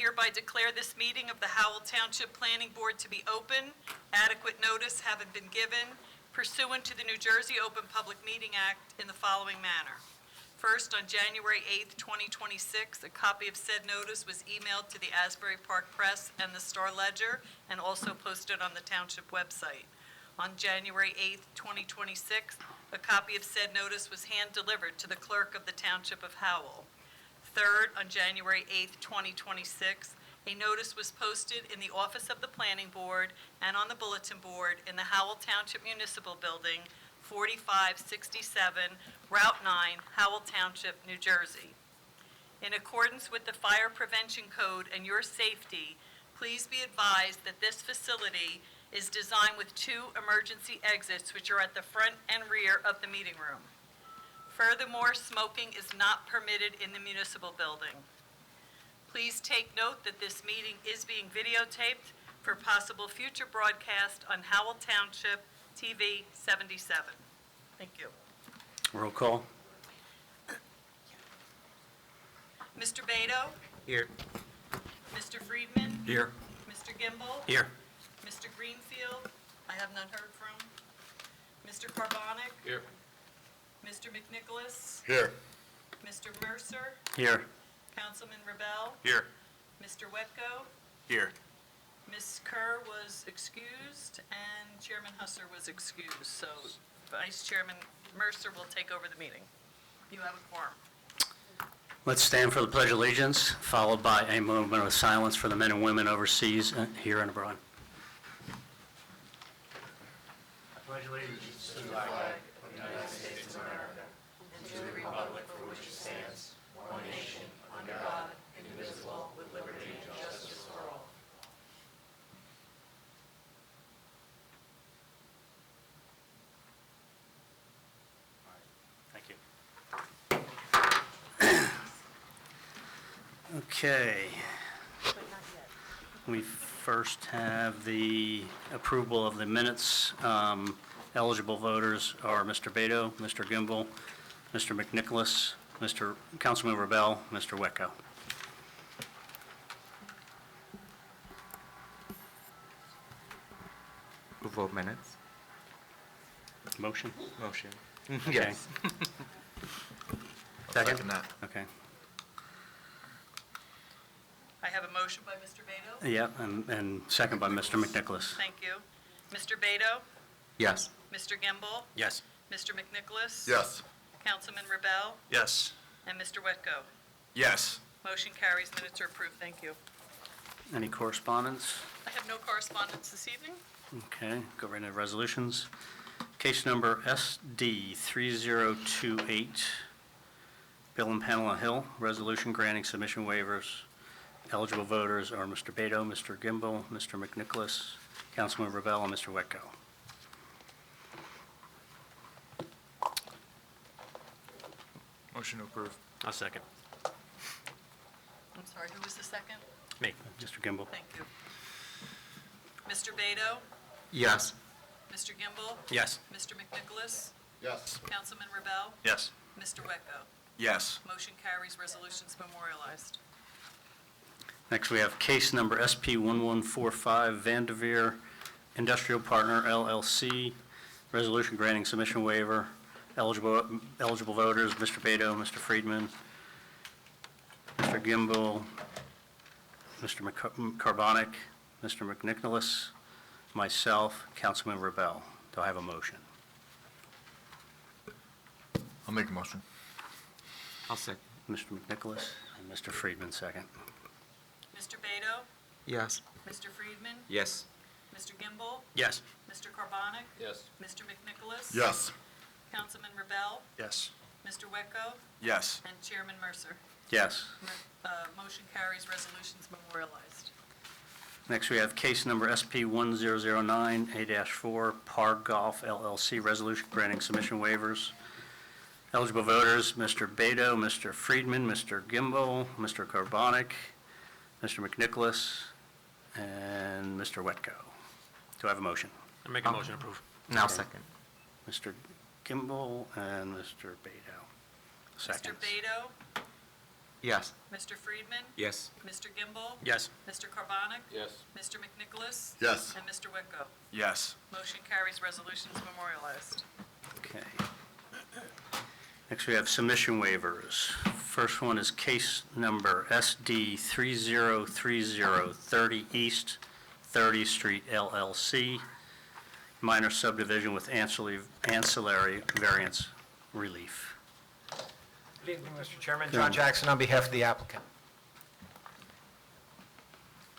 hereby declare this meeting of the Howell Township Planning Board to be open. Adequate notice having been given pursuant to the New Jersey Open Public Meeting Act in the following manner. First, on January 8th, 2026, a copy of said notice was emailed to the Asbury Park Press and the Star Ledger and also posted on the Township website. On January 8th, 2026, a copy of said notice was hand-delivered to the clerk of the Township of Howell. Third, on January 8th, 2026, a notice was posted in the office of the Planning Board and on the bulletin board in the Howell Township Municipal Building, 4567 Route 9, Howell Township, New Jersey. In accordance with the Fire Prevention Code and your safety, please be advised that this facility is designed with 2 emergency exits which are at the front and rear of the meeting room. Furthermore, smoking is not permitted in the municipal building. Please take note that this meeting is being videotaped for possible future broadcast on Howell Township TV 77. Thank you. Roll call. Mr. Beto? Here. Mr. Friedman? Here. Mr. Gimbel? Here. Mr. Greenfield? I have none heard from. Mr. Carbonic? Here. Mr. McNicholas? Here. Mr. Mercer? Here. Councilman Rebel? Here. Mr. Wetko? Here. Ms. Kerr was excused, and Chairman Husser was excused. So Vice Chairman Mercer will take over the meeting. You have a quorum. Let's stand for the Pledge of Allegiance, followed by a moment of silence for the men and women overseas, here and abroad. I pledge allegiance to the flag of the United States of America and to the republic for which it stands, one nation, under God, indivisible, with liberty and justice for all. Thank you. Okay. We first have the approval of the minutes. Eligible voters are Mr. Beto, Mr. Gimbel, Mr. McNicholas, Mr. Councilman Rebel, Mr. Wetko. Approval of minutes. Motion? Motion. Okay. Yes. Second? that. Okay. I have a motion by Mr. Beto. Yeah, and second by Mr. McNicholas. Thank you. Mr. Beto? Yes. Mr. Gimbel? Yes. Mr. McNicholas? Yes. Councilman Rebel? Yes. And Mr. Wetko? Yes. Motion carries. Minutes are approved. Thank you. Any correspondence? I have no correspondence this evening. Okay, go right into resolutions. Case number SD 3028, Bill and Pamela Hill, resolution granting submission waivers. Eligible voters are Mr. Beto, Mr. Gimbel, Mr. McNicholas, Councilman Rebel, and Mr. Wetko. Motion to approve. I'll second. I'm sorry, who was the second? Me. Mr. Gimbel. Thank you. Mr. Beto? Yes. Mr. Gimbel? Yes. Mr. McNicholas? Yes. Councilman Rebel? Yes. Mr. Wetko? Yes. Motion carries. Resolutions memorialized. Next, we have case number SP 1145, Vanderveer Industrial Partner LLC, resolution granting submission waiver. Eligible voters, Mr. Beto, Mr. Friedman, Mr. Gimbel, Mr. Carbonic, Mr. McNicholas, myself, Councilman Rebel. Do I have a motion? I'll make a motion. I'll second. Mr. McNicholas and Mr. Friedman, second. Mr. Beto? Yes. Mr. Friedman? Yes. Mr. Gimbel? Yes. Mr. Carbonic? Yes. Mr. McNicholas? Yes. Councilman Rebel? Yes. Mr. Wetko? Yes. And Chairman Mercer. Yes. Motion carries. Resolutions memorialized. Next, we have case number SP 1009, A-4, Par Golf LLC, resolution granting submission waivers. Eligible voters, Mr. Beto, Mr. Friedman, Mr. Gimbel, Mr. Carbonic, Mr. McNicholas, and Mr. Wetko. Do I have a motion? I make a motion to approve. Now second. Mr. Gimbel and Mr. Beto. Mr. Seconds. Beto? Yes. Mr. Friedman? Yes. Mr. Gimbel? Yes. Mr. Carbonic? Yes. Mr. McNicholas? Yes. And Mr. Wicko? Yes. Motion carries, resolutions memorialized. Okay. Next, we have submission waivers. First one is case number SD 3030 30 East 30th Street LLC, minor subdivision with ancillary variance relief. Good evening, Mr. Chairman. Good John evening. Jackson on behalf of the applicant. Do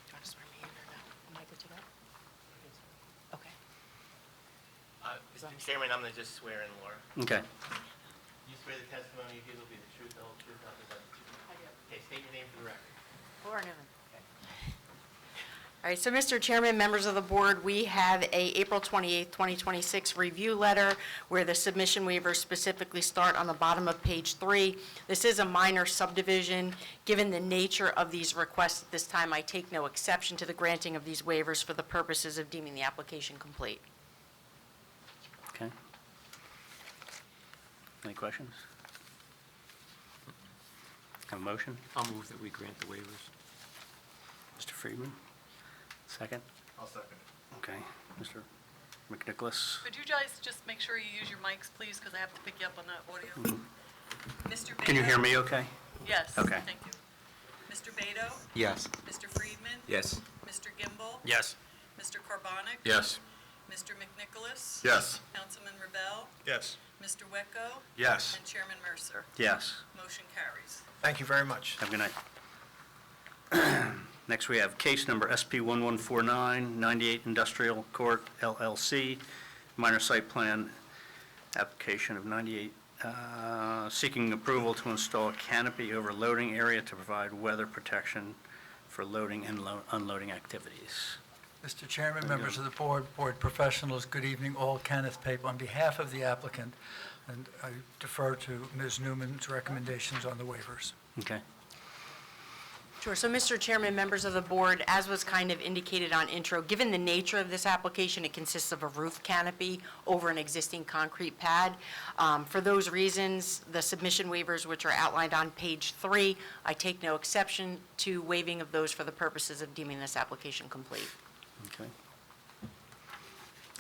you want to swear me in or no? Am I good to go? Okay. Mr. Chairman, I'm going to just swear in Laura. Okay. You swear the testimony you give will be the truth, the whole truth, nothing but the truth? I do. Okay, state your name for the record. Laura Newman. All right, so Mr. Chairman, members of the board, we have a April 28th, 2026 review letter where the submission waivers specifically start on the bottom of page 3. This is a minor subdivision. Given the nature of these requests at this time, I take no exception to the granting of these waivers for the purposes of deeming the application complete. Okay. Any questions? Have a motion? I'll move that we grant the waivers. Mr. Friedman? Second? I'll second it. Okay. Mr. McNicholas? Could you guys just make sure you use your mics, please, because I have to pick you up on the audio? Mr. Beto? Can you hear me okay? Yes. Okay. Thank you. Mr. Beto? Yes. Mr. Friedman? Yes. Mr. Gimbel? Yes. Mr. Carbonic? Yes. Mr. McNicholas? Yes. Councilman Rebel? Yes. Mr. Wecko? Yes. And Chairman Mercer. Yes. Motion carries. Thank you very much. Have a good night. Next, we have case number SP 1149, 98 Industrial Court LLC, minor site plan application of 98, seeking approval to install a canopy over loading area to provide weather protection for loading and unloading activities. Mr. Chairman, members of the board, board professionals, good evening. All Kenneth Pape on behalf of the applicant, and I defer to Ms. Newman's recommendations on the waivers. Okay. Sure. So, Mr. Chairman, members of the board, as was kind of indicated on intro, given the nature of this application, it consists of a roof canopy over an existing concrete pad. For those reasons, the submission waivers, which are outlined on page 3, I take no exception to waiving of those for the purposes of deeming this application complete. Okay.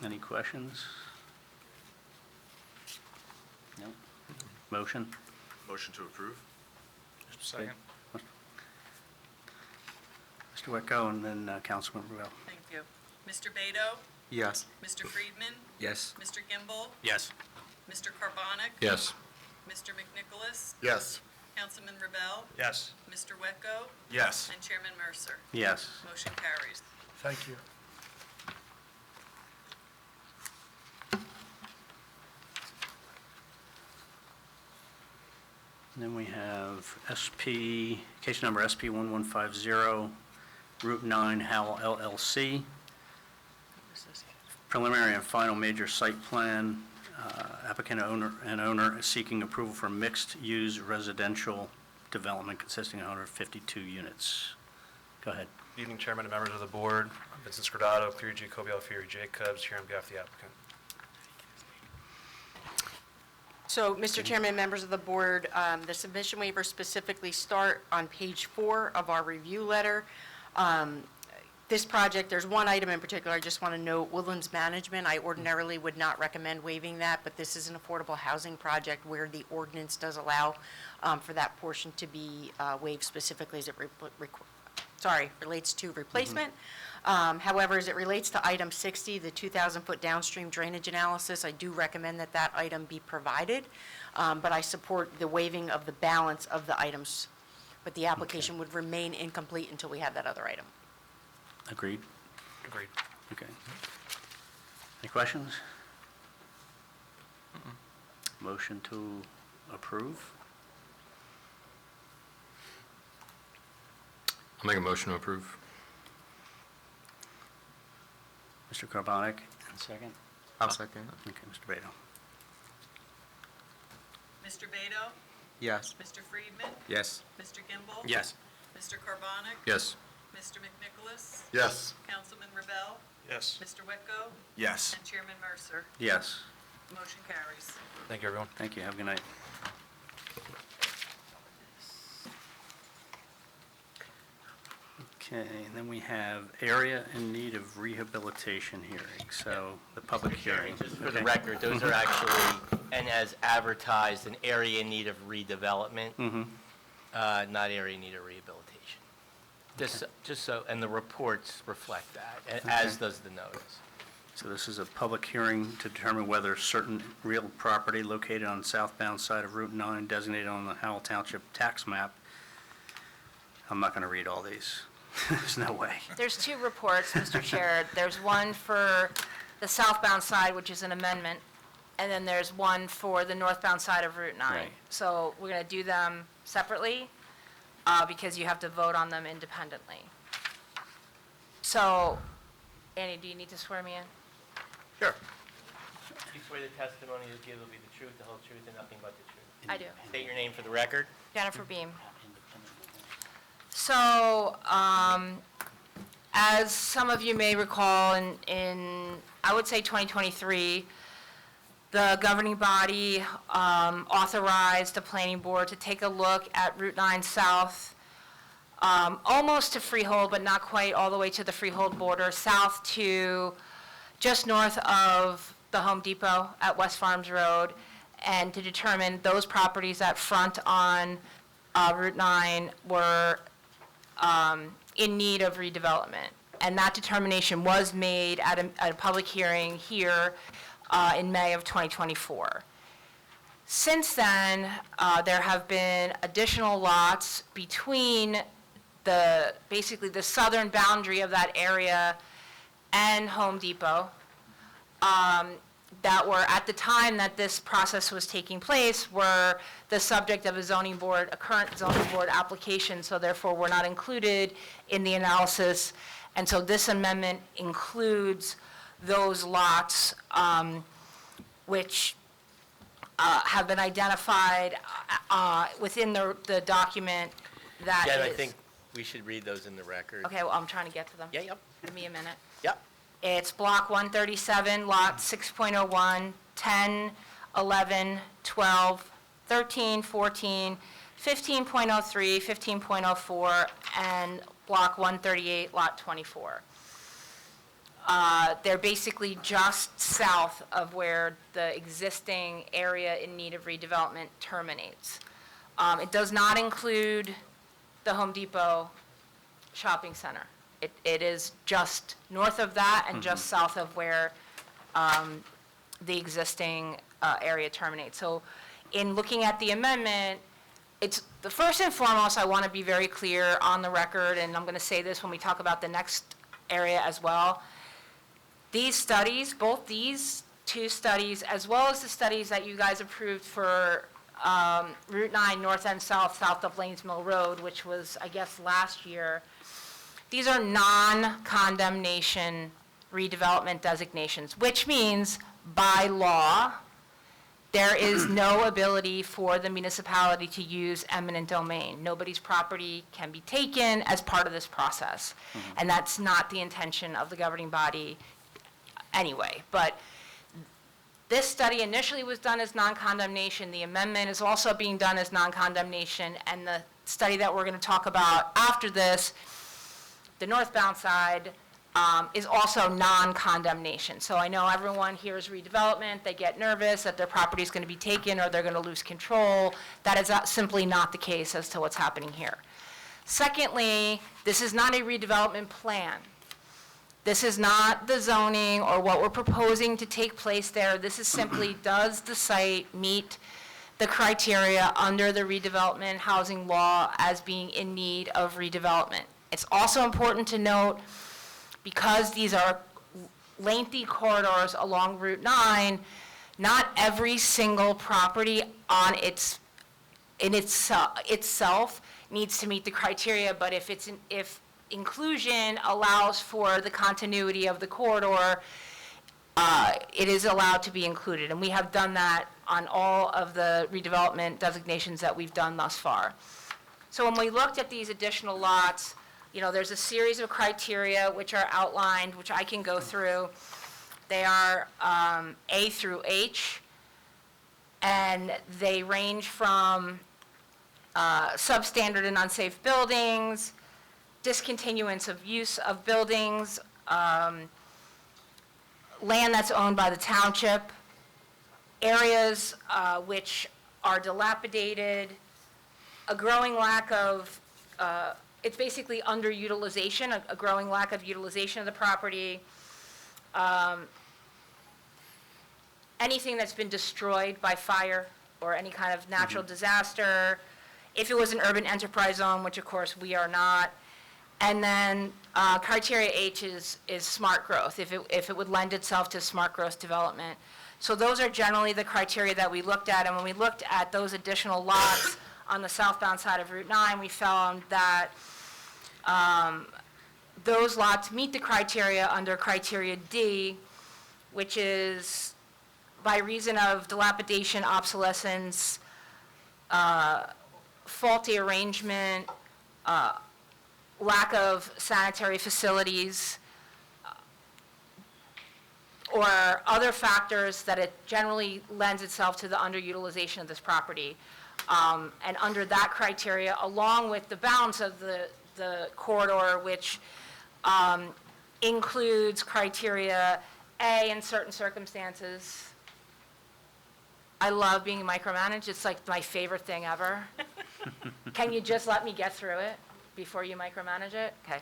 Any questions? No? Motion? Motion to approve? Second. Mr. Wecko and then Councilman Ruel. Thank you. Mr. Beto? Yes. Mr. Friedman? Yes. Mr. Gimbel? Yes. Mr. Carbonic? Yes. Mr. McNicholas? Yes. Councilman Rebel? Yes. Mr. Wecko? Yes. And Chairman Mercer. Yes. Motion carries. Thank you. And then we have case number SP 1150, Route 9 Howell LLC, preliminary and final major site plan, applicant owner is seeking approval for mixed-use residential development consisting of 152 units. Go ahead. Evening, Chairman and members of the board. Vincent Scordato, Cleary G. Cobiel, Fury Jacobs, here on behalf of the applicant. So, Mr. Chairman, members of the board, the submission waivers specifically start on page 4 of our review letter. This project, there's one item in particular I just want to note, Woodlands Management. I ordinarily would not recommend waiving that, but this is an affordable housing project where the ordinance does allow for that portion to be waived specifically as it relates to replacement. However, as it relates to item 60, the 2,000-foot downstream drainage analysis, I do recommend that that item be provided, but I support the waiving of the balance of the items, but the application would remain incomplete until we have that other item. Agreed? Agreed. Okay. Any questions? Motion to approve? I'll make a motion to approve. Mr. Carbonic, and second? I'll second. Okay, Mr. Beto. Mr. Beto? Yes. Mr. Friedman? Yes. Mr. Gimbel? Yes. Mr. Carbonic? Yes. Mr. McNicholas? Yes. Councilman Rebel? Yes. Mr. Wecko? Yes. And Chairman Mercer. Yes. Motion carries. Thank you, everyone. Thank you. Have a good night. Okay, and then we have area in need of rehabilitation hearing, so the public hearing. Just for the Okay. record, those are actually, and as advertised, an area in need of redevelopment, not area in need of rehabilitation. Just so, and the reports reflect that, as does the notice. So this is a public hearing to determine whether certain real property located on the southbound side of Route 9 designated on the Howell Township tax map. I'm not going to read all these. There's no way. There's two reports, Mr. Chair. There's one for the southbound side, which is an amendment, and then there's one for the northbound side of Route 9. Right. So we're going to do them separately because you have to vote on them independently. So, Annie, do you need to swear me in? Sure. You swear the testimony you give will be the truth, the whole truth, and nothing but the truth. I do. State your name for the record. Jennifer Beam. So, as some of you may recall, in I would say 2023, the governing body authorized the planning board to take a look at Route 9 South, almost to Freehold, but not quite all the way to the Freehold border, south to just north of the Home Depot at West Farms Road, and to determine those properties that front on Route 9 were in need of redevelopment. And that determination was made at a public hearing here in May of 2024. Since then, there have been additional lots between basically the southern boundary of that area and Home Depot that were, at the time that this process was taking place, were the subject of a current zoning board application, so therefore were not included in the analysis. And so this amendment includes those lots which have been identified within the document that is. Jen, I think we should read those in the record. Okay, well, I'm trying to get to them. Yeah, yep, Give me a minute. yep. It's Block 137, Lot 6.01, 10, 11, 12, 13, 14, 15.03, 15.04, and Block 138, Lot 24. They're basically just south of where the existing area in need of redevelopment terminates. It does not include the Home Depot shopping center. It is just north of that and just south of where the existing area terminates. So in looking at the amendment, it's the first and foremost, I want to be very clear on the record, and I'm going to say this when we talk about the next area as well. These studies, both these two studies, as well as the studies that you guys approved for Route 9 north and south of Lanes Mill Road, which was, I guess, last year, these are non-condemnation redevelopment designations, which means by law, there is no ability for the municipality to use eminent domain. Nobody's property can be taken as part of this process. And that's not the intention of the governing body anyway. But this study initially was done as non-condemnation. The amendment is also being done as non-condemnation. And the study that we're going to talk about after this, the northbound side, is also non-condemnation. So I know everyone hears redevelopment, they get nervous that their property is going to be taken or they're going to lose control. That is simply not the case as to what's happening here. Secondly, this is not a redevelopment plan. This is not the zoning or what we're proposing to take place there. This is simply, does the site meet the criteria under the redevelopment housing law as being in need of redevelopment? It's also important to note, because these are lengthy corridors along Route 9, not every single property on itself needs to meet the criteria, but if inclusion allows for the continuity of the corridor, it is allowed to be included. And we have done that on all of the redevelopment designations that we've done thus far. So when we looked at these additional lots, there's a series of criteria which are outlined, which I can go through. They are A through H, and they range from substandard and unsafe buildings, discontinuance of use of buildings, land that's owned by the township, areas which are dilapidated, a growing lack of, it's basically underutilization, a growing lack of utilization of the property, anything that's been destroyed by fire or any kind of natural disaster, if it was an urban enterprise zone, which of course we are not. And then criteria H is smart growth, if it would lend itself to smart growth development. So those are generally the criteria that we looked at, and when we looked at those additional lots on the southbound side of Route 9, we found that those lots meet the criteria under criteria D, which is by reason of dilapidation, obsolescence, faulty arrangement, lack of sanitary facilities, or other factors that it generally lends itself to the underutilization of this property. And under that criteria, along with the balance of the corridor, which includes criteria A in certain circumstances. I love being micromanaged. It's like my favorite thing ever. Can you just let me get through it before you micromanage it? Okay.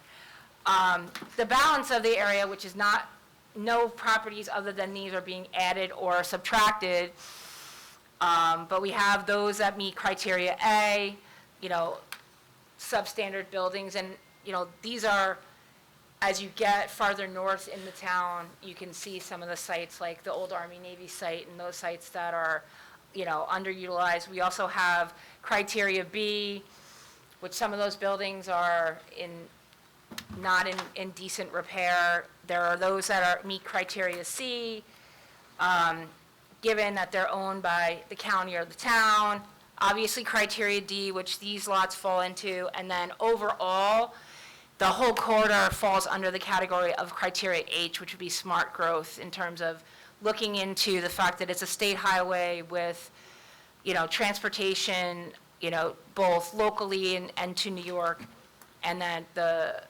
The balance of the area, which is not, no properties other than these are being added or subtracted, but we have those that meet criteria A, substandard buildings, and, these are, as you get farther north in the town, you can see some of the sites, like the old Army-Navy site and those sites that are, underutilized. We also have criteria B, which some of those buildings are not in decent repair. There are those that meet criteria C, given that they're owned by the county or the town. Obviously, criteria D, which these lots fall into, and then overall, the whole corridor falls under the category of criteria H, which would be smart growth in terms of looking into the fact that it's a state highway with, transportation, both locally and to New York, and that the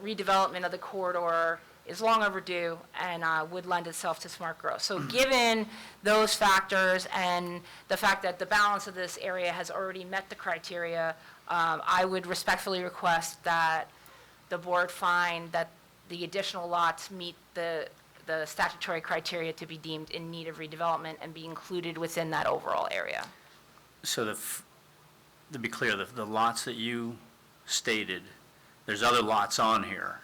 redevelopment of the corridor is long overdue and would lend itself to smart growth. So given those factors and the fact that the balance of this area has already met the criteria, I would respectfully request that the board find that the additional lots meet the statutory criteria to be deemed in need of redevelopment and be included within that overall area. So to be clear, the lots that you stated, there's other lots on here,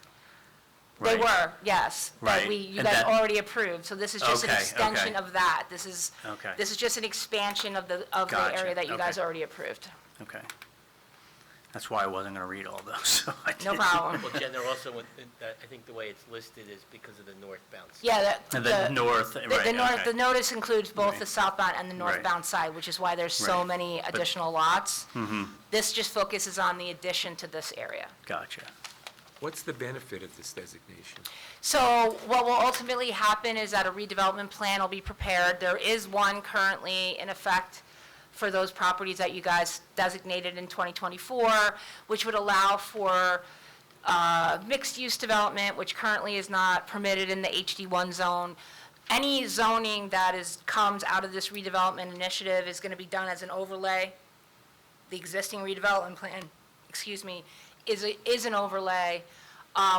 They right? were, yes. That Right. you And guys that- already approved, so this is just an Okay, extension okay. of that. This is Okay. just an expansion of the Gotcha, area that you guys okay. already approved. Okay. That's why I wasn't going to read all those, so I No didn't. problem. Well, Jen, they're also, I think the way it's listed is because of the northbound. Yeah, And the north, right, okay. the notice includes both Right. the southbound and the Right. northbound side, which is why there's so Right. many But- additional lots. Mm-hmm, This just focuses on the addition to this area. gotcha. What's the benefit of this designation? So what will ultimately happen is that a redevelopment plan will be prepared. There is one currently in effect for those properties that you guys designated in 2024, which would allow for mixed-use development, which currently is not permitted in the HD1 zone. Any zoning that comes out of this redevelopment initiative is going to be done as an overlay. The existing redevelopment plan, is an overlay,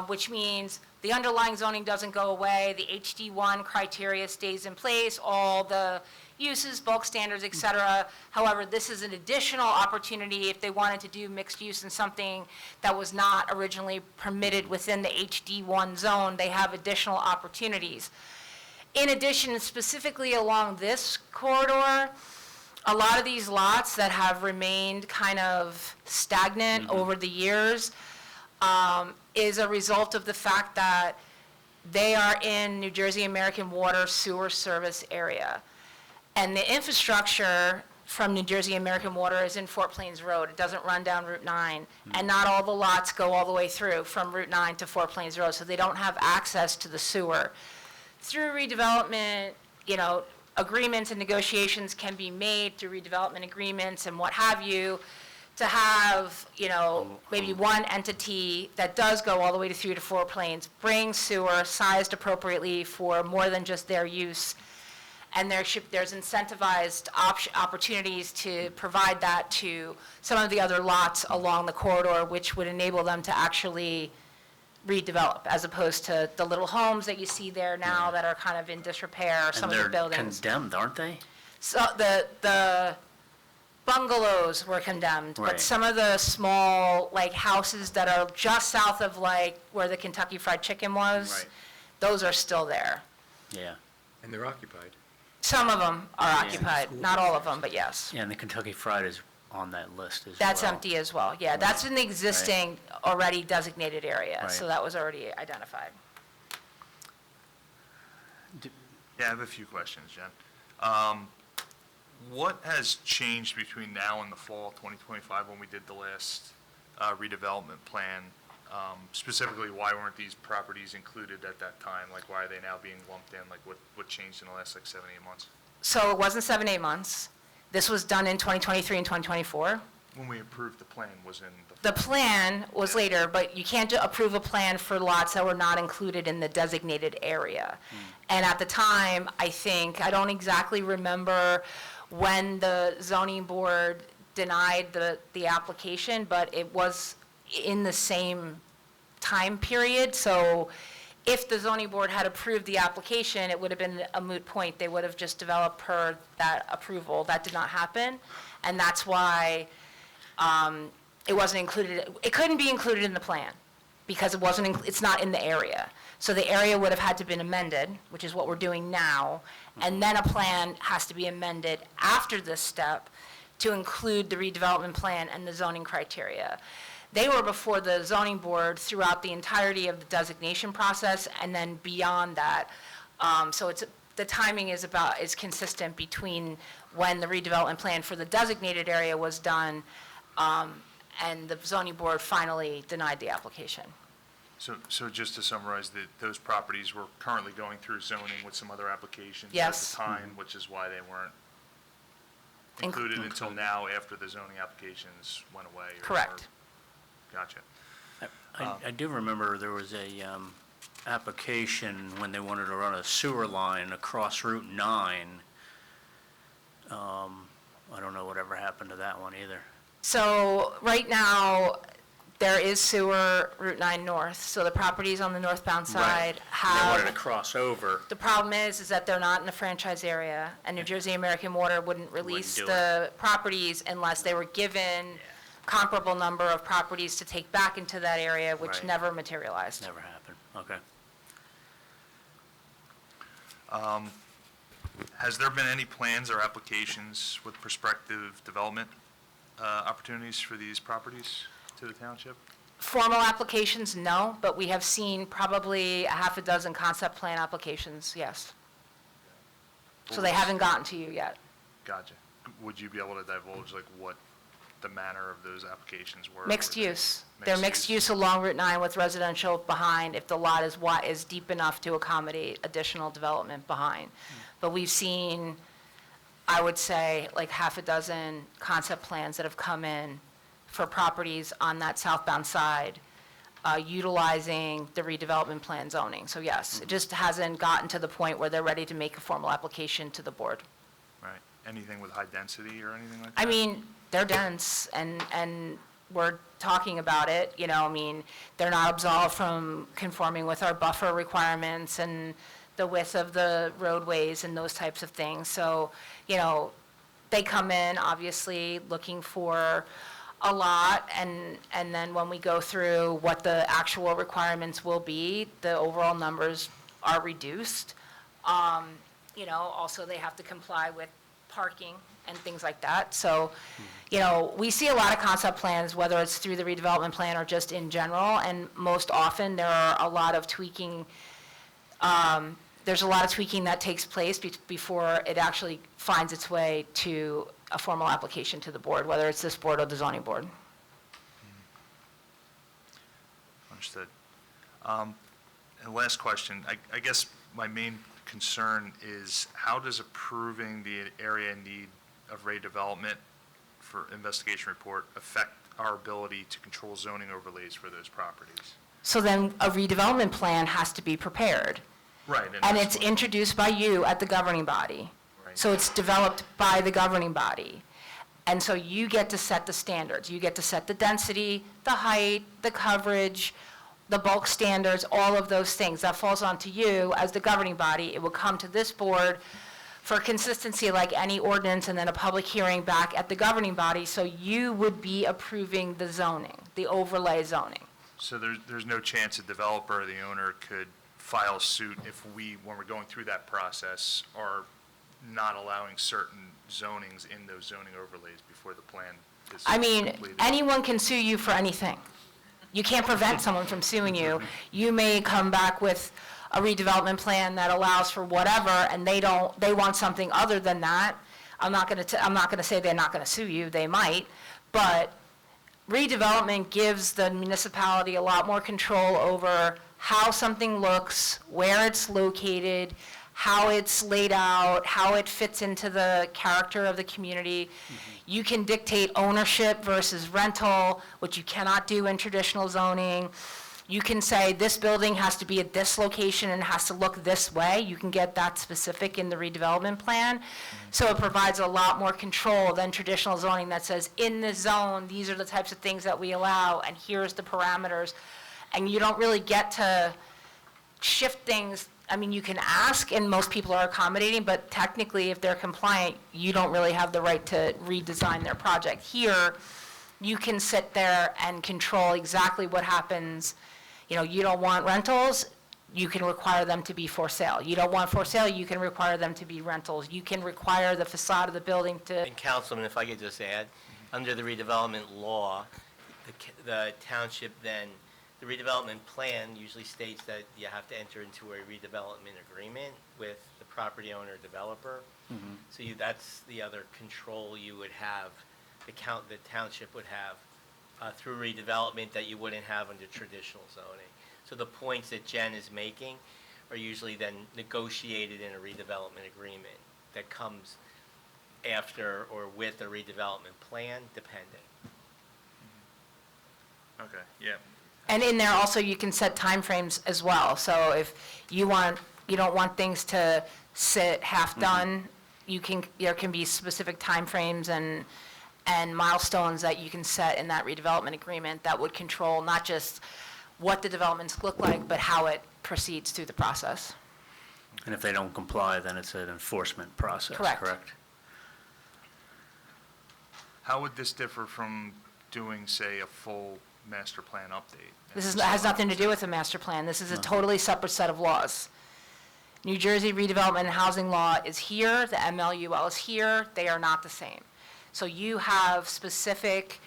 which means the underlying zoning doesn't go away, the HD1 criteria stays in place, all the uses, bulk standards, et cetera. However, this is an additional opportunity if they wanted to do mixed use in something that was not originally permitted within the HD1 zone, they have additional opportunities. In addition, specifically along this corridor, a lot of these lots that have remained kind of stagnant over the years is a result of the fact that they are in New Jersey American Water Sewer Service area. And the infrastructure from New Jersey American Water is in Fort Plains Road. It doesn't run down Route 9. And not all the lots go all the way through from Route 9 to Fort Plains Road, so they don't have access to the sewer. Through redevelopment, agreements and negotiations can be made through redevelopment agreements and what have you to have, maybe one entity that does go all the way to 3 to 4 planes, bring sewer sized appropriately for more than just their use. And there's incentivized opportunities to provide that to some of the other lots along the corridor, which would enable them to actually redevelop, as opposed to the little homes that you see there now that are kind of in disrepair, some of the And buildings. they're condemned, aren't they? So the bungalows were condemned, but Right. some of the small, like, houses that are just south of, like, where the Kentucky Fried Chicken was, Right. those are still there. Yeah. And they're occupied. Some of them are Yeah. occupied, not all of them, but yes. Yeah, and the Kentucky Fried is on that list as well. That's empty as well, yeah, that's in the existing already designated area, Right. so that was already identified. Yeah, I have a few questions, Jen. What has changed between now and the fall 2025 when we did the last redevelopment plan? Specifically, why weren't these properties included at that time? Like, why are they now being lumped in? Like, what changed in the last, 7, 8 months? So it wasn't 7, 8 months, this was done in 2023 and 2024. When we approved the plan was in The plan was later, but you can't approve a plan for lots that were not included in the designated area. And at the time, I don't exactly remember when the zoning board denied the application, but it was in the same time period. So if the zoning board had approved the application, it would have been a moot point. They would have just developed per that approval. That did not happen. And that's why it wasn't included, it couldn't be included in the plan because it's not in the area. So the area would have had to been amended, which is what we're doing now, and then a plan has to be amended after this step to include the redevelopment plan and the zoning criteria. They were before the zoning board throughout the entirety of the designation process and then beyond that. So the timing is consistent between when the redevelopment plan for the designated area was done and the zoning board finally denied the application. So just to summarize, those properties were currently going through zoning with some other applications Yes. at the time, which is why they weren't included until now after the zoning applications went away? Correct. Gotcha. I do remember there was a application when they wanted to run a sewer line across Route 9. I don't know whatever happened to that one either. So right now, there is sewer Route 9 North, so the properties on the northbound side They have. wanted to cross over. The problem is that they're not in the franchise area, and New Jersey American Water wouldn't release do the properties unless they were given comparable number of properties to take back into that area, which Right. never materialized. Never happened. Okay. Has there been any plans or applications with prospective development opportunities for these properties to the township? Formal applications, no, but we have seen probably a half a dozen concept plan applications, yes. So they haven't gotten to you yet. Gotcha. Would you be able to divulge, like, what the manner of those applications were? Mixed Were they use. They're mixed use along Route 9 with residential behind if the lot is deep enough to accommodate additional development behind. But we've seen, I would say, like half a dozen concept plans that have come in for properties on that southbound side, utilizing the redevelopment plan zoning. So yes, it just hasn't gotten to the point where they're ready to make a formal application to the board. Right. Anything with high density or anything like that? I mean, they're dense, and we're talking about it, they're not absolved from conforming with our buffer requirements and the width of the roadways and those types of things. So, they come in, obviously, looking for a lot, and then when we go through what the actual requirements will be, the overall numbers are reduced. Also, they have to comply with parking and things like that. So, we see a lot of concept plans, whether it's through the redevelopment plan or just in general, and most often there are a lot of tweaking, there's a lot of tweaking that takes place before it actually finds its way to a formal application to the board, whether it's this board or the zoning board. Understood. And last question, I guess my main concern is how does approving the area in need of redevelopment for investigation report affect our ability to control zoning overlays for those properties? So then a redevelopment plan has to be prepared. Right. And that's it's what- introduced by you at the governing body. Right. So it's developed by the governing body. And so you get to set the standards. You get to set the density, the height, the coverage, the bulk standards, all of those things. That falls onto you as the governing body. It will come to this board for consistency like any ordinance, and then a public hearing back at the governing body. So you would be approving the zoning, the overlay zoning. So there's no chance a developer or the owner could file suit if we, when we're going through that process, are not allowing certain zonings in those zoning overlays before the plan is I mean, completed? anyone can sue you for anything. You can't prevent someone from suing you. You may come back with a redevelopment plan that allows for whatever, and they want something other than that. I'm not gonna say they're not gonna sue you, they might, but redevelopment gives the municipality a lot more control over how something looks, where it's located, how it's laid out, how it fits into the character of the community. You can dictate ownership versus rental, which you cannot do in traditional zoning. You can say this building has to be at this location and has to look this way. You can get that specific in the redevelopment plan. So it provides a lot more control than traditional zoning that says, in this zone, these are the types of things that we allow, and here's the parameters. And you don't really get to shift things. I mean, you can ask, and most people are accommodating, but technically, if they're compliant, you don't really have the right to redesign their project. Here, you can sit there and control exactly what happens. You know, you don't want rentals, you can require them to be for sale. You don't want for sale, you can require them to be rentals. You can require the facade of the building to, And Councilman, if I could just add, under the redevelopment law, the township then, the redevelopment plan usually states that you have to enter into a redevelopment agreement with the property owner developer. So that's the other control you would have, the township would have through redevelopment that you wouldn't have under traditional zoning. So the points that Jen is making are usually then negotiated in a redevelopment agreement that comes after or with a redevelopment plan, depending. Okay, yeah. and in there also, you can set timeframes as well. So if you don't want things to sit half-done, there can be specific timeframes and milestones that you can set in that redevelopment agreement that would control not just what the developments look like, but how it proceeds through the process. And if they don't comply, then it's an enforcement process, Correct. correct? How would this differ from doing, say, a full master plan update? Has nothing to do with the master plan. This is a totally separate set of laws. New Jersey redevelopment and housing law is here, the MLUL is here, they are not the same. So you have specific,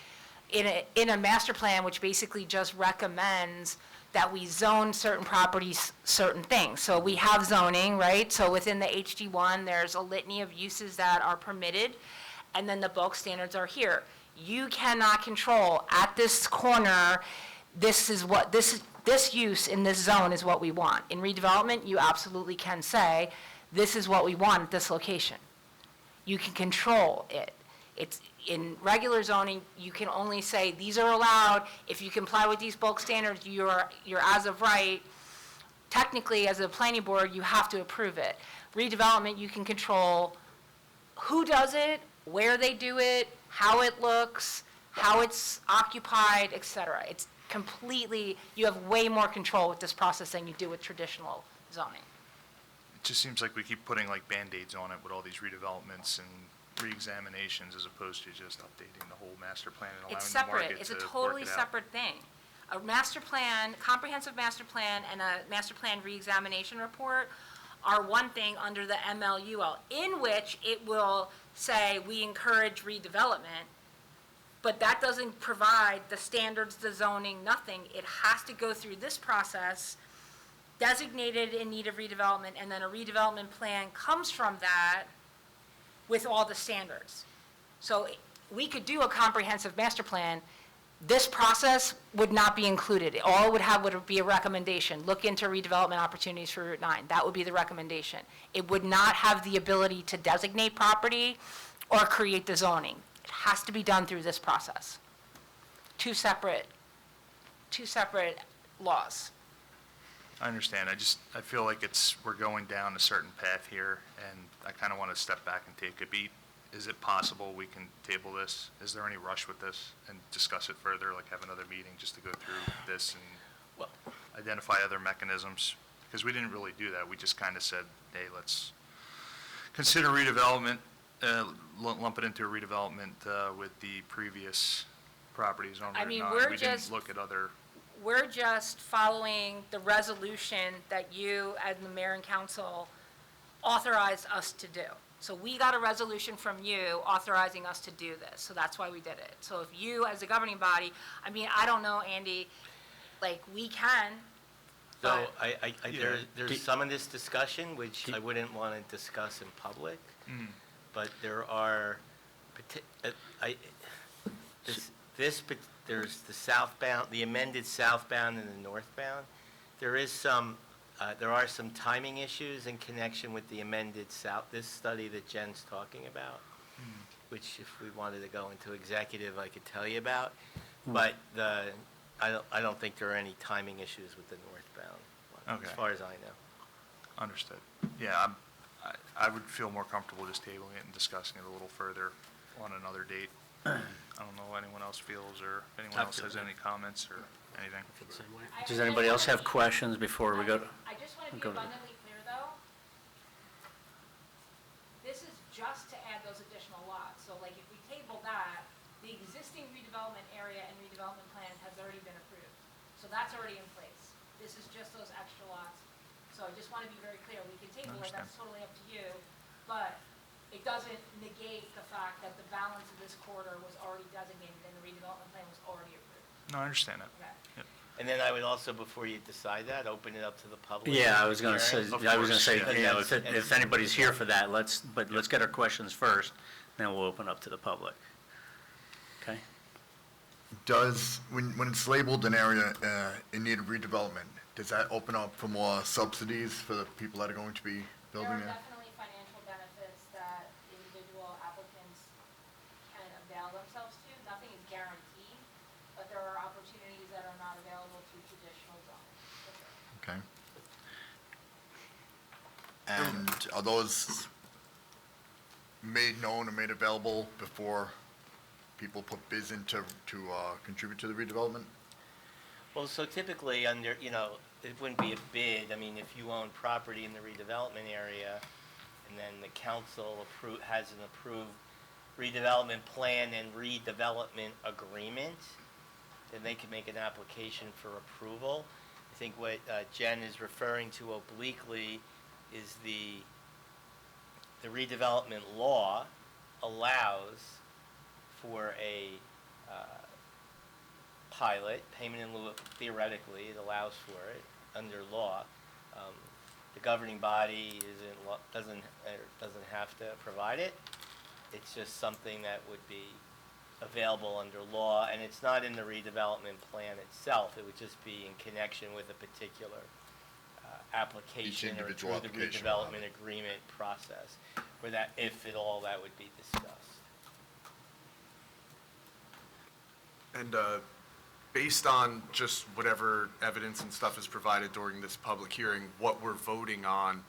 in a master plan, which basically just recommends that we zone certain properties, certain things. So we have zoning, right? So within the HD1, there's a litany of uses that are permitted, and then the bulk standards are here. You cannot control at this corner, this use in this zone is what we want. In redevelopment, you absolutely can say, this is what we want at this location. You can control it. It's, in regular zoning, you can only say, these are allowed, if you comply with these bulk standards, you're as of right. Technically, as a planning board, you have to approve it. Redevelopment, you can control who does it, where they do it, how it looks, how it's occupied, et cetera. It's completely, you have way more control with this process than you do with traditional zoning. It just seems like we keep putting like Band-Aids on it with all these redevelopments and re-examinations as opposed to just updating the whole master plan and It's allowing the market separate, it's to a work totally it out. separate thing. A master plan, comprehensive master plan, and a master plan reexamination report are one thing under the MLUL, in which it will say, we encourage redevelopment, but that doesn't provide the standards, the zoning, nothing. It has to go through this process, designated in need of redevelopment, and then a redevelopment plan comes from that with all the standards. So we could do a comprehensive master plan. This process would not be included. All it would have would be a recommendation. Look into redevelopment opportunities for Route 9. That would be the recommendation. It would not have the ability to designate property or create the zoning. It has to be done through this process. Two separate laws. I understand. I feel like we're going down a certain path here, and I kind of want to step back and take a beat. Is it possible we can table this? Is there any rush with this and discuss it further, like have another meeting just to go through this and Well, identify other mechanisms? Because we didn't really do that. We just kind of said, hey, let's consider redevelopment, lump it into a redevelopment with the previous properties on I Route mean, 9. we're We just- didn't look at other, We're just following the resolution that you and the mayor and council authorized us to do. So we got a resolution from you authorizing us to do this, so that's why we did it. So if you, as a governing body, I mean, I don't know, Andy, like, we can, so Yeah. there's some of this discussion, which I wouldn't want to discuss in public, but there are, there's the southbound, the amended southbound and the northbound. There are some timing issues in connection with the amended this study that Jen's talking about, which if we wanted to go into executive, I could tell you about. But I don't think there are any timing issues with the northbound one, as Okay. far as I know. understood. Yeah, I would feel more comfortable just tabling it and discussing it a little further on another date. I don't know what anyone else feels, or if anyone else has any comments or anything. Does anybody else have questions before we go? I just want to be go to- abundantly clear, though. This is just to add those additional lots. So like if we table that, the existing redevelopment area and redevelopment plan has already been approved. So that's already in place. This is just those extra lots. So I just want to be very clear. We can table it, that's totally up to you. But it doesn't negate the fact that the balance of this corridor was already designated and the redevelopment plan was already approved. No, I understand that. Okay. And then I would also, before you decide that, open it up to the public. Yeah, I was going to say, Of I was going to course, say, yeah. you know, if That's- if anybody's here for that, let's get our questions first, then we'll open up to the public. Okay? When it's labeled an area in need of redevelopment, does that open up for more subsidies for the people that are going to be building There are there? definitely financial benefits that individual applicants can avail themselves to. Nothing is guaranteed, but there are opportunities that are not available through traditional zoning. for sure. Okay. And are those made known or made available before people put bids in to contribute to the redevelopment? Well, so typically under, it wouldn't be a bid. I mean, if you own property in the redevelopment area, and then the council has an approved redevelopment plan and redevelopment agreement, then they can make an application for approval. I think what Jen is referring to obliquely is the redevelopment law allows for a pilot, payment in lieu of, theoretically, it allows for it under law. The governing body doesn't have to provide it. It's just something that would be available under law, and it's not in the redevelopment plan itself. It would just be in connection with a particular application or individual through the application, redevelopment agreement process, where that, if at all, that would be discussed. And based on just whatever evidence and stuff is provided during this public hearing, what we're voting on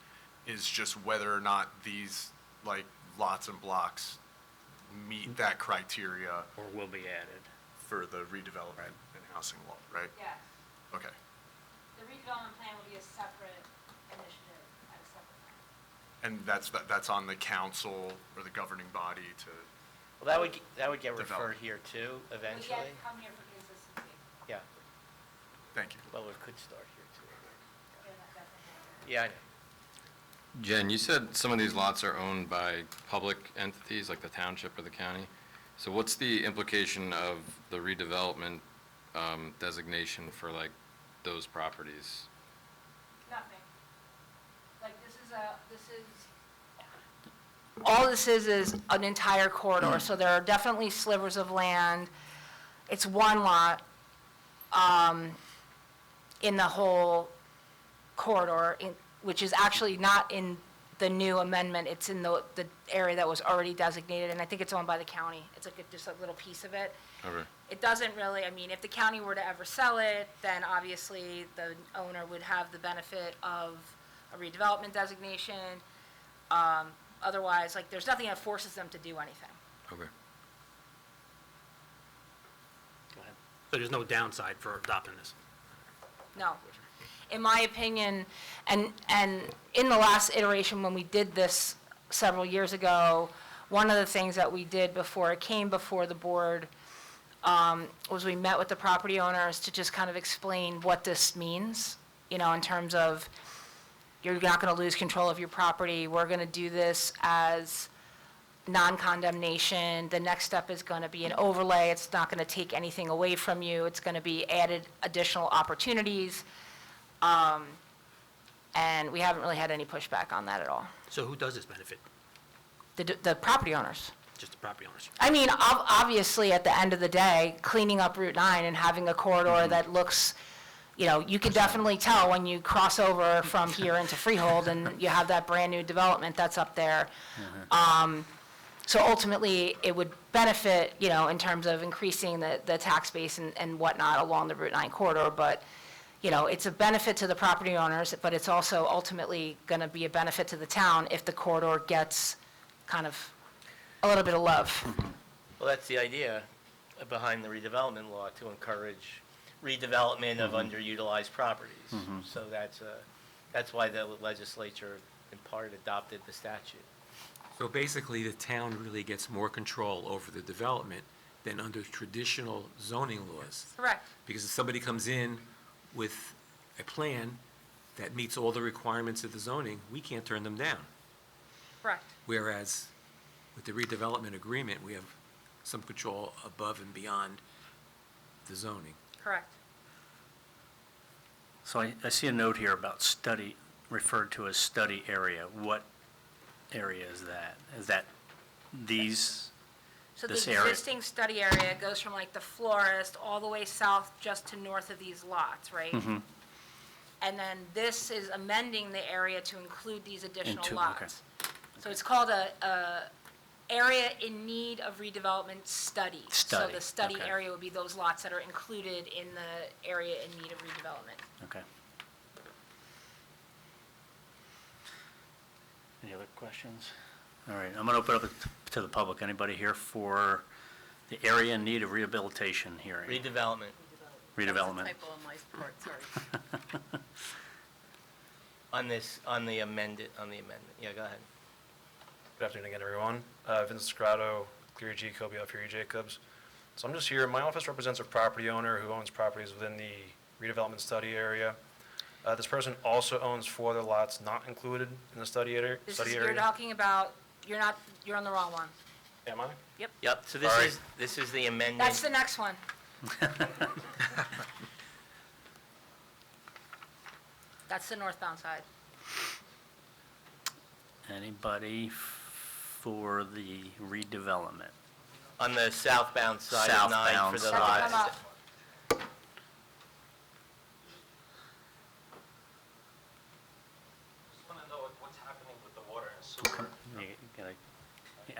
is just whether or not these, like, lots and blocks meet that criteria Or will be added. for the redevelopment and housing law, right? Yes, Okay. the redevelopment plan will be a separate initiative at a separate time. And that's on the council or the governing body to, Well, that would get referred here too, We eventually. get come here for consistency. Yeah, thank you. well, it could start here too. Yeah, that definitely. Yeah, I know. Jen, you said some of these lots are owned by public entities, like the township or the county. So what's the implication of the redevelopment designation for like those properties? Nothing. Like, all this is an entire corridor, so there are definitely slivers of land. It's one lot, in the whole corridor, which is actually not in the new amendment, it's in the area that was already designated, and I think it's owned by the county. It's like just a little piece of it. Okay. It doesn't really, I mean, if the county were to ever sell it, then obviously the owner would have the benefit of a redevelopment designation. Otherwise, like, there's nothing that forces them to do anything. Okay. So there's no downside for adopting this? No. In my opinion, and in the last iteration, when we did this several years ago, one of the things that we did before it came before the board was we met with the property owners to just kind of explain what this means, you know, in terms of you're not going to lose control of your property. We're going to do this as non-condemnation. The next step is going to be an overlay. It's not going to take anything away from you. It's going to be added additional opportunities. And we haven't really had any pushback on that at all. So who does this benefit? The property owners. Just the property owners? I mean, obviously, at the end of the day, cleaning up Route 9 and having a corridor that looks, you know, you can definitely tell when you cross over from here into Freehold and you have that brand-new development that's up there. So ultimately, it would benefit, you know, in terms of increasing the tax base and whatnot along the Route 9 corridor, but, you know, it's a benefit to the property owners, but it's also ultimately going to be a benefit to the town if the corridor gets kind of a little bit of love. Well, that's the idea behind the redevelopment law, to encourage redevelopment of underutilized properties. So that's why the legislature, in part, adopted the statute. So basically, the town really gets more control over the development than under traditional zoning laws. Correct. Because if somebody comes in with a plan that meets all the requirements of the zoning, we can't turn them down. Correct. Whereas with the redevelopment agreement, we have some control above and beyond the zoning. Correct. So I see a note here about study, referred to as study area. What area is that? Is that these, So the this area? existing study area goes from like the florist all the way south just to north of these lots, right? And then this is amending the area to include these additional Okay. lots. So it's called a area in need of redevelopment study. So Study, the study okay. area would be those lots that are included in the area in need of redevelopment. Okay. Any other questions? All right, I'm going to open up it to the public. Anybody here for the area in need of rehabilitation hearing? Redevelopment. Redevelopment. Typo on my part, sorry. On the amendment. Yeah, go ahead. Good afternoon again, everyone. Vincent Scrotto, Cleary G, Kobe Alfieri Jacobs. So I'm just here, my office represents a property owner who owns properties within the redevelopment study area. This person also owns 4 other lots not included in the study area. You're talking about, you're on the wrong one. Am I? Yep, so All right. this is the amendment. That's the next one. That's the northbound side. Anybody for the redevelopment? On the southbound side of 9 Southbound for the side. Have to come lots. up. Want to know what's happening with the water and sewer.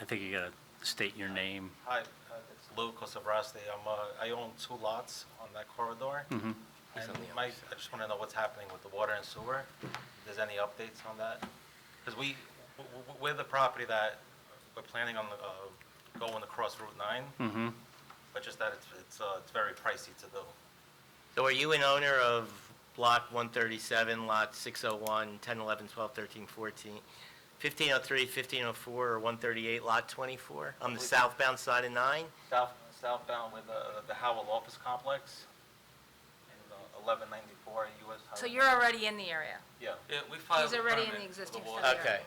I think you got to state your name. Hi, it's Lou Kosovrasti. I own 2 lots on that corridor. Mhm. He's on the And I just want to know what's happening with the water and sewer. If there's any updates on that? Because we're the property that we're planning on going across Route 9, Mm-hmm. but just that it's very pricey to do. So are you an owner of Block 137, Lot 601, 10, 11, 12, 13, 14, 1503, 1504, or 138, Lot 24, on the southbound side of 9? Southbound with the Howell office complex and 1194 US Highway. So you're already in the area. Yeah. we He's already in the existing study area. Okay.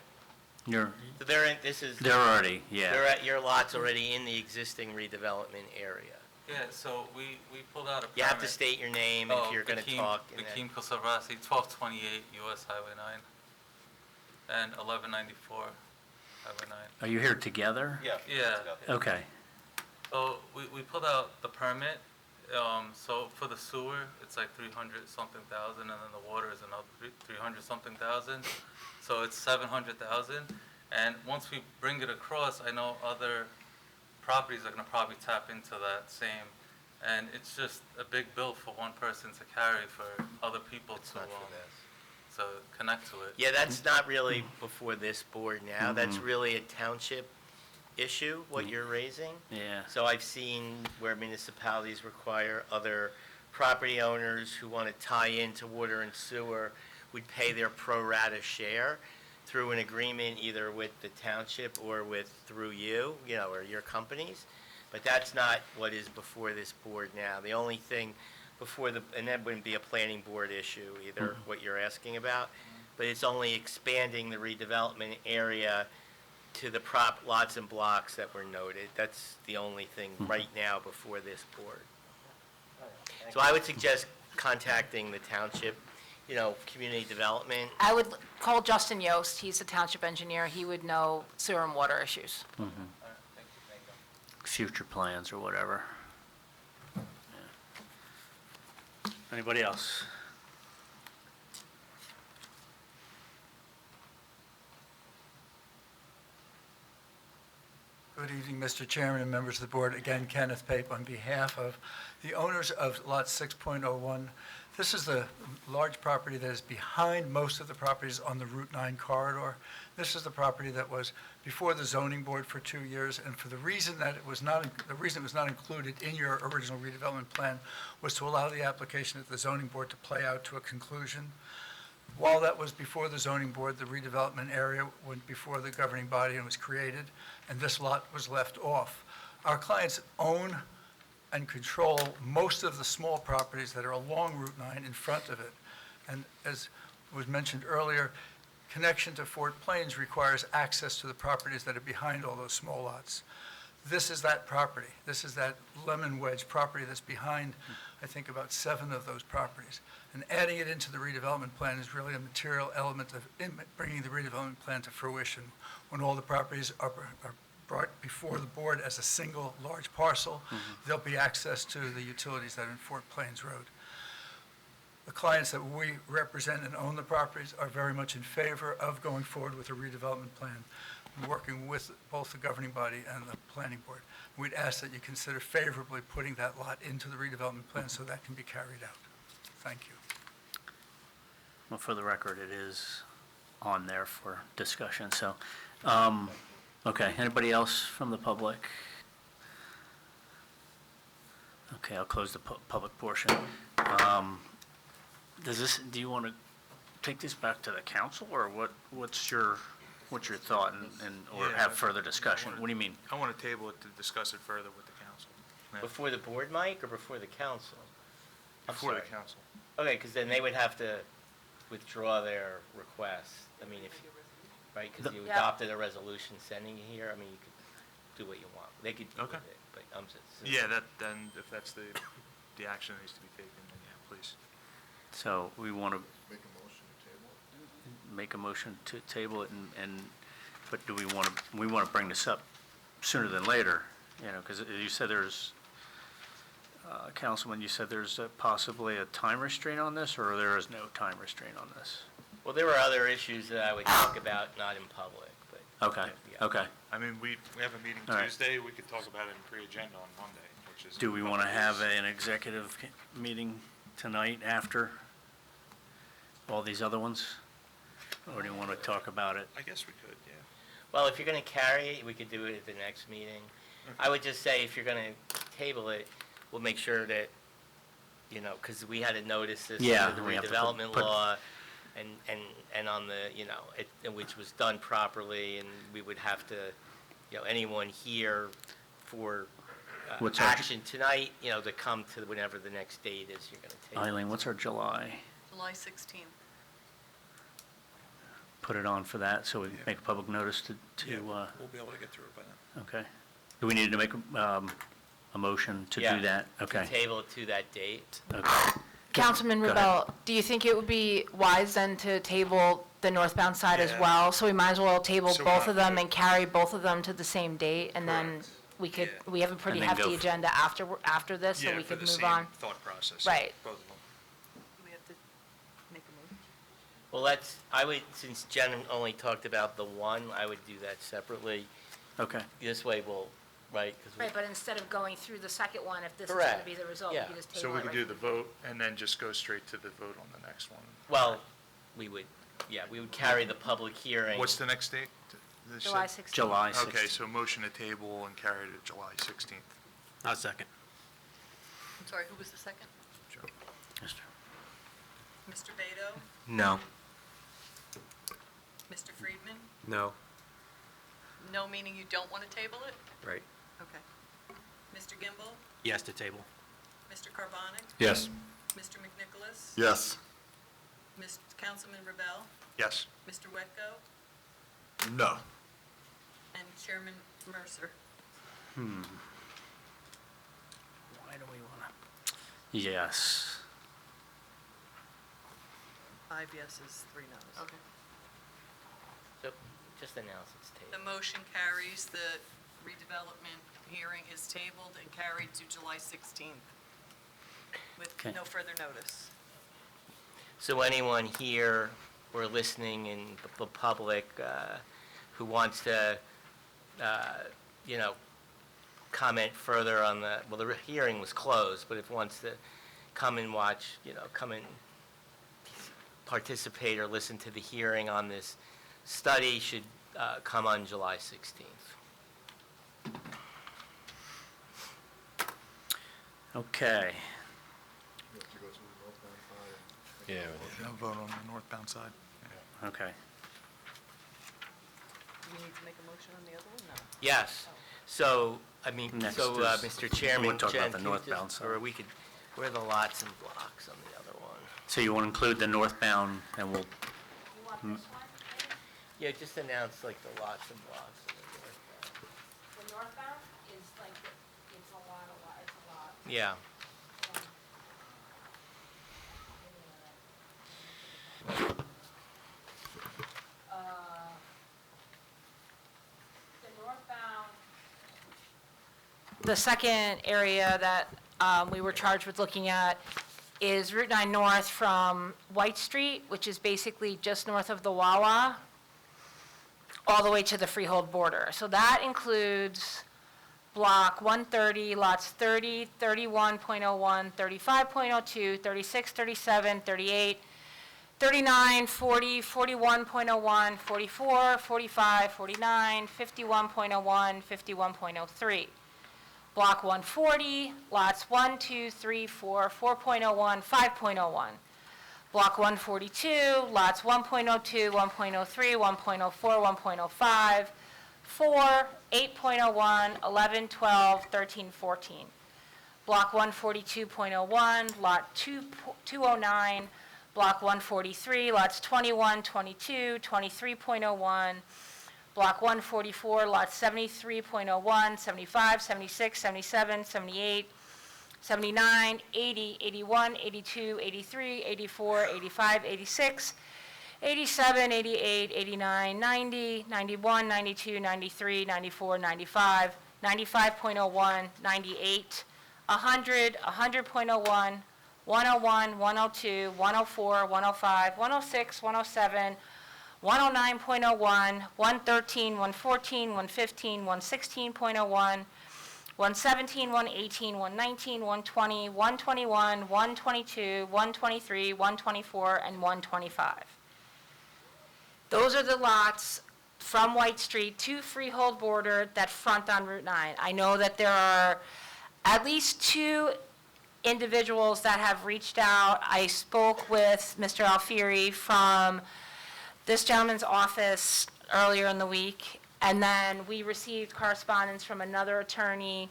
You're, So they're in, this is, they're already, they're yeah. at, your lot's already in the existing redevelopment area. Yeah, so we pulled out a permit. You have to state your name if you're going to talk. and then- Hakeem Kosovrasi, 1228 US Highway 9, and 1194 Highway 9. Are you here together? Yeah. Yeah. Okay. So we pulled out the permit, so for the sewer, it's like 300-something thousand, and then the water is another 300-something thousand, so it's 700,000. And once we bring it across, I know other properties are gonna probably tap into that same, and it's just a big bill for one person to carry for other people to, so connect to it. Yeah, that's not really before this board now. That's really a township issue, what you're raising. Yeah. So I've seen where municipalities require other property owners who want to tie into water and sewer would pay their pro rata share through an agreement either with the township or through you, or your companies. But that's not what is before this board now. The only thing before and that wouldn't be a planning board issue either, what you're asking about, but it's only expanding the redevelopment area to the lots and blocks that were noted. That's the only thing right now before this board. So I would suggest contacting the township, community development. I would call Justin Yost, he's a township engineer, he would know sewer and water issues. All right, thank you. Future plans or whatever. Yeah. Anybody else? Good evening, Mr. Chairman and members of the board. Again, Kenneth Pape on behalf of the owners of Lot 6.01. This is the large property that is behind most of the properties on the Route 9 corridor. This is the property that was before the zoning board for 2 years, and for the reason that it was not included in your original redevelopment plan was to allow the application at the zoning board to play out to a conclusion. While that was before the zoning board, the redevelopment area went before the governing body and was created, and this lot was left off. Our clients own and control most of the small properties that are along Route 9 in front of it. And as was mentioned earlier, connection to Fort Plains requires access to the properties that are behind all those small lots. This is that property. This is that lemon wedge property that's behind, I think, about 7 of those properties. And adding it into the redevelopment plan is really a material element of bringing the redevelopment plan to fruition. When all the properties are brought before the board as a single large parcel, there'll be access to the utilities that are in Fort Plains Road. The clients that we represent and own the properties are very much in favor of going forward with a redevelopment plan, working with both the governing body and the planning board. We'd ask that you consider favorably putting that lot into the redevelopment plan so that can be carried out. Thank you. Well, for the record, it is on there for discussion, so, okay, anybody else from the public? Okay, I'll close the public portion. Do you want to take this back to the council, or what's your thought, or Yeah, have further discussion? What do you mean? I want to table it to discuss it further with the council. Before the board, Mike, or before the council? I'm Before the sorry. council. Okay, because then they would have to withdraw their request. I mean, right, because you Yeah. adopted a resolution sending it here, I mean, you could do what you want. They could deal Okay. with it, but I'm just. Yeah, then if that's the action that needs to be taken, then yeah, please. So we want to Make a motion to table it? make a motion to table it, but do we want to bring this up sooner than later? Because you said there's, Councilman, you said there's possibly a time restraint on this, or there is no time restraint on this? Well, there were other issues that I would talk about, not in public, but. Okay, yeah. okay. I mean, we have a meeting All right. Tuesday, we could talk about it in pre-agenda on Monday, which is. Do we want to have an executive meeting tonight after all these other ones? Or do you want to talk about it? I guess we could, yeah. Well, if you're going to carry it, we could do it at the next meeting. I would just say, if you're going to table it, we'll make sure that, because we had to notice this Yeah, under the we have to redevelopment put- law, and on the, which was done properly, and we would have to, anyone here for What's our- action tonight, to come to whenever the next date is you're going to take. Eileen, what's our July? July 16th. Put it on for that, so we make a public notice to, We'll be able to get through it by then. okay. Do we need to make a motion to Yeah, do that? Okay. To table it to that date. Okay. Councilman Go ahead. Rebel, do you think it would be wise then to table the northbound side as Yeah. well? So we might as well table So we're both not of them gonna- and carry both of them to the same date, and then Correct. we have a pretty And then go hefty f- agenda after this, so Yeah, we for could the move same on. thought process. Right. Both of them. Do we have to make a motion? Well, since Jen only talked about the one, I would do that separately. Okay. This way we'll, right? 'Cause we- Right, but instead of going through the second one, if this is going to Correct. be the result, we Yeah. can just table it So we right could do from the vote and then just go straight to the vote on the next one. Well, we would carry the public hearing. What's the next date? This July said- 16th. July 16th. Okay, so motion to table and carry to July 16th. I'll second. I'm sorry, who was the second? Mr. Mr. Beto? No. Mr. Friedman? No. No, meaning you don't want to table it? Right. Okay. Mr. Gimbel? Yes to table. Mr. Carbonic? Yes. Mr. McNicholas? Yes. Councilman Rebel? Yes. Mr. Wetko? No. And Chairman Mercer? Why do we want to? Yes. 5 yeses, 3 noes. Okay. So just announce it's The tabled. motion carries, the redevelopment hearing is tabled and carried to July 16th with Okay. no further notice. So anyone here or listening in the public who wants to, comment further on the hearing was closed, but if wants to come and watch, come and participate or listen to the hearing on this study should come on July 16th. Okay. Yeah. No vote on the northbound side. Okay. Do we need to make a motion on the other one? No. Yes. So, Next so, is- Mr. Chairman, we'll talk about Jen, the can you northbound just- side. Or we could, where are the lots and blocks on the other one? So you want to include the northbound, and we'll, You want this one? Yeah, just announce like the lots and blocks on the northbound. The northbound is like, it's a lot, it's a lot. Yeah. The northbound. The second area that we were charged with looking at is Route 9 North from White Street, which is basically just north of the Wawa, all the way to the Freehold border. So that includes Block 130, lots 30, 31.01, 35.02, 36, 37, 38, 39, 40, 41.01, 44, 45, 49, 51.01, 51.03. Block 140, lots 1, 2, 3, 4, 4.01, 5.01. Block 142, lots 1.02, 1.03, 1.04, 1.05, 4, 8.01, 11, 12, 13, 14. Block 142.01, lot 209, Block 143, lots 21, 22, 23.01, Block 144, lots 73.01, 75, 76, 77, 78, 79, 80, 81, 82, 83, 84, 85, 86, 87, 88, 89, 90, 91, 92, 93, 94, 95, 95.01, 98, 100, 100.01, 101, 102, 104, 105, 106, 107, 109.01, 113, 114, 115, 116.01, 117, 118, 119, 120, 121, 122, 123, 124, and 125. Those are the lots from White Street to Freehold border that front on Route 9. I know that there are at least 2 individuals that have reached out. I spoke with Mr. Alfieri from this gentleman's office earlier in the week, and then we received correspondence from another attorney.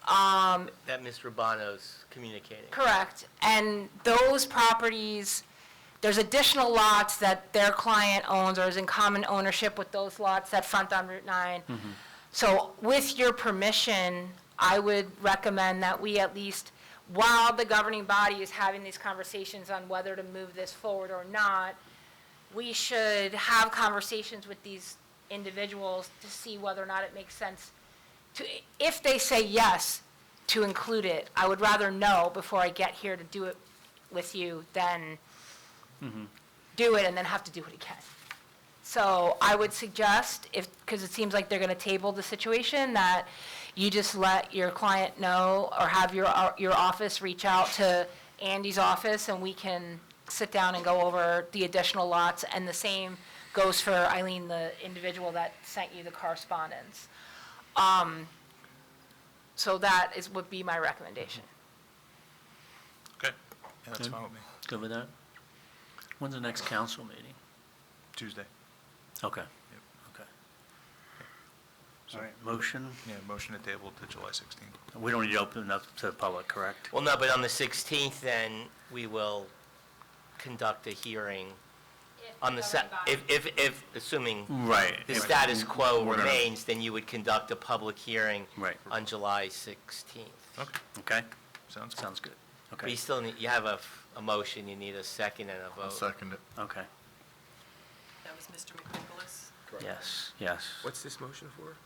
That Mr. Bono's communicating. Correct. And those properties, there's additional lots that their client owns or is in common ownership with those lots that front on Route 9. So with your permission, I would recommend that we at least, while the governing body is having these conversations on whether to move this forward or not, we should have conversations with these individuals to see whether or not it makes sense to, if they say yes, to include it. I would rather know before I get here to do it with you than do it and then have to do it again. So I would suggest, because it seems like they're going to table the situation, that you just let your client know or have your office reach out to Andy's office, and we can sit down and go over the additional lots, and the same goes for Eileen, the individual that sent you the correspondence. So that would be my recommendation. Okay, yeah, that's fine with me. Good with that? When's the next council meeting? Tuesday. Okay. Okay. All right, motion? Yeah, motion to table to July 16th. We don't need to open it up to the public, correct? Well, no, but on the 16th, then, we will conduct a hearing on the, if, assuming Right. the status quo We're gonna- remains, then you would conduct a public hearing Right. on July 16th. Okay, Okay? sounds good. Sounds good. But you Okay, still need, you have a motion, you need a second and a vote. I'll second it. okay. That was Mr. McNicholas. Yes, yes. What's this motion for?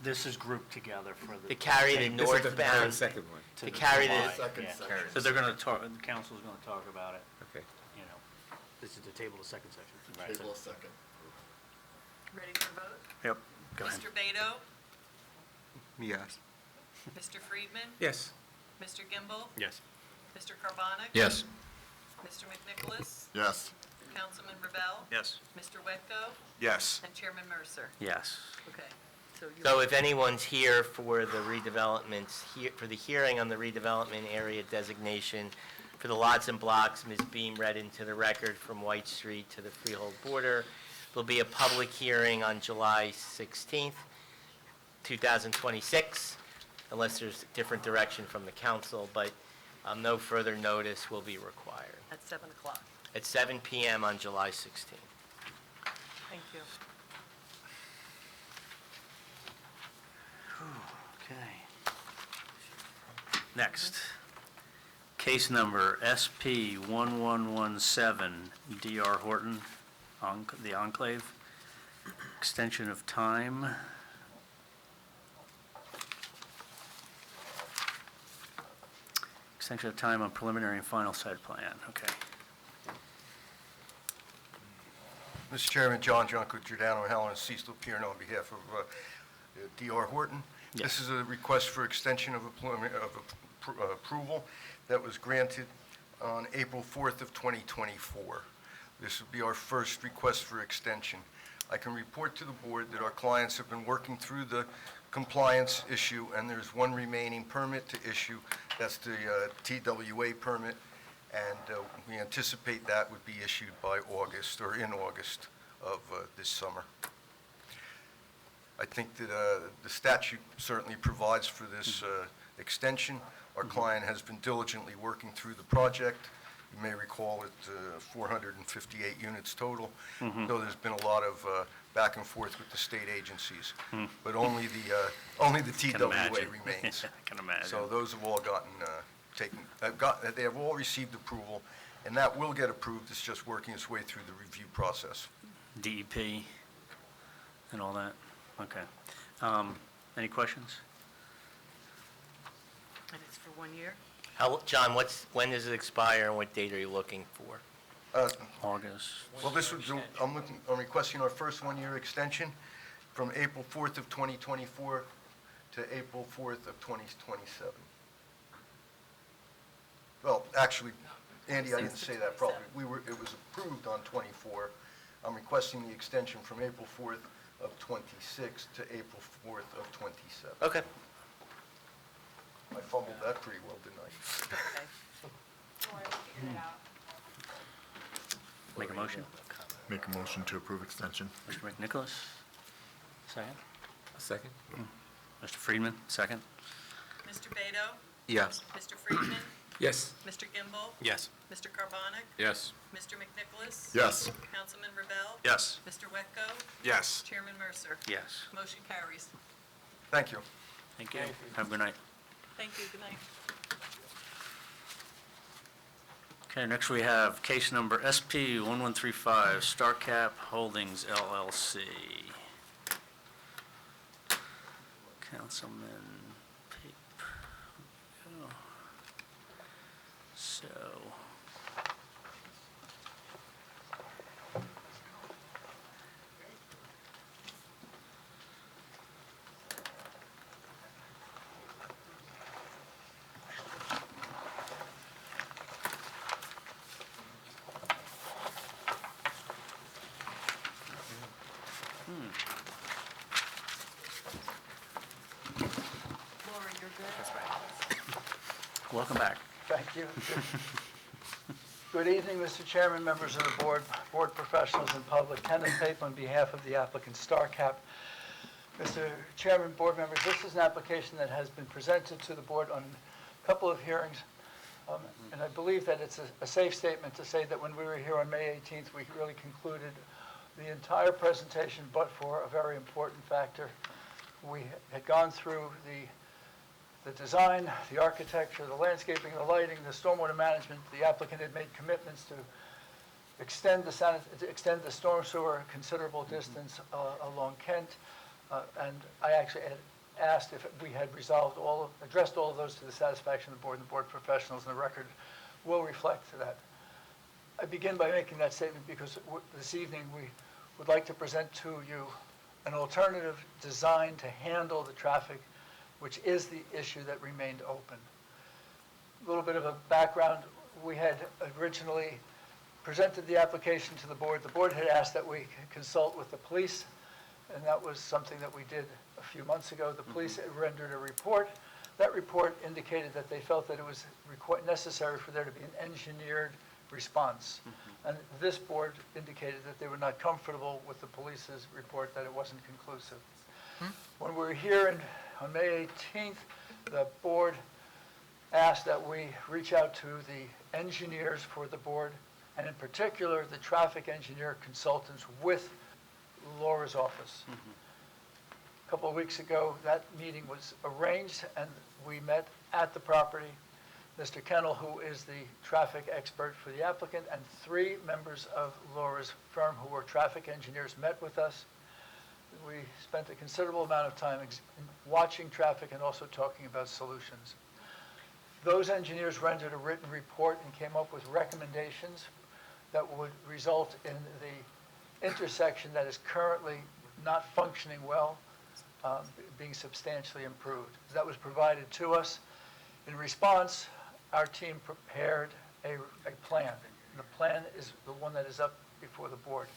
This is grouped together for the. To carry the This is the very northbound, second one. to to the carry July, the, Second yeah. section. So they're going to talk, the council's going to talk about it, Okay. you know. This is the table, the second section. Right. Table a second. Ready for vote? Yep, go ahead. Mr. Beto? Yes. Mr. Friedman? Yes. Mr. Gimbel? Yes. Mr. Carbonic? Yes. Mr. McNicholas? Yes. Councilman Rebel? Yes. Mr. Wetko? Yes. And Chairman Mercer? Yes. Okay. So you. so if anyone's here for the redevelopments, for the hearing on the redevelopment area designation for the lots and blocks Ms. Beam read into the record from White Street to the freehold border, there'll be a public hearing on July 16th, 2026, unless there's different direction from the council, but no further notice will be required. At 7 o'clock. At 7 PM on July 16th. Thank you. Okay. Next, case number SP 1117, DR Horton, the Enclave, extension of time. Extension of time on preliminary and final site plan, okay. Mr. Chairman, John Junko, Giordano, Helen, and Cecil appearing on behalf of D.R. Horton. Yes. This is a request for extension of approval that was granted on April 4th of 2024. This would be our first request for extension. I can report to the board that our clients have been working through the compliance issue, and there's one remaining permit to issue. That's the TWA permit, and we anticipate that would be issued by August, or in August of this summer. I think that the statute certainly provides for this extension. Our client has been diligently working through the project. You may recall it's 458 units total, though there's been a lot of back and forth with the state agencies. But only the TWA imagine. remains. I can imagine. So those have all gotten they have all received approval, and that will get approved. It's just working its way through the review process. DEP and all that, okay. Any questions? And it's for 1 year? John, when does it expire and what date are you looking for? August. Well, I'm requesting our first one-year extension from April 4th of 2024 to April 4th of 2027. Well, actually, Andy, I didn't say that properly. It was approved on 24. I'm requesting the extension from April 4th of 26 to April 4th of 27. Okay. I fumbled that pretty well, didn't I? Make a motion. Make a motion to approve extension. Mr. McNicholas, second. A second? Mr. Friedman, second. Mr. Beto? Yes. Mr. Friedman? Yes. Mr. Gimbel? Yes. Mr. Carbonic? Yes. Mr. McNicholas? Yes. Councilman Rebel? Yes. Mr. Wetko? Yes. Chairman Mercer? Yes. Motion carries. Thank you. Thank you. Have a good night. Thank you, good night. Okay, next we have case number SP 1135, StarCap Holdings LLC. Councilman Pape. Oh. So, Welcome back. Thank you. Good evening, Mr. Chairman, members of the board, board professionals, and public. Kenneth Pape on behalf of the applicant StarCap. Mr. Chairman, board members, this is an application that has been presented to the board on a couple of hearings, and I believe that it's a safe statement to say that when we were here on May 18th, we really concluded the entire presentation, but for a very important factor. We had gone through the design, the architecture, the landscaping, the lighting, the stormwater management. The applicant had made commitments to extend the storm sewer a considerable distance along Kent. And I actually had asked if we had addressed all of those to the satisfaction of the board and the board professionals, and the record will reflect that. I begin by making that statement because this evening we would like to present to you an alternative design to handle the traffic, which is the issue that remained open. A little bit of a background. We had originally presented the application to the board. The board had asked that we consult with the police, and that was something that we did a few months ago. The police rendered a report. That report indicated that they felt that it was necessary for there to be an engineered response. And this board indicated that they were not comfortable with the police's report, that it wasn't conclusive. When we were here on May 18th, the board asked that we reach out to the engineers for the board, and in particular, the traffic engineer consultants with Laura's office. A couple of weeks ago, that meeting was arranged, and we met at the property. Mr. Kennel, who is the traffic expert for the applicant, and 3 members of Laura's firm who were traffic engineers met with us. We spent a considerable amount of time watching traffic and also talking about solutions. Those engineers rendered a written report and came up with recommendations that would result in the intersection that is currently not functioning well being substantially improved. That was provided to us. In response, our team prepared a plan. The plan is the one that is up before the board.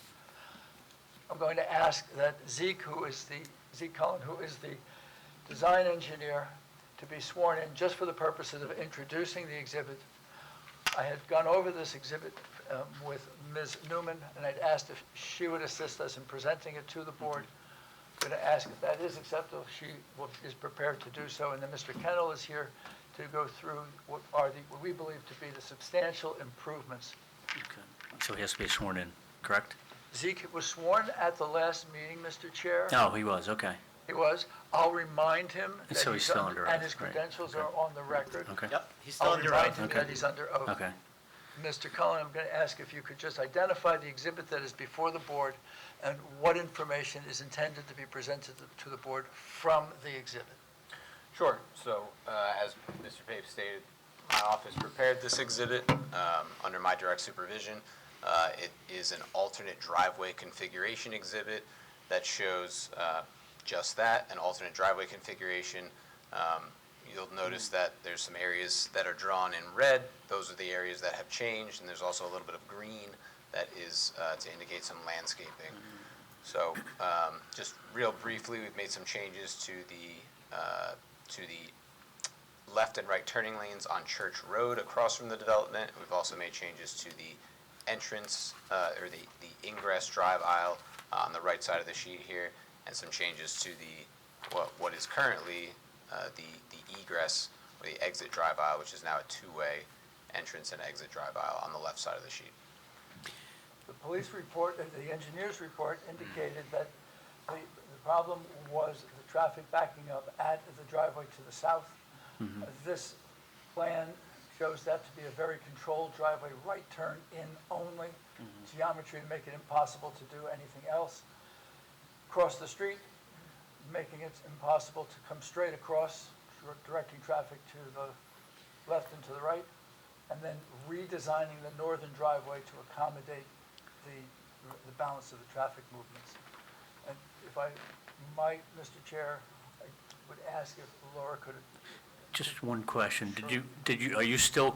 I'm going to ask that Zeke Cullen, who is the design engineer, to be sworn in just for the purposes of introducing the exhibit. I had gone over this exhibit with Ms. Newman, and I'd asked if she would assist us in presenting it to the board. I'm going to ask if that is acceptable. She is prepared to do so. And then Mr. Kennel is here to go through what we believe to be the substantial improvements. Okay. So he has to be sworn in, correct? Zeke was sworn at the last meeting, Mr. Chair. Oh, he was, okay. He was. I'll remind him that So he's still under oath, and his right. credentials Okay. are on the record. Okay. Yep, he's still under I'll oath. remind him that he's under oath. Okay. Mr. Cullen, I'm going to ask if you could just identify the exhibit that is before the board and what information is intended to be presented to the board from the exhibit. Sure. So, as Mr. Pape stated, my office prepared this exhibit under my direct supervision. It is an alternate driveway configuration exhibit that shows just that, an alternate driveway configuration. You'll notice that there's some areas that are drawn in red. Those are the areas that have changed, and there's also a little bit of green that is to indicate some landscaping. So just real briefly, we've made some changes to the left and right turning lanes on Church Road across from the development. We've also made changes to the entrance or the ingress drive aisle on the right side of the sheet here, and some changes to what is currently the egress or the exit drive aisle, which is now a 2-way entrance and exit drive aisle on the left side of the sheet. The police report, the engineer's report indicated that the problem was the traffic backing up at the driveway to the south. This plan shows that to be a very controlled driveway, right turn in only, geometry to make it impossible to do anything else. Across the street, making it impossible to come straight across, directing traffic to the left and to the right, and then redesigning the northern driveway to accommodate the balance of the traffic movements. And if I might, Mr. Chair, I would ask if Laura could. Just one question. Are you still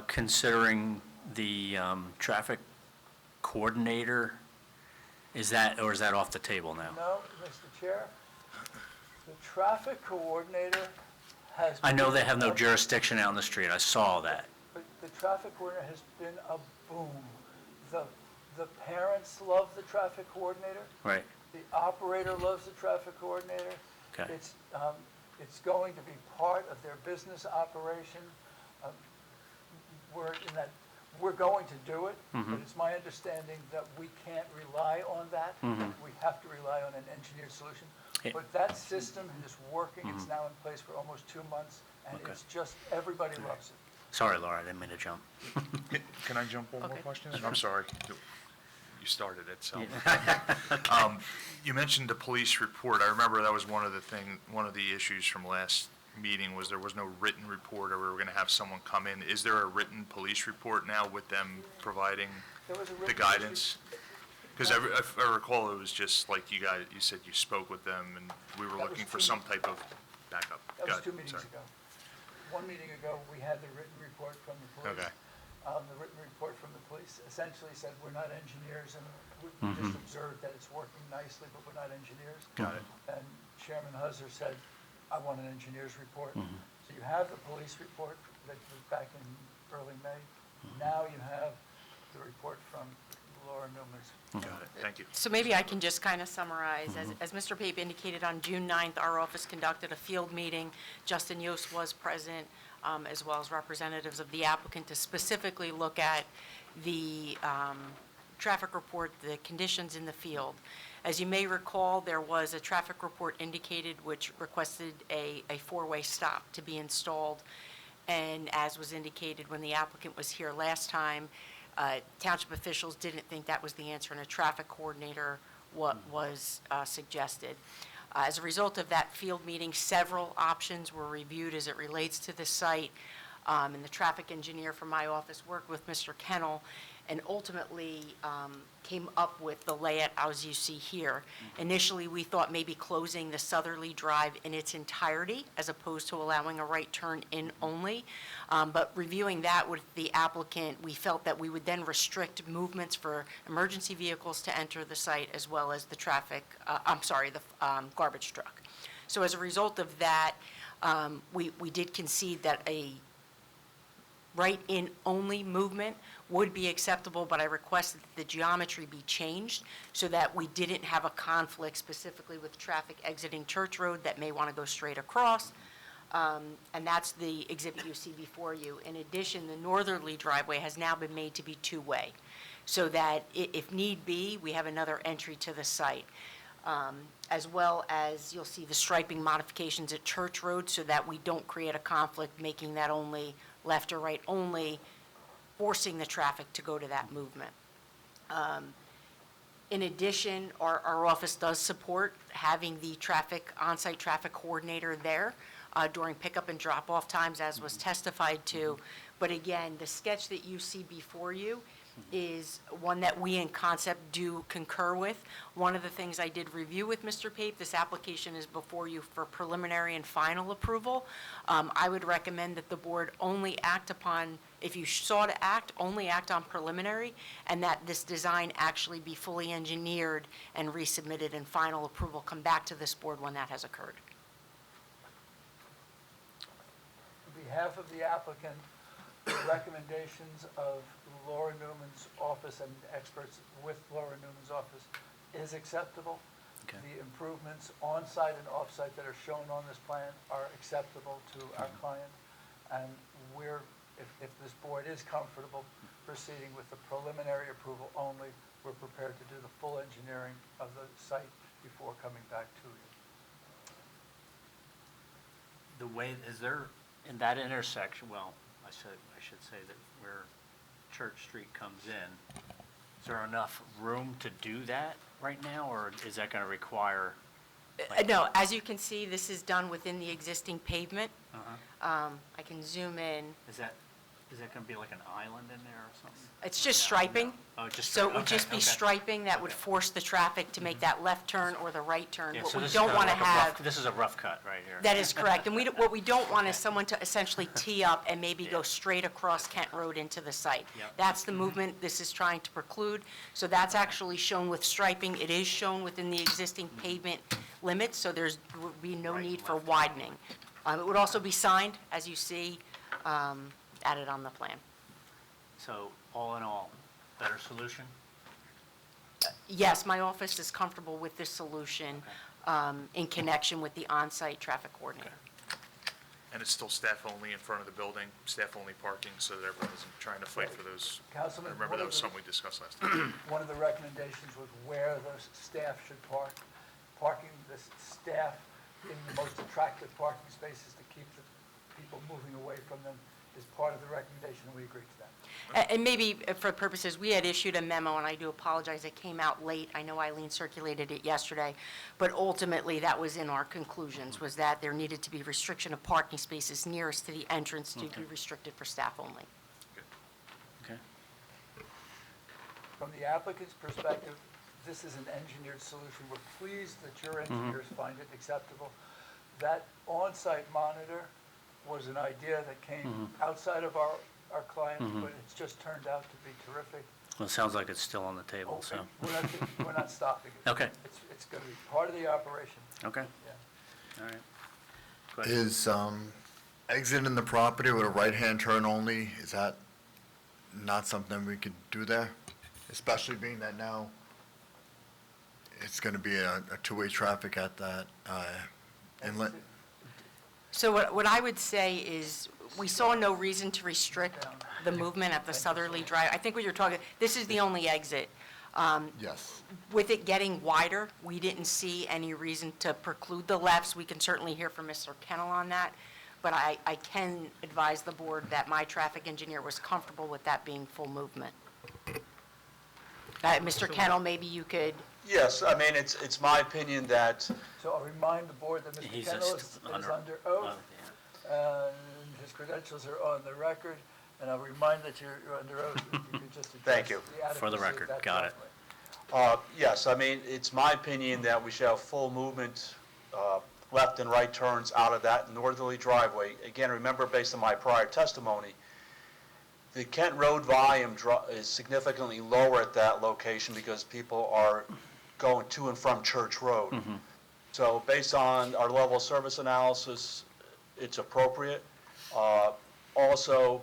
considering the traffic coordinator? Or is that off the table now? No, Mr. Chair. The traffic coordinator has. I know they have no been- jurisdiction out in the street, I saw that. But the traffic coordinator has been a boom. The parents love the traffic coordinator. Right. The operator loves the traffic coordinator. Okay. It's going to be part of their business operation. We're going to do it, but it's my understanding that we can't rely on that. We have to rely on an engineered solution. Yeah. But that system is working. It's now in place for almost 2 months, and Okay. it's just, everybody loves it. Sorry, Laura, I didn't mean to jump. Can I jump one more Okay. question? I'm sorry. You started it, so. You mentioned the police report. I remember that was one of the issues from last meeting was there was no written report, or we were going to have someone come in. Is there a written police report now with them providing There was a the written guidance? Because if I recall, it was just like you said you spoke with them, and we were That was looking for 2 some type of backup. That Go was 2 ahead. meetings Sorry. ago. 1 meeting ago, we had the written report from the police. Okay. The written report from the police essentially said, we're not engineers, and we just observed that it's working nicely, but we're not engineers. Got it. And Chairman Huzzer said, I want an engineer's report. So you have the police report that was back in early May. Now you have the report from Laura Newman's. Got it. Thank you. So maybe I can just kind of summarize. As Mr. Pape indicated, on June 9th, our office conducted a field meeting. Justin Yost was present, as well as representatives of the applicant, to specifically look at the traffic report, the conditions in the field. As you may recall, there was a traffic report indicated which requested a four-way stop to be installed. And as was indicated when the applicant was here last time, township officials didn't think that was the answer, and a traffic coordinator was suggested. As a result of that field meeting, several options were reviewed as it relates to the site, and the traffic engineer from my office worked with Mr. Kennel and ultimately came up with the layout as you see here. Initially, we thought maybe closing the southerly drive in its entirety as opposed to allowing a right turn in only. But reviewing that with the applicant, we felt that we would then restrict movements for emergency vehicles to enter the site as well as the garbage truck. So as a result of that, we did concede that a right-in only movement would be acceptable, but I requested that the geometry be changed so that we didn't have a conflict specifically with traffic exiting Church Road that may want to go straight across. And that's the exhibit you see before you. In addition, the northerly driveway has now been made to be two-way, so that if need be, we have another entry to the site. As well as you'll see the striping modifications at Church Road so that we don't create a conflict, making that only left or right only, forcing the traffic to go to that movement. In addition, our office does support having the on-site traffic coordinator there during pickup and drop-off times, as was testified to. But again, the sketch that you see before you is one that we in concept do concur with. One of the things I did review with Mr. Pape, this application is before you for preliminary and final approval. I would recommend that the board only act upon, if you saw to act, only act on preliminary, and that this design actually be fully engineered and resubmitted, and final approval come back to this board when that has occurred. On behalf of the applicant, the recommendations of Laura Newman's office and experts with Laura Newman's office is acceptable. Okay. The improvements on-site and off-site that are shown on this plan are acceptable to our client. And if this board is comfortable proceeding with the preliminary approval only, we're prepared to do the full engineering of the site before coming back to you. The way, is there, in that intersection, well, I should say that where Church Street comes in, is there enough room to do that right now, or is that going to require? No, as you can see, this is done within the existing pavement. I can zoom in. Is that going to be like an island in there or something? It's just striping. Oh, just So it would okay, just be okay. striping that would force the traffic to make that left turn or the right turn. Yeah, What so we this is don't kinda want to like a rough- have, This is a rough cut right here. that is correct. And what we don't want is someone to essentially tee up and maybe go straight across Kent Road into the site. Yep. That's the movement this is trying to preclude. So that's actually shown with striping. It is shown within the existing pavement limits, so would be no Right, need for left. widening. It would also be signed, as you see, added on the plan. So all in all, better solution? Yes, my office is comfortable with this solution in connection with the on-site traffic coordinator. And it's still staff only in front of the building, staff only parking, so that everyone isn't trying to fight for those. Councilman, I remember one that of was the- something we discussed last time. One of the recommendations was where the staff should park. Parking the staff in the most attractive parking spaces to keep the people moving away from them is part of the recommendation, and we agree to that. And maybe for purposes, we had issued a memo, and I do apologize, it came out late. I know Eileen circulated it yesterday, but ultimately, that was in our conclusions, was that there needed to be restriction of parking spaces nearest to the entrance to be restricted for staff only. Okay. From the applicant's perspective, this is an engineered solution. We're pleased that your engineers find it acceptable. That on-site monitor was an idea that came outside of our clients, but it's just turned out to be terrific. Well, it sounds like it's still on the table, so. Okay. We're not stopping it. Okay. It's going to be part of the operation. Okay, Yeah. all right. Question? Is exiting the property with a right-hand turn only, is that not something we could do there? Especially being that now it's going to be a two-way traffic at that inlet? So what I would say is, we saw no reason to restrict the movement at the southerly drive. I think what you're talking, this is the only exit. Yes. With it getting wider, we didn't see any reason to preclude the lefts. We can certainly hear from Mr. Kennel on that, but I can advise the board that my traffic engineer was comfortable with that being full movement. Mr. Kennel, maybe you could, Yes, I mean, it's my opinion that, So I'll remind the board that Mr. He's Kendall just is under- under oath, Oh, and his credentials are on the record, and I'll remind that you're under oath, if you could just address Thank you. the For the adequacy of record, that got it. driveway. yes, I mean, it's my opinion that we should have full movement, left and right turns out of that northerly driveway. Again, remember, based on my prior testimony, the Kent Road volume is significantly lower at that location because people are going to and from Church Road. So based on our level of service analysis, it's appropriate. Also,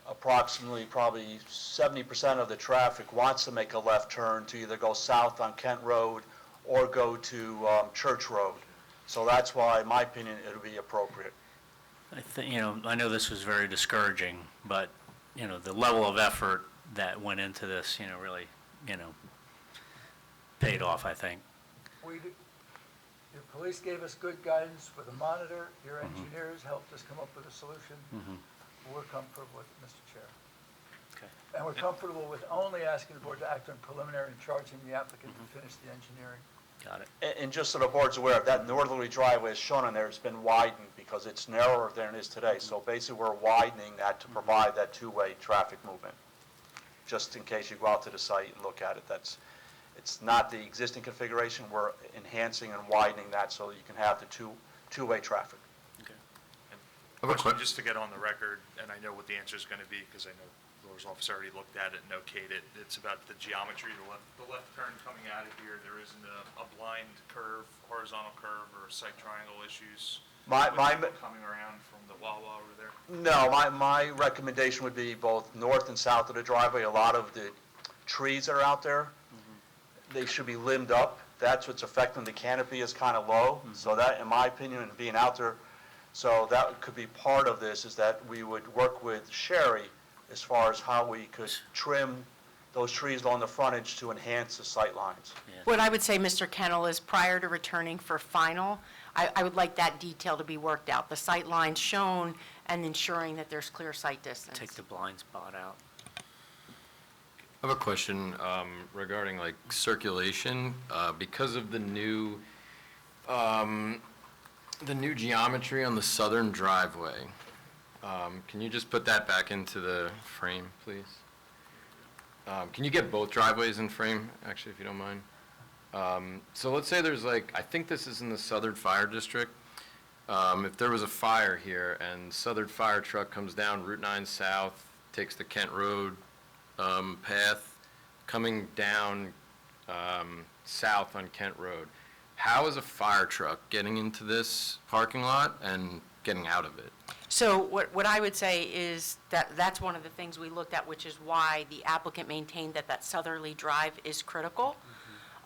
approximately probably 70% of the traffic wants to make a left turn to either go south on Kent Road or go to Church Road. So that's why, in my opinion, it'll be appropriate. I think, I know this was very discouraging, but, the level of effort that went into this, really, paid off, I think. Your police gave us good guidance with a monitor, your engineers helped us come up with a solution. We're comfortable with it, Mr. Chair. Okay. And we're comfortable with only asking the board to act on preliminary and charging the applicant to finish the engineering. Got it. And just so the board's aware of that northerly driveway as shown on there, it's been widened because it's narrower than it is today. So basically, we're widening that to provide that two-way traffic movement. Just in case you go out to the site and look at it, it's not the existing configuration. We're enhancing and widening that so you can have the two-way traffic. Question, just to get on the record, and I know what the answer is going to be because I know Laura's office already looked at it and okayed it. It's about the geometry, the left turn coming out of here. There isn't a blind curve, horizontal curve, or site triangle issues with people coming around from the Wawa over there? No, my recommendation would be both north and south of the driveway. A lot of the trees that are out there, they should be limbed up. That's what's affecting the canopy is kind of low. So that, in my opinion, and being out there, so that could be part of this, is that we would work with Sherry as far as how we could trim those trees along the frontage to enhance the sight lines. what I would say, Mr. Kennel, is prior to returning for final, I would like that detail to be worked out, the sight lines shown and ensuring that there's clear sight distance. Take the blind spot out. I have a question regarding circulation. Because of the new geometry on the southern driveway, can you just put that back into the frame, please? Can you get both driveways in frame, actually, if you don't mind? So let's say there's I think this is in the Southern Fire District. If there was a fire here and Southern Fire truck comes down Route 9 South, takes the Kent Road path, coming down south on Kent Road, how is a fire truck getting into this parking lot and getting out of it? So what I would say is that that's one of the things we looked at, which is why the applicant maintained that that southerly drive is critical.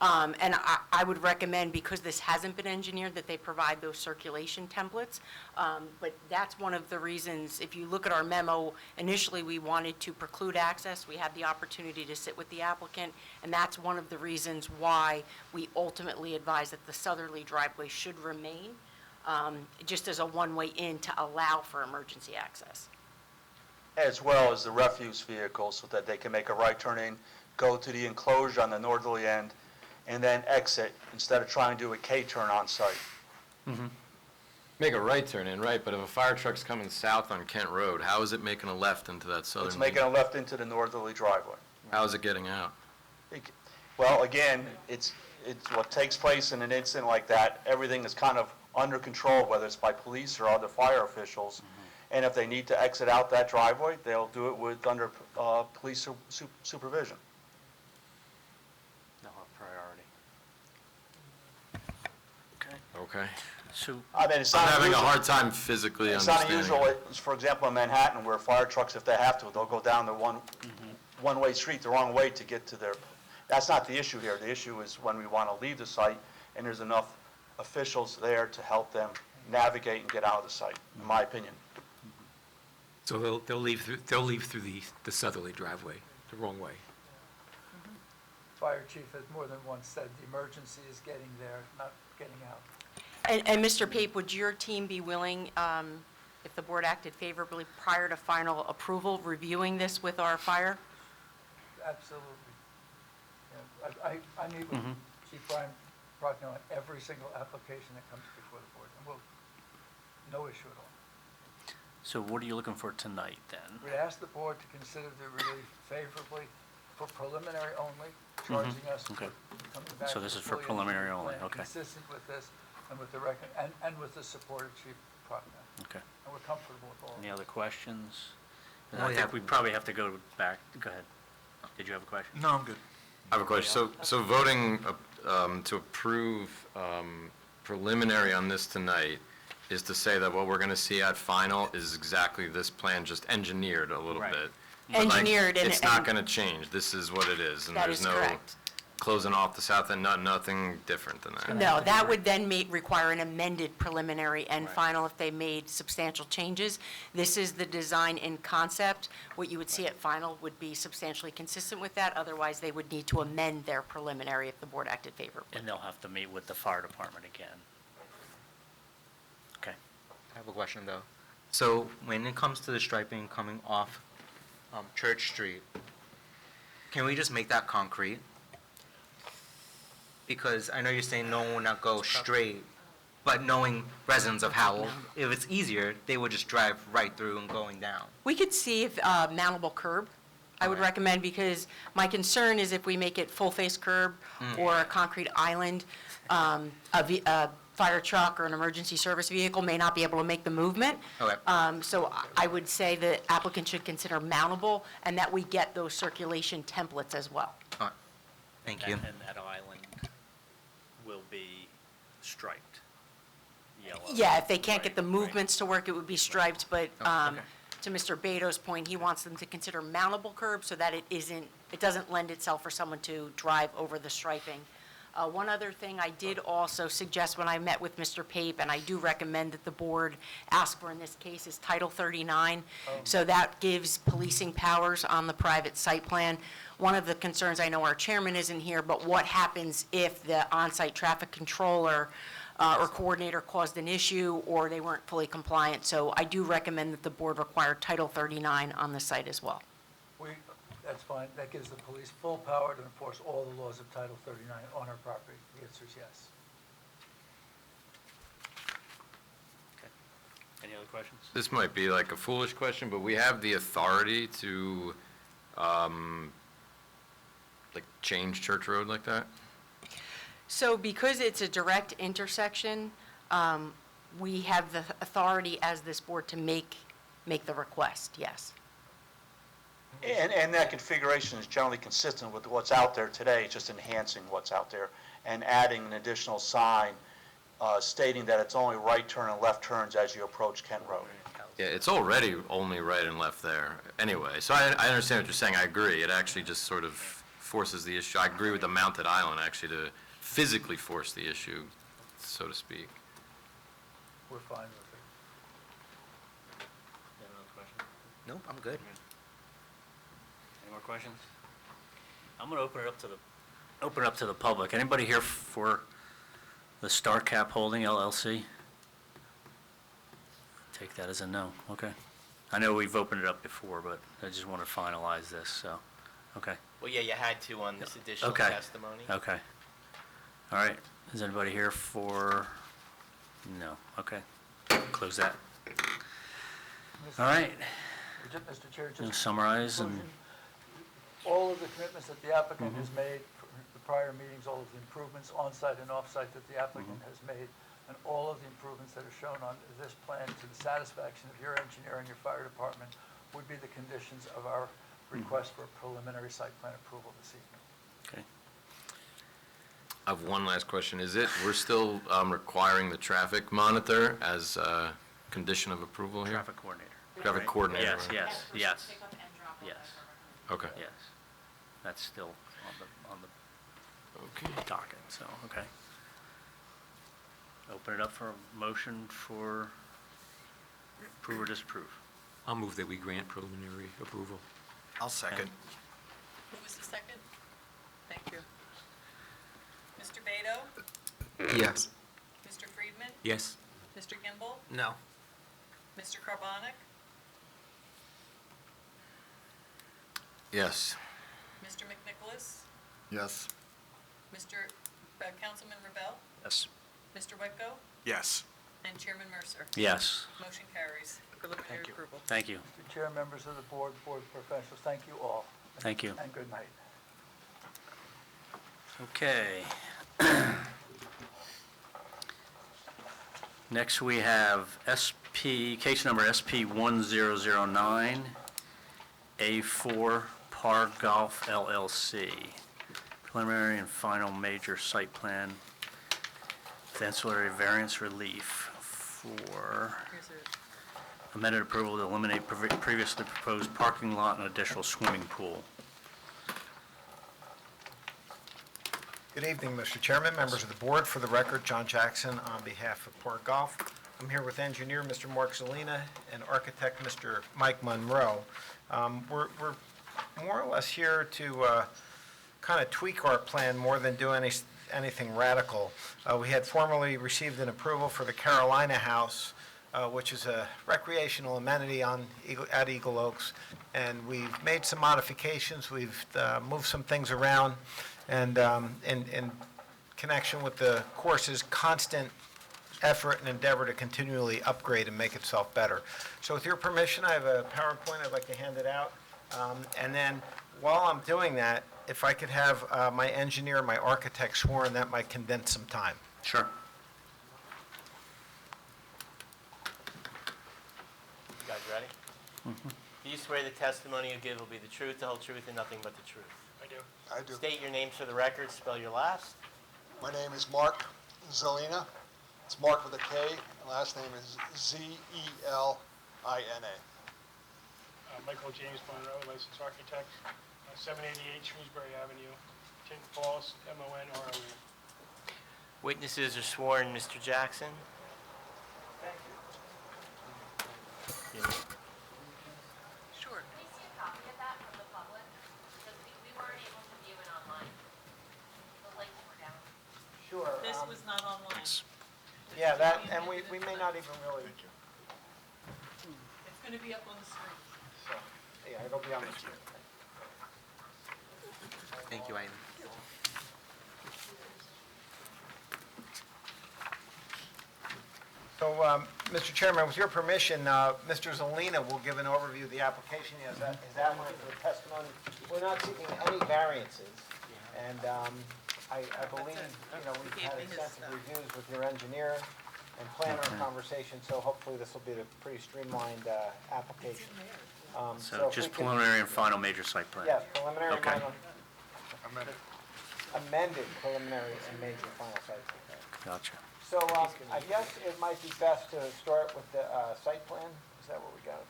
And I would recommend, because this hasn't been engineered, that they provide those circulation templates. But that's one of the reasons, if you look at our memo, initially we wanted to preclude access. We had the opportunity to sit with the applicant, and that's one of the reasons why we ultimately advised that the southerly driveway should remain, just as a one-way in to allow for emergency access. As well as the refuse vehicles, so that they can make a right turn in, go to the enclosure on the northerly end, and then exit, instead of trying to do a K-turn on site. Make a right turn in, right, but if a fire truck's coming south on Kent Road, how is it making a left into that southern? It's making a left into the northerly driveway. How is it getting out? Well, again, it's what takes place in an incident like that, everything is kind of under control, whether it's by police or other fire officials. And if they need to exit out that driveway, they'll do it under police supervision. They'll have priority. Okay. So, I mean, it's I'm not having a unusual. hard time physically It's not understanding. unusual, for example, in Manhattan, where fire trucks, if they have to, they'll go down the one-way street the wrong way to get to their, that's not the issue here. The issue is when we want to leave the site, and there's enough officials there to help them navigate and get out of the site, in my opinion. So they'll leave through the southerly driveway, the wrong way. Fire chief has more than once said the emergency is getting there, not getting out. And Mr. Pape, would your team be willing, if the board acted favorably prior to final approval, reviewing this with our fire? Absolutely. Yeah, I meet with Chief Brian Proctor on every single application that comes before the board, and no issue at all. so what are you looking for tonight, then? We ask the board to consider the relief favorably for preliminary only, charging us Okay. for coming back. So this with is for fully preliminary engineered only, plan, okay. Consistent with this and with the record, and with the support of Chief Proctor. Okay. And we're comfortable with all of Any it. other questions? And Oh, I yeah. think we probably have to go back. Go ahead. Did you have a question? No, I'm good. I have a question. So voting to approve preliminary on this tonight is to say that what we're going to see at final is exactly this plan, just engineered a little Right. bit. But, like, Engineered and- it's not and- going to change. This is what it is. And That there's is no correct. closing off the south end, nothing different than that. No, that would then require an amended preliminary and Right. final if they made substantial changes. This is the design in concept. What you would see at final would be substantially consistent with that. Otherwise, they would need to amend their preliminary if the board acted favorably. And they'll have to meet with the fire department again. Okay. I have a question, though. So when it comes to the striping coming off Church Street, can we just make that concrete? Because I know you're saying no one will not go straight, but knowing residents of Howell, if it's easier, they would just drive right through and going down. We could see if mountable curb, I would recommend, because my concern is if we make it full-face curb or a concrete island, a fire truck or an emergency service vehicle may not be able to make the movement. Okay. So I would say the applicant should consider mountable, and that we get those circulation templates as well. All right. Thank you. And that island will be striped yellow. Yeah, if they can't get the Right, movements to work, it would be striped, but okay. to Mr. Beto's point, he wants them to consider mountable curb so that it doesn't lend itself for someone to drive over the striping. One other thing I did also suggest when I met with Mr. Pape, and I do recommend that the board ask for in this case, is Title 39. So that gives policing powers on the private site plan. One of the concerns, I know our chairman isn't here, but what happens if the on-site traffic controller or coordinator caused an issue or they weren't fully compliant? So I do recommend that the board require Title 39 on the site as well. That's fine. That gives the police full power to enforce all the laws of Title 39 on our property. The answer is yes. Any other questions? This might be like a foolish question, but we have the authority to, like, change Church Road like that? So because it's a direct intersection, we have the authority as this board to make the request, yes. And that configuration is generally consistent with what's out there today, just enhancing what's out there and adding an additional sign stating that it's only right turn and left turns as you approach Kent Road. Yeah, it's already only right and left there anyway. So I understand what you're saying. I agree. It actually just sort of forces the issue. I agree with the mounted island, actually, to physically force the issue, so to speak. We're fine with it. Nope, I'm good. Any more questions? I'm going to open it up to the public. Anybody here for the Star Cap Holding LLC? Take that as a no, okay. I know we've opened it up before, but I just want to finalize this, so, okay. Well, yeah, you had to on this additional Okay. testimony. Okay. All right, is anybody here for, no, okay. Close that. All right, Mr. Chair, You'll just summarize and, all of the commitments that the applicant has made for the prior meetings, all of the improvements on-site and off-site that the applicant has made, and all of the improvements that are shown on this plan to the satisfaction of your engineer and your fire department would be the conditions of our request for preliminary site plan approval this evening. okay. I have one last question. We're still requiring the traffic monitor as a condition of approval here? Traffic coordinator. Traffic coordinator. Yes, yes, yes. Yes, Okay. yes. That's still on the docket, so, okay. Open it up for a motion for approve or disapprove. I'll move that we grant preliminary approval. I'll second. Who was the second? Thank you. Mr. Beto? Yes. Mr. Friedman? Yes? Mr. Gimbel? No. Mr. Carbonic? Yes. Mr. McNicholas? Yes. Mr. Councilman Rebel? Yes. Mr. Wetko? Yes. And Chairman Mercer? Yes, Motion carries. Preliminary approval. thank you, Mr. Chair, members of the board professionals, thank you all. thank you. And good night. Okay. Next, we have case number SP 1009, A4 Par Golf LLC. Preliminary and final major site plan with ancillary variance relief for Here's a amended approval to eliminate previously proposed parking lot and additional swimming pool. Good evening, Mr. Chairman, members of the board. For the record, John Jackson on behalf of Port Golf. I'm here with engineer Mr. Mark Zelina and architect Mr. Mike Monroe. We're more or less here to kind of tweak our plan more than do anything radical. We had formally received an approval for the Carolina House, which is a recreational amenity at Eagle Oaks, and we've made some modifications. We've moved some things around, and in connection with the course's constant effort and endeavor to continually upgrade and make itself better. So with your permission, I have a PowerPoint. I'd like to hand it out. And then while I'm doing that, if I could have my engineer, my architect sworn, that might condense some time. Sure. You guys ready? Do you swear the testimony you give will be the truth, the whole truth, and nothing but the truth? I do. I do. State your names for the record, spell your last. My name is Mark Zelina. It's Mark with a K. Last name is Zelina. Michael James Monroe, licensed architect, 788 Shrewsbury Avenue, Tinton Falls, Monroe. Witnesses are sworn, Mr. Jackson. Sure. Can we see a copy of that from the public? Because we weren't able to view it online. The links were down. Sure. This was not online. Yeah, that, and we may not even really, It's going to be up on the screen. so, yeah, it'll be on the screen. Thank you, Aiden. So, Mr. Chairman, with your permission, Mr. Zelina will give an overview of the application. He has outlined for the testimony. We're not seeking any variances, and I believe, we've had extensive reviews with your engineer and planner conversation, so hopefully this will be a pretty streamlined application. So if we just could- preliminary and final major site plan? Yes, preliminary and Okay. final. Amended preliminary and major final site plan. Gotcha. So I guess it might be best to start with the site plan. Is that what we got?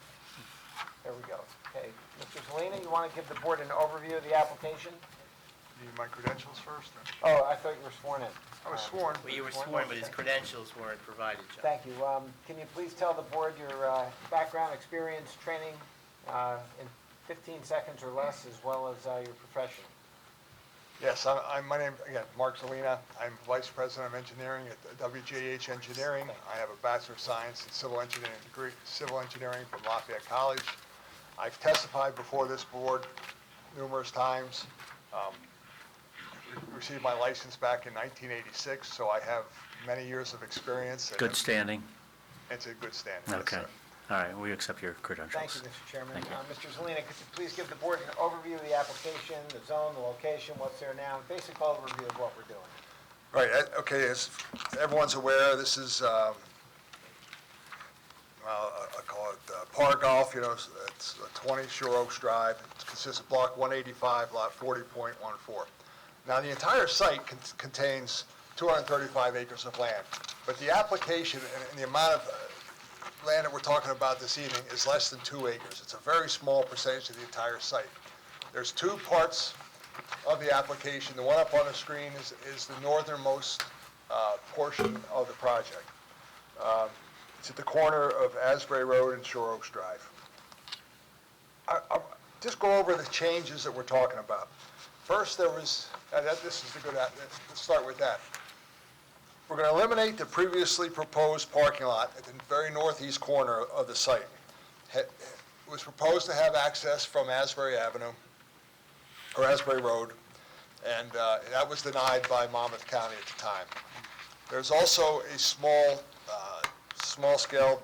There we go. Okay. Mr. Selena, you want to give the board an overview of the application? Need my credentials first? Oh, I thought you were sworn in. I was sworn. Well, you were sworn, but his credentials weren't provided, John. Thank you. Can you please tell the board your background, experience, training in 15 seconds or less, as well as your profession? Yes, my name, again, Mark Zelina. I'm Vice President of Engineering at WJH Engineering. I have a Bachelor of Science in Civil Engineering degree, Civil Engineering from Lafayette College. I've testified before this board numerous times. Received my license back in 1986, so I have many years of experience. Good standing. It's a good standing. yes, Okay. sir. All right, we accept your credentials. Thank you, Mr. Chairman. Thank you. Mr. Zelina, could you please give the board an overview of the application, the zone, the location, what's there now, and basic overview of what we're doing? Right, okay, as everyone's aware, this is, I call it Par Golf, it's 20 Shore Oaks Drive. It consists of block 185, lot 40.14. Now, the entire site contains 235 acres of land, but the application and the amount of land that we're talking about this evening is less than 2 acres. It's a very small percentage of the entire site. There's two parts of the application. The one up on the screen is the northernmost portion of the project. It's at the corner of Asbury Road and Shore Oaks Drive. I'll just go over the changes that we're talking about. First, this is the good, let's start with that. We're going to eliminate the previously proposed parking lot at the very northeast corner of the site. It was proposed to have access from Asbury Avenue, or Asbury Road, and that was denied by Monmouth County at the time. There's also a small-scale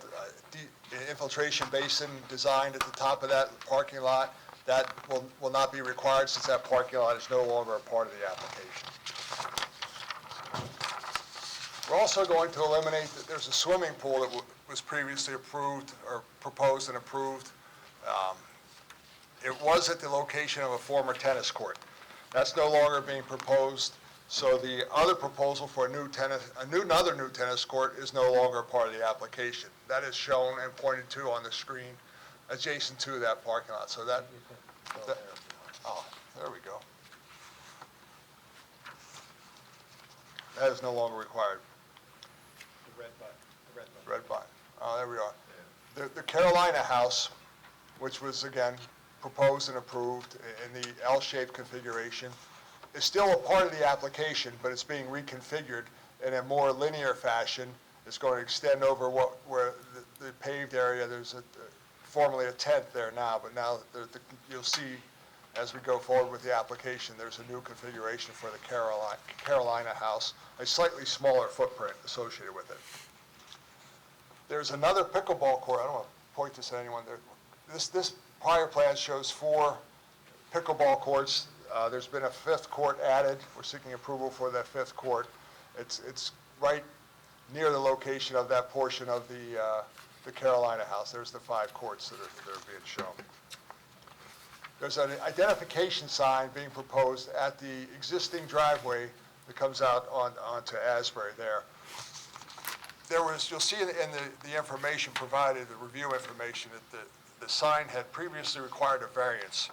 infiltration basin designed at the top of that parking lot. That will not be required since that parking lot is no longer a part of the application. We're also going to eliminate, there's a swimming pool that was previously approved, or proposed and approved. It was at the location of a former tennis court. That's no longer being proposed, so the other proposal for another new tennis court is no longer a part of the application. That is shown and pointed to on the screen adjacent to that parking lot. So that oh, there we go. That is no longer required. The red button. Red button. Oh, there we are. The Carolina House, which was, again, proposed and approved in the L-shaped configuration, is still a part of the application, but it's being reconfigured in a more linear fashion. It's going to extend over where the paved area. There's formerly a tent there now, but now you'll see as we go forward with the application, there's a new configuration for the Carolina House, a slightly smaller footprint associated with it. There's another pickleball court. I don't want to point this at anyone. This prior plan shows 4 pickleball courts. There's been a 5th court added. We're seeking approval for that 5th court. It's right near the location of that portion of the Carolina House. There's the 5 courts that are being shown. There's an identification sign being proposed at the existing driveway that comes out onto Asbury there. You'll see in the information provided, the review information, that the sign had previously required a variance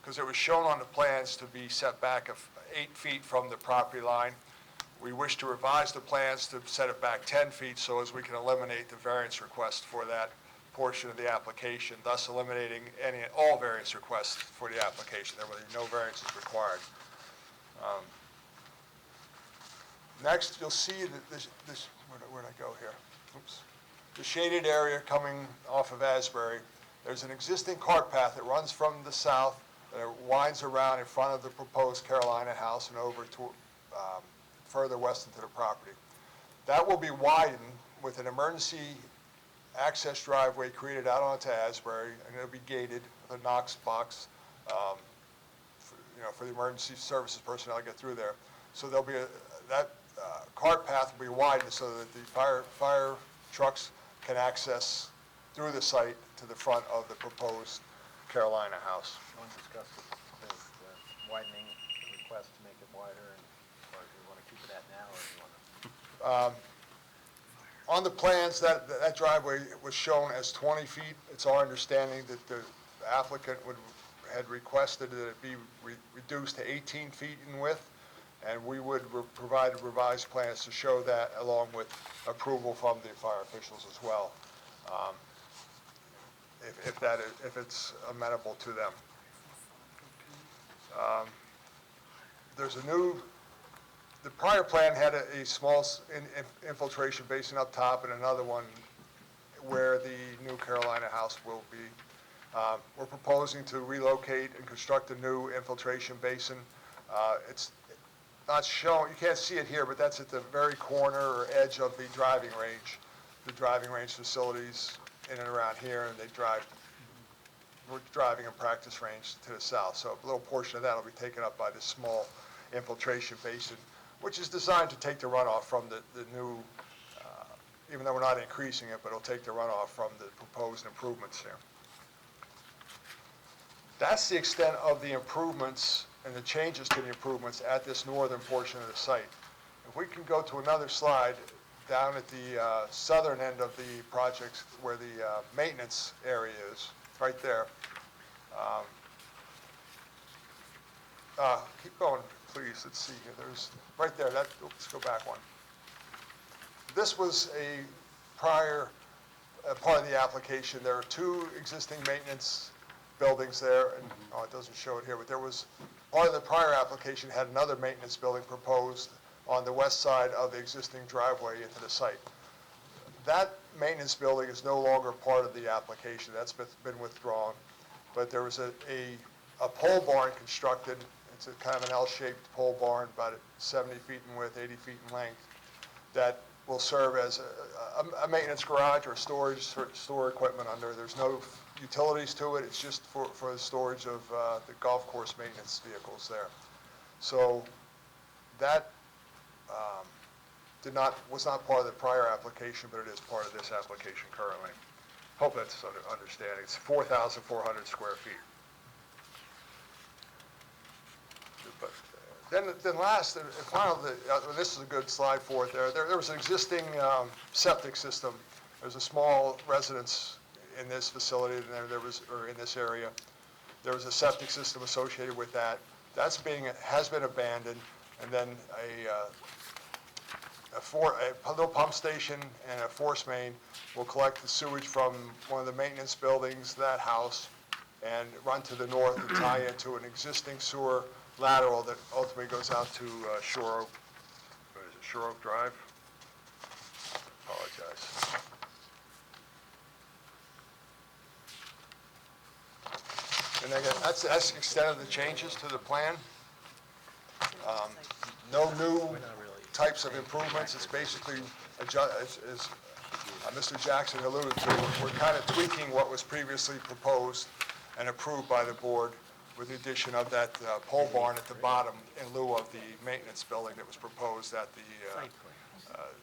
because it was shown on the plans to be set back of 8 feet from the property line. We wish to revise the plans to set it back 10 feet so as we can eliminate the variance request for that portion of the application, thus eliminating all variance requests for the application. There will be no variances required. Next, you'll see that where'd I go here? Oops. The shaded area coming off of Asbury. There's an existing cart path that runs from the south and it winds around in front of the proposed Carolina House and over to further west into the property. That will be widened with an emergency access driveway created out onto Asbury, and it'll be gated with a Knox box, for the emergency services personnel to get through there. So there'll be that cart path will be widened so that the fire trucks can access through the site to the front of the proposed Carolina House. Want to discuss the widening request to make it wider, or do you want to keep it at now, or do you want to? On the plans, that driveway was shown as 20 feet. It's our understanding that the applicant had requested that it be reduced to 18 feet in width, and we would provide revised plans to show that, along with approval from the fire officials as well, if it's amenable to them. There's the prior plan had a small infiltration basin up top and another one where the new Carolina house will be. We're proposing to relocate and construct a new infiltration basin. It's not shown, you can't see it here, but that's at the very corner or edge of the driving range. The driving range facilities in and around here, and we're driving and practice range to the south. So a little portion of that will be taken up by this small infiltration basin, which is designed to take the runoff from the new, even though we're not increasing it, but it'll take the runoff from the proposed improvements there. That's the extent of the improvements and the changes to the improvements at this northern portion of the site. If we can go to another slide, down at the southern end of the project where the maintenance area is, right there. Keep going, please. Let's see here. There's right there. Let's go back one. This was a prior part of the application. There are two existing maintenance buildings there, and it doesn't show it here, but there was part of the prior application had another maintenance building proposed on the west side of the existing driveway into the site. That maintenance building is no longer part of the application. That's been withdrawn. But there was a pole barn constructed. It's a kind of an L-shaped pole barn, about 70 feet in width, 80 feet in length, that will serve as a maintenance garage or storage, store equipment under. There's no utilities to it. It's just for the storage of the golf course maintenance vehicles there. So that was not part of the prior application, but it is part of this application currently. Hope that's understanding. It's 4,400 square feet. But then last and final, this is a good slide for it. There was an existing septic system. There's a small residence in this facility, and or in this area. There was a septic system associated with that. Has been abandoned, and then a little pump station and a force main will collect the sewage from one of the maintenance buildings, that house, and run to the north and tie into an existing sewer lateral that ultimately goes out to Shore Oak. What is it, Shore Oak Drive? Apologize. And again, that's the extent of the changes to the plan. No new types of improvements. It's basically, as Mr. Jackson alluded to, we're kind of tweaking what was previously proposed and approved by the board with the addition of that pole barn at the bottom in lieu of the maintenance building that was proposed at the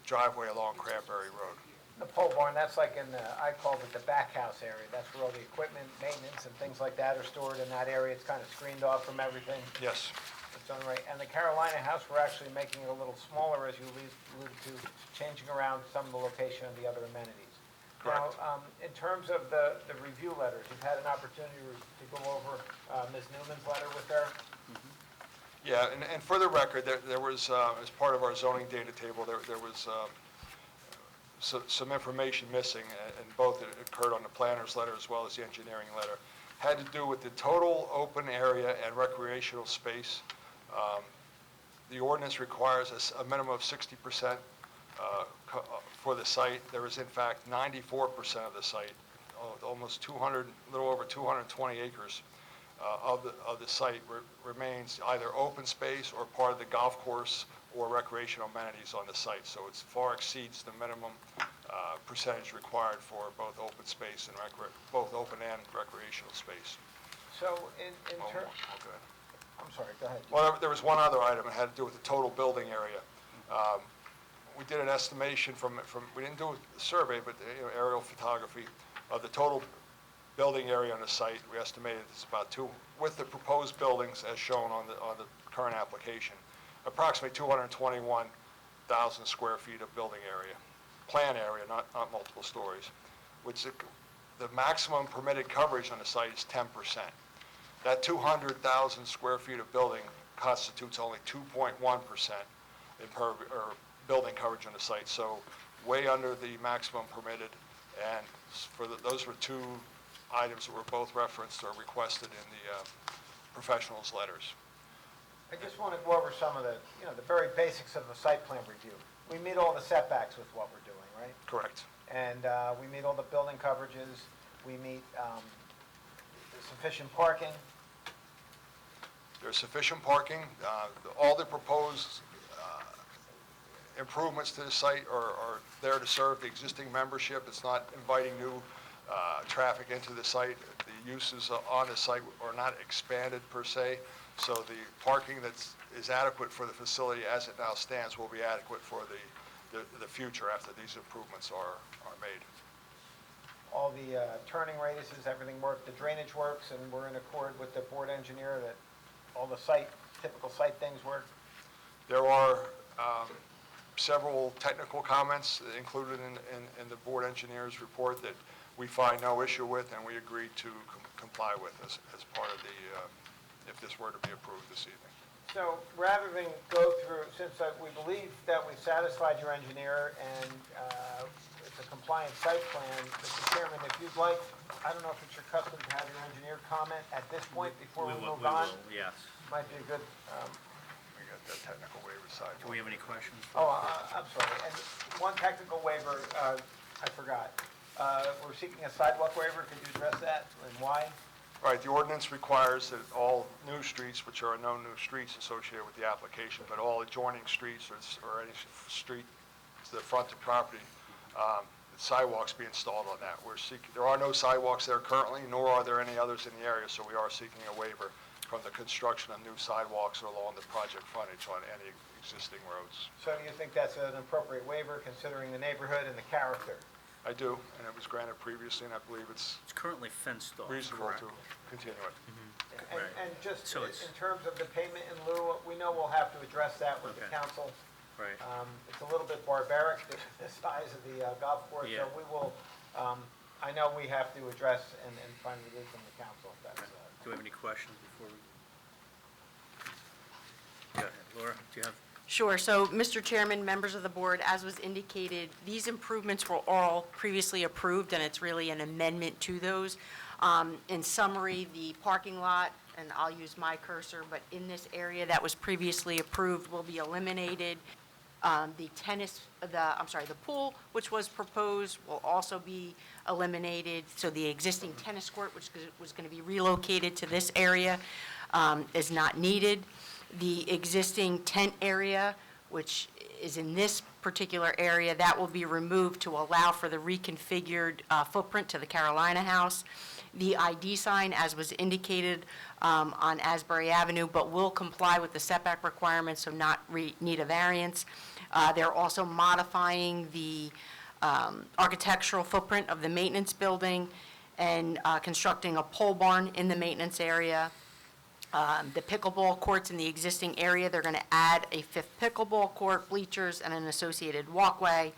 driveway along Cranberry Road. The pole barn, that's like I called it the back house area. That's where all the equipment, maintenance, and things like that are stored in that area. It's kind of screened off from everything. Yes. It's done right. And the Carolina house, we're actually making it a little smaller, as you alluded to, changing around some of the location of the other amenities. Correct. Now, in terms of the review letters, you've had an opportunity to go over Ms. Newman's letter with her. Yeah, and for the record, there was, as part of our zoning data table, there was some information missing, and both it occurred on the planner's letter as well as the engineering letter. Had to do with the total open area and recreational space. The ordinance requires a minimum of 60% for the site. There is in fact 94% of the site, almost 200, a little over 220 acres of the site remains either open space or part of the golf course or recreational amenities on the site. So it far exceeds the minimum percentage required for both open space and both open and recreational space. So in terms... I'm sorry, go ahead. Well, there was one other item that had to do with the total building area. We did an estimation we didn't do a survey, but aerial photography of the total building area on the site. We estimated it's about with the proposed buildings as shown on the current application, approximately 221,000 square feet of building area. plan area, not multiple stories, which the maximum permitted coverage on the site is 10%. That 200,000 square feet of building constitutes only 2.1% building coverage on the site, so way under the maximum permitted, and those were two items that were both referenced or requested in the professionals' letters. I just want to go over some of the, the very basics of the site plan review. We meet all the setbacks with what we're doing, right? Correct. And we meet all the building coverages. We meet sufficient parking. There's sufficient parking. All the proposed improvements to the site are there to serve the existing membership. It's not inviting new traffic into the site. The uses on the site are not expanded per se, so the parking that is adequate for the facility as it now stands will be adequate for the future after these improvements are made. All the turning radiuses, everything works, the drainage works, and we're in accord with the board engineer that all the typical site things work. There are several technical comments included in the board engineer's report that we find no issue with, and we agreed to comply with as part of the, if this were to be approved this evening. So rather than go through, since we believe that we've satisfied your engineer and it's a compliant site plan, Mr. Chairman, if you'd like, I don't know if it's your custom to have your engineer comment at this point before we move on. Yes. Might be a good, We got that technical waiver side. Do we have any questions? I'm sorry. And one technical waiver, I forgot. We're seeking a sidewalk waiver. Could you address that and why? Right, the ordinance requires that all new streets, which are no new streets associated with the application, but all adjoining streets or any street to the front of property, sidewalks be installed on that. There are no sidewalks there currently, nor are there any others in the area, so we are seeking a waiver from the construction of new sidewalks along the project frontage on any existing roads. So do you think that's an appropriate waiver considering the neighborhood and the character? I do, and it was granted previously, and I believe it's It's currently fenced off. reasonable correct? to continue it. And just So in it's- terms of the payment in lieu, we know we'll have to address that with the Okay. council. Right. It's a little bit barbaric, the size of the golf course, Yeah. so we will, I know we have to address and find relief from the council if that's, Do we have any questions before we? Go ahead, Laura, do you have? Sure. So, Mr. Chairman, members of the board, as was indicated, these improvements were all previously approved, and it's really an amendment to those. In summary, the parking lot, and I'll use my cursor, but in this area that was previously approved will be eliminated. The pool, which was proposed, will also be eliminated. So the existing tennis court, which was going to be relocated to this area, is not needed. The existing tent area, which is in this particular area, that will be removed to allow for the reconfigured footprint to the Carolina House. The ID sign, as was indicated on Asbury Avenue, but will comply with the setback requirements, so not need a variance. They're also modifying the architectural footprint of the maintenance building and constructing a pole barn in the maintenance area. The pickleball courts in the existing area, they're going to add a fifth pickleball court, bleachers, and an associated walkway,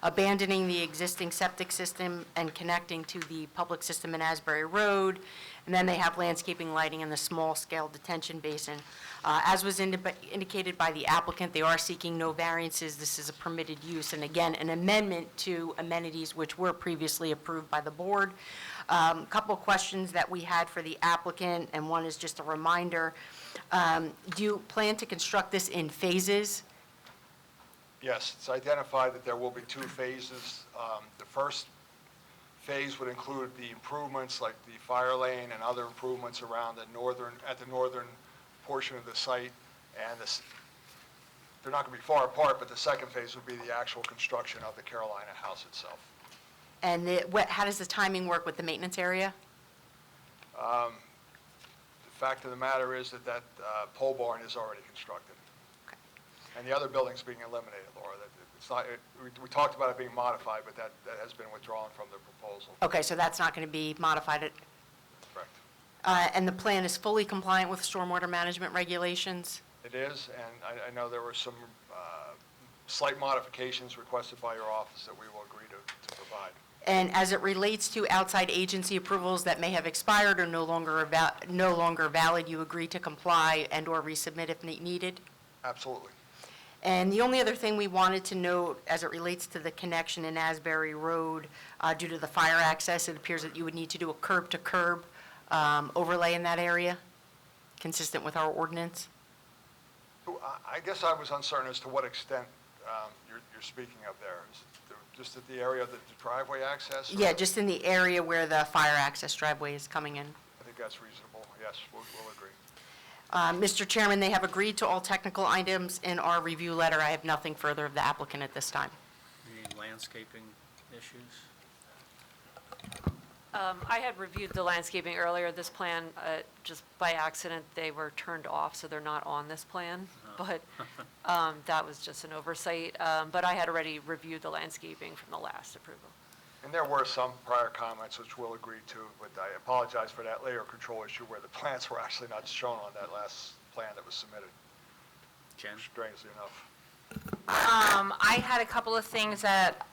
abandoning the existing septic system and connecting to the public system in Asbury Road. And then they have landscaping, lighting, and the small-scale detention basin. As was indicated by the applicant, they are seeking no variances. This is a permitted use, and again, an amendment to amenities which were previously approved by the board. Couple of questions that we had for the applicant, and one is just a reminder. Do you plan to construct this in phases? Yes, it's identified that there will be two phases. The first phase would include the improvements like the fire lane and other improvements around the northern portion of the site. And they're not going to be far apart, but the second phase would be the actual construction of the Carolina House itself. And how does the timing work with the maintenance area? The fact of the matter is that pole barn is already constructed. Okay. And the other building's being eliminated, Laura. It's not, we talked about it being modified, but that has been withdrawn from the proposal. Okay, so that's not going to be modified. Correct. And the plan is fully compliant with stormwater management regulations? It is, and I know there were some slight modifications requested by your office that we will agree to provide. And as it relates to outside agency approvals that may have expired or no longer valid, you agree to comply and/or resubmit if needed? Absolutely. And the only other thing we wanted to note as it relates to the connection in Asbury Road, due to the fire access, it appears that you would need to do a curb-to-curb overlay in that area, consistent with our ordinance. I guess I was uncertain as to what extent you're speaking of there. Is it just at the area of the driveway access? or- Yeah, just in the area where the fire access driveway is coming in. I think that's reasonable. Yes, we'll agree. Mr. Chairman, they have agreed to all technical items in our review letter. I have nothing further of the applicant at this time. Any landscaping issues? I had reviewed the landscaping earlier. This plan, just by accident, they were turned off, so they're not on this plan. But that was just an oversight. But I had already reviewed the landscaping from the last approval. And there were some prior comments which we'll agree to, but I apologize for that layer control issue where the plants were actually not shown on that last plan that was submitted. Jen? Strangely enough. I had a couple of things that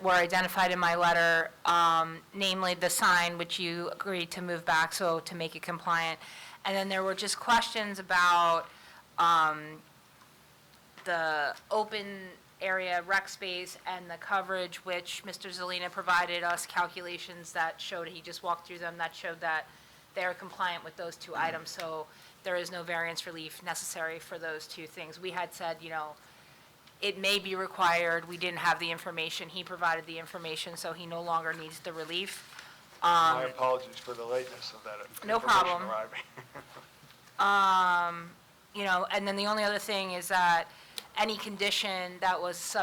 were identified in my letter, namely the sign, which you agreed to move back so to make it compliant. And then there were just questions about the open area rec space and the coverage, which Mr. Zelina provided us calculations that showed, he just walked through them, that showed that they're compliant with those two items. So there is no variance relief necessary for those two things. We had said, it may be required. We didn't have the information. He provided the information, so he no longer needs the relief. My apologies for the lateness of that No information problem. arriving. And then the only other thing is that any condition that was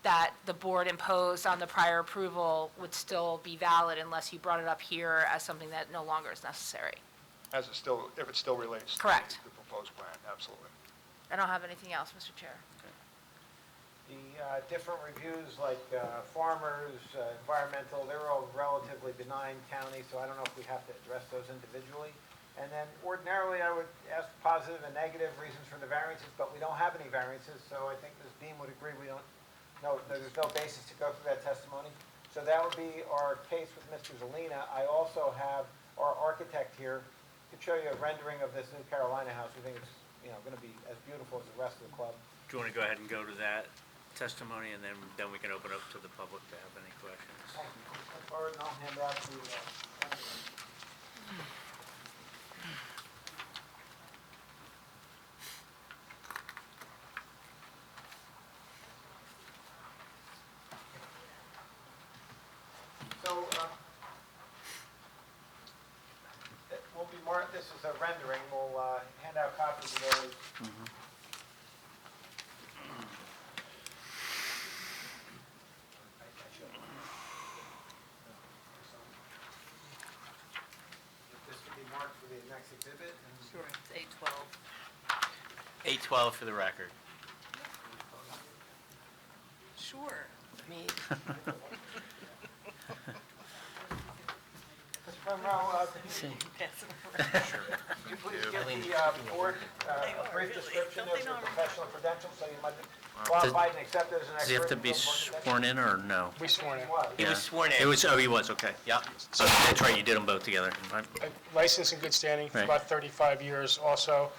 that the board imposed on the prior approval would still be valid unless you brought it up here as something that no longer is necessary. If it still relates to Correct. the proposed plan, absolutely. I don't have anything else, Mr. Chair. The different reviews like farmers, environmental, they're all relatively benign county, so I don't know if we have to address those individually. And then ordinarily, I would ask positive and negative reasons for the variances, but we don't have any variances, so I think Ms. Beam would agree there's no basis to go through that testimony. So that would be our case with Mr. Zelina. I also have our architect here to show you a rendering of this new Carolina house. We think it's going to be as beautiful as the rest of the club. Do you want to go ahead and go to that testimony, and then we can open up to the public to have any questions? Thank you. Come forward and I'll hand out the we'll be marked, this is a rendering, we'll hand out copies of those. This can be marked for the next exhibit. Sure, it's 812. 812 for the record. Sure. Mr. Monroe, you please give the board a brief description of your professional credentials, so you might be qualified and accepted as an expert. Does he have to be sworn in, or no? We sworn in. He was sworn in. He was, okay. Yeah. So that's right, you did them both together. Licensed in good standing for Right. about 35 years also.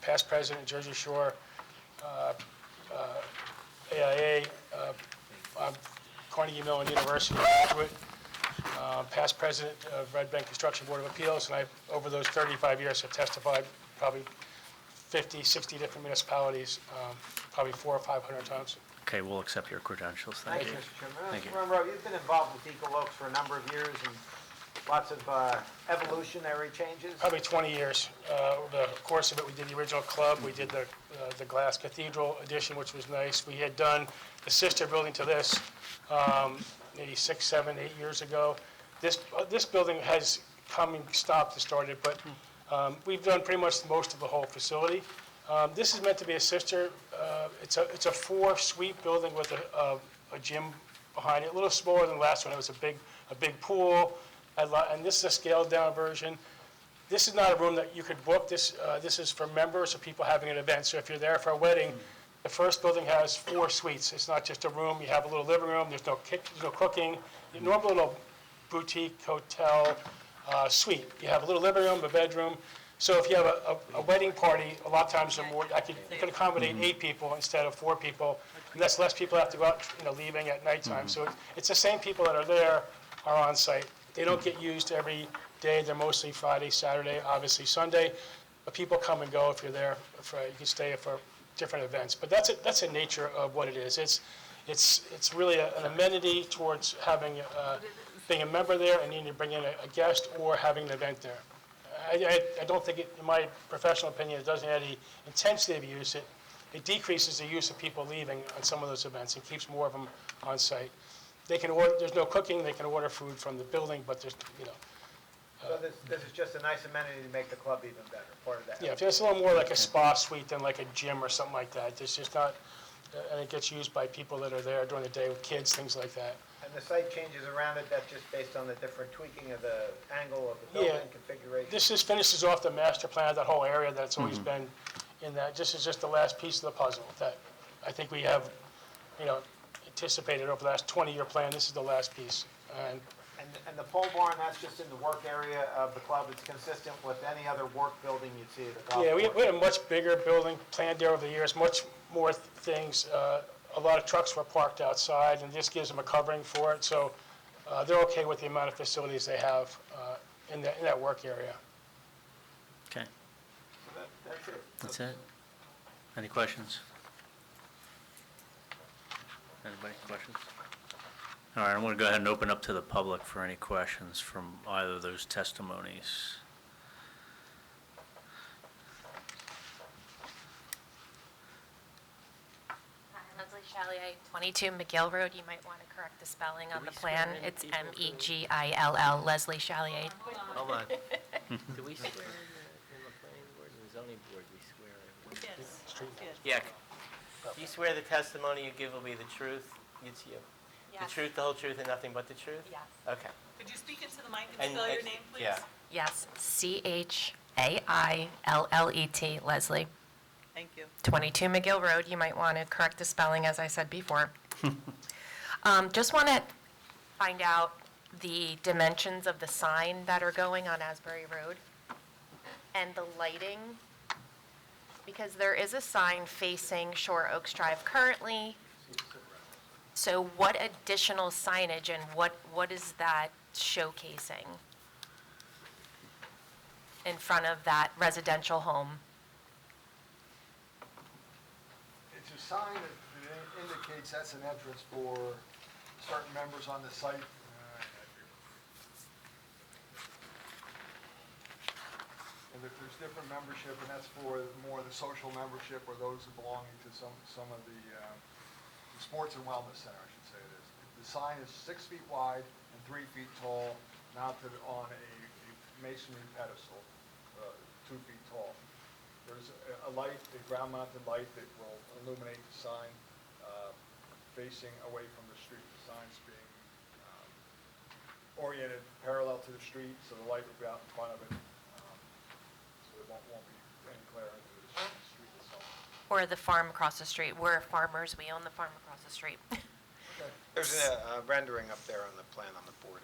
Past president, Jersey Shore, AIA, Carnegie Mellon University graduate, past president of Red Bank Construction Board of Appeals, and over those 35 years, have testified probably 50, 60 different municipalities, probably 400 or 500 times. Okay, we'll accept your credentials. Thank you, you. Mr. Chairman. Thank you. Mr. Monroe, you've been involved with Eco Oaks for a number of years and lots of evolutionary changes. Probably 20 years. Over the course of it, we did the original club, we did the glass cathedral addition, which was nice. We had done the sister building to this maybe 6, 7, 8 years ago. This building has come and stopped and started, but we've done pretty much most of the whole facility. This is meant to be a sister. It's a 4-suite building with a gym behind it, a little smaller than the last one. It was a big pool, and this is a scaled-down version. This is not a room that you could book. This is for members or people having an event. So if you're there for a wedding, The first building has 4 suites. It's not just a room. You have a little living room. There's no cooking. Your normal little boutique hotel suite. You have a little living room, a bedroom. So if you have a wedding party, a lot of times you can accommodate 8 people instead of 4 people. And that's less people have to go out, leaving at nighttime. So it's the same people that are there are on site. They don't get used every day. They're mostly Friday, Saturday, obviously Sunday. But people come and go if you're there. You can stay for different events. But that's the nature of what it is. It's really an amenity towards having being a member there and needing to bring in a guest or having an event there. I don't think, in my professional opinion, it doesn't add any intensity of use. It decreases the use of people leaving on some of those events and keeps more of them on site. They can order. There's no cooking. They can order food from the building, but there's So this is just a nice amenity to make the club even better, part of that. Yeah, if it's a little more like a spa suite than like a gym or something like that. It's just not, and it gets used by people that are there during the day with kids, things like that. And the site changes around it, that's just based on the different tweaking of the angle of the building configuration? This just finishes off the master plan of that whole area that's always been in that. This is just the last piece of the puzzle that I think we have, anticipated over the last 20-year plan. This is the last piece. And the pole barn, that's just in the work area of the club. It's consistent with any other work building you'd see at a golf course. Yeah, we had a much bigger building planned there over the years, much more things. A lot of trucks were parked outside, and this gives them a covering for it. So they're okay with the amount of facilities they have in that work area. Okay, So that's it. that's it. Any questions? Anybody, questions? All right, I'm going to go ahead and open up to the public for any questions from either of those testimonies. Hi, Leslie Chalier, 22 McGill Road. You might want to correct the spelling on the plan. It's Megill, Leslie Chalier. Hold on. Do we swear in the planning board and the zoning board, we swear? Yes. Yeah. Do you swear the testimony you give will be the truth? It's you. The Yes. truth, the whole truth, and nothing but the truth? Yes. Okay. Could you speak into the mic and spell your name, please? Yeah. Yes, Chaillet, Leslie. Thank you. 22 McGill Road. You might want to correct the spelling, as I said before. Just want to find out the dimensions of the sign that are going on Asbury Road and the lighting, because there is a sign facing Shore Oaks Drive currently. So what additional signage and what is that showcasing in front of that residential home? It's a sign that indicates that's an entrance for certain members on the site. And if there's different membership, and that's for more the social membership or those who belonging to some of the sports and wellness center, I should say it is. The sign is 6 feet wide and 3 feet tall, mounted on a masonry pedestal, 2 feet tall. There's a light, a ground-mounted light that will illuminate the sign facing away from the street. The sign's being oriented parallel to the street, so the light will be out in front of it, so there won't be any glare into the street itself. Or the farm across the street? We're farmers, we own the farm across the street. There's a rendering up there on the plan on the board.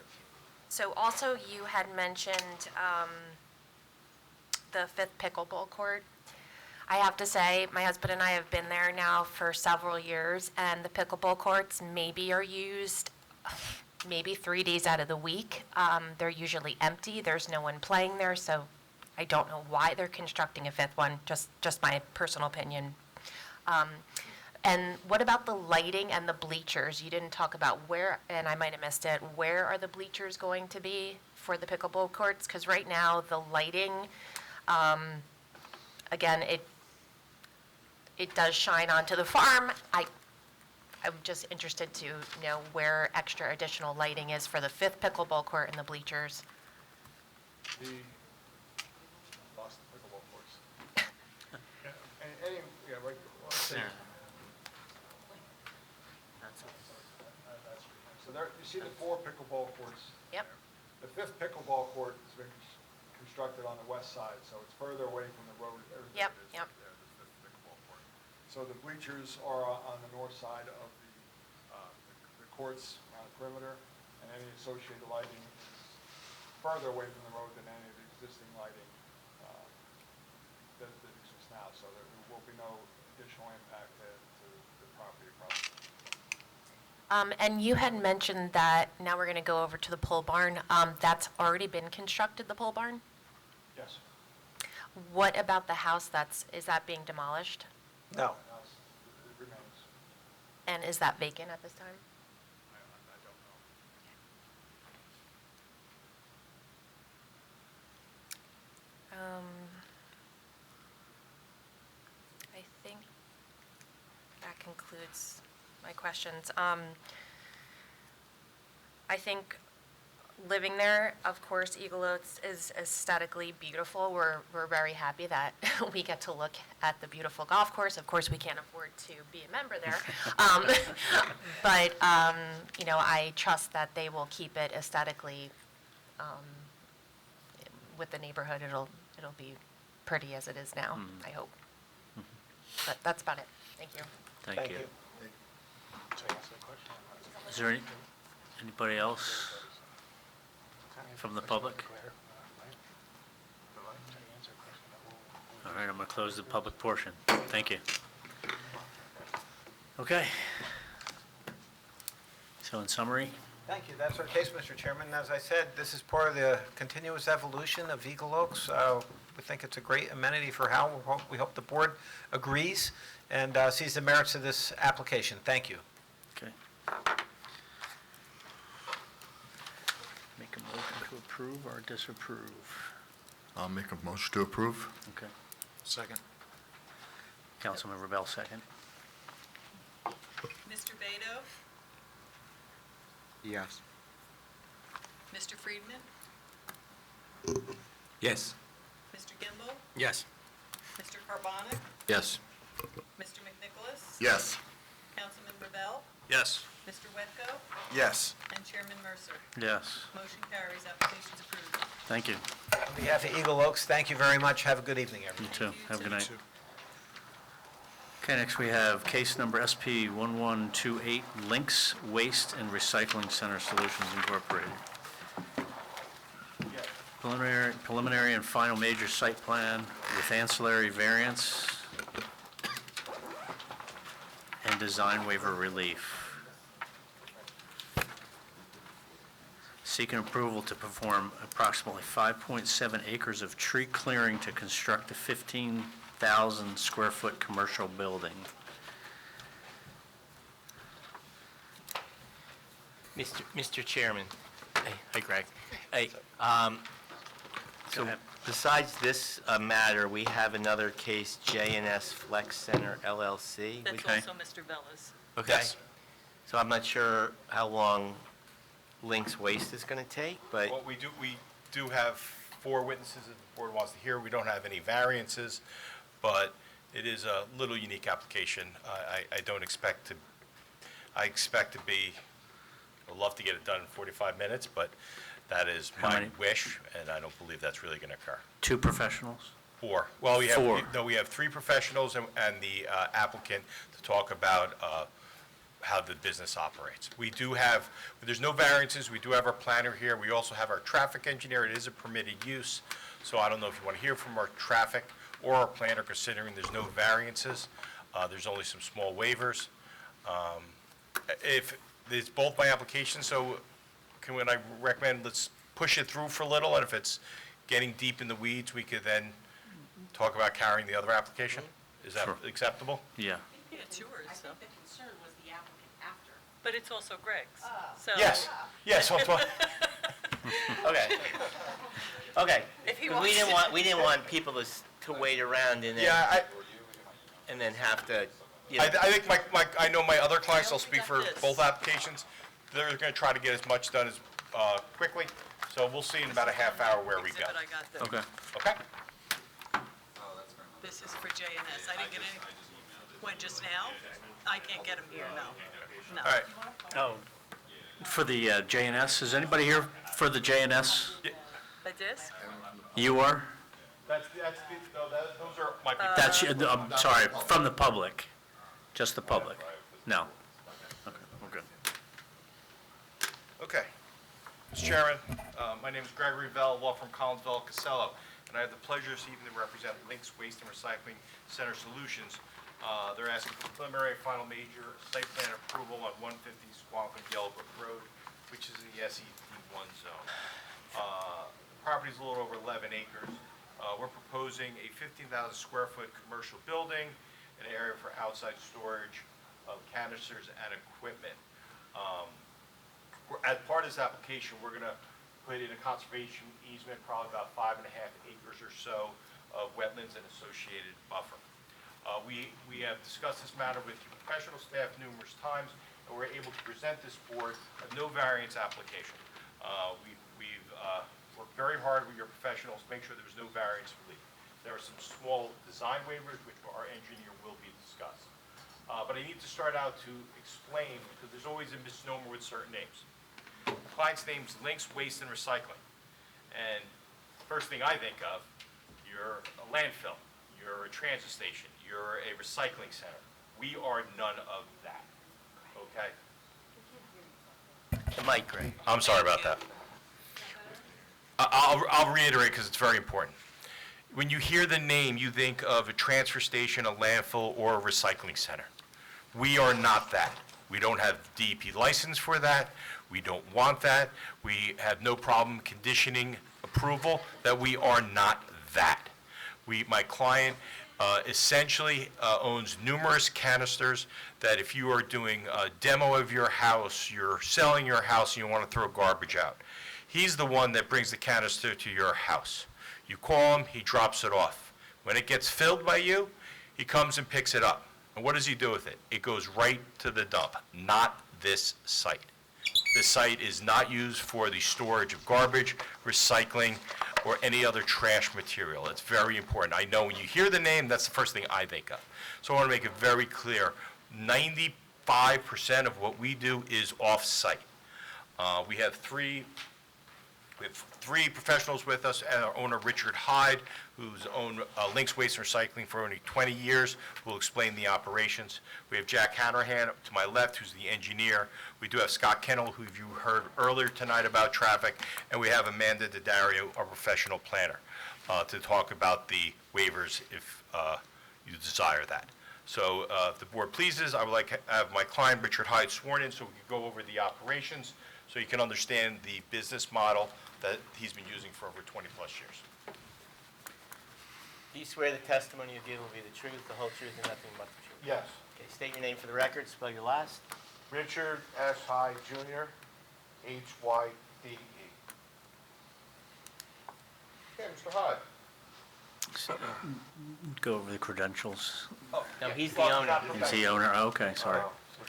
So also, you had mentioned the 5th pickleball court. I have to say, my husband and I have been there now for several years, and the pickleball courts maybe are used maybe 3 days out of the week. They're usually empty. There's no one playing there, so I don't know why they're constructing a 5th one, just my personal opinion. And what about the lighting and the bleachers? You didn't talk about where, and I might have missed it, where are the bleachers going to be for the pickleball courts? Because right now, the lighting, again, it does shine onto the farm. I'm just interested to know where extra additional lighting is for the 5th pickleball court and the bleachers. Lost the pickleball courts. Right. There. So there, you see the 4 pickleball courts. Yep. The 5th pickleball court has been constructed on the west side, so it's further away from the road. Yep, yep. So the bleachers are on the north side of the courts around the perimeter, and any associated lighting is further away from the road than any of the existing lighting that exists now. So there will be no additional impact to the property across. And you had mentioned that, now we're going to go over to the pole barn. That's already been constructed, the pole barn? Yes. What about the house is that being demolished? No. It remains. And is that vacant at this time? I don't know. I think that concludes my questions. I think living there, of course, Eagle Oaks is aesthetically beautiful. We're very happy that we get to look at the beautiful golf course. Of course, we can't afford to be a member there. But, you know, I trust that they will keep it aesthetically with the neighborhood. It'll be pretty as it is now, I hope. But that's about it. Thank you. Thank you. Is there anybody else from the public? All right, I'm going to close the public portion. Thank you. Okay. So in summary, Thank you. That's our case, Mr. Chairman. As I said, this is part of the continuous evolution of Eagle Oaks. We think it's a great amenity for Howell. We hope the board agrees and sees the merits of this application. Thank you. okay. Make a motion to approve or disapprove. I'll make a motion to approve. Okay. Second. Councilmember Bell, second. Mr. Beto? Yes. Mr. Friedman? Yes. Mr. Gimbel? Yes. Mr. Carbonic? Yes. Mr. McNicholas? Yes. Councilman Rebel? Yes. Mr. Wetko? Yes. And Chairman Mercer? Yes. Motion carries, application's approved. Thank you. On behalf of Eagle Oaks, thank you very much. Have a good evening, You everyone. too. Have a good night. Okay, next we have case number SP 1128, Links Waste and Recycling Center Solutions Incorporated. Preliminary and final major site plan with ancillary variance and design waiver relief. Seeking approval to perform approximately 5.7 acres of tree clearing to construct a 15,000 square foot commercial building. Mr. Chairman. Hey, hi, Greg. Hey, Go so ahead. besides this matter, we have another case, J&S Flex Center LLC. That's Okay. also Mr. Bella's. Okay. Yes. So I'm not sure how long Links Waste is going to take, but Well, we do have 4 witnesses that the board wants to hear. We don't have any variances, but it is a little unique application. I don't expect to, I expect to be, I'd love to get it done in 45 minutes, but that is How my many? wish, and I don't believe that's really going to occur. 2 professionals? 4. Well, we have, 4. no, we have 3 professionals and the applicant to talk about how the business operates. We do have, there's no variances, we do have our planner here, we also have our traffic engineer, it is a permitted use, so I don't know if you want to hear from our traffic or our planner, considering there's no variances, there's only some small waivers. If, it's both my applications, so what I recommend, let's push it through for a little, and if it's getting deep in the weeds, we could then talk about carrying the other application? Is that Sure. acceptable? Yeah. Yeah, it's yours, so. the concern was the applicant after. But it's also Greg's, so. Yes, yes, I'm talking. okay. Okay. If he 'Cause wants we didn't want people to wait around and then, Yeah, and then have to, you I know. think I know my other clients, I'll we speak got for this. both applications, they're going to try to get as much done as quickly, so we'll see in about a half hour where we go. Exhibit I got there. Okay. Okay? This is for J&S. I didn't get any, when, just now? I can't get them here, no. No. All right. Oh, for the J&S, is anybody here for the J&S? But this? You are? Those are my people. That's, I'm sorry, from the public. Just the public? No. Okay, we're good. Okay. Mr. Chairman, my name is Gregory Vell, law firm Collinsville Casello, and I have the pleasure this evening to represent Links Waste and Recycling Center Solutions. They're asking for preliminary final major site plan approval on 150 Squampin Yellowbrook Road, which is in the SE1 zone. The property's a little over 11 acres. We're proposing a 15,000 square foot commercial building, an area for outside storage of canisters and equipment. As part of this application, we're going to put in a conservation easement, probably about 5.5 acres or so of wetlands and associated buffer. We have discussed this matter with your professional staff numerous times, and we're able to present this board a no variance application. We've worked very hard with your professionals to make sure there's no variance relief. There are some small design waivers, which our engineer will be discussed. But I need to start out to explain, because there's always a misnomer with certain names. The client's name is Links Waste and Recycling. And first thing I think of, you're a landfill, you're a transfer station, you're a recycling center. We are none of that, okay? The mic, Greg. I'm sorry about that. I'll reiterate because it's very important. When you hear the name, you think of a transfer station, a landfill, or a recycling center. We are not that. We don't have DEP license for that. We don't want that. We have no problem conditioning approval that we are not that. My client essentially owns numerous canisters that if you are doing a demo of your house, you're selling your house and you want to throw garbage out, he's the one that brings the canister to your house. You call him, he drops it off. When it gets filled by you, he comes and picks it up. And what does he do with it? It goes right to the dump, not this site. This site is not used for the storage of garbage, recycling, or any other trash material. It's very important. I know when you hear the name, that's the first thing I think of. So I want to make it very clear, 95% of what we do is off-site. We have three professionals with us, and our owner, Richard Hyde, who's owned Links Waste and Recycling for only 20 years, who will explain the operations. We have Jack Hanrahan to my left, who's the engineer. We do have Scott Kennel, who you heard earlier tonight about traffic, and we have Amanda Daddario, our professional planner, to talk about the waivers if you desire that. So if the board pleases, I would like to have my client, Richard Hyde, sworn in so we can go over the operations so you can understand the business model that he's been using for over 20-plus years. Do you swear the testimony you give will be the truth, the whole truth, and nothing but the truth? Yes. Okay, state your name for the record, spell your last. Richard S. Hyde, Jr., H-Y-D-E. Okay, Mr. Hyde. Go over the credentials. No, he's the owner. He's the owner, oh, okay, sorry.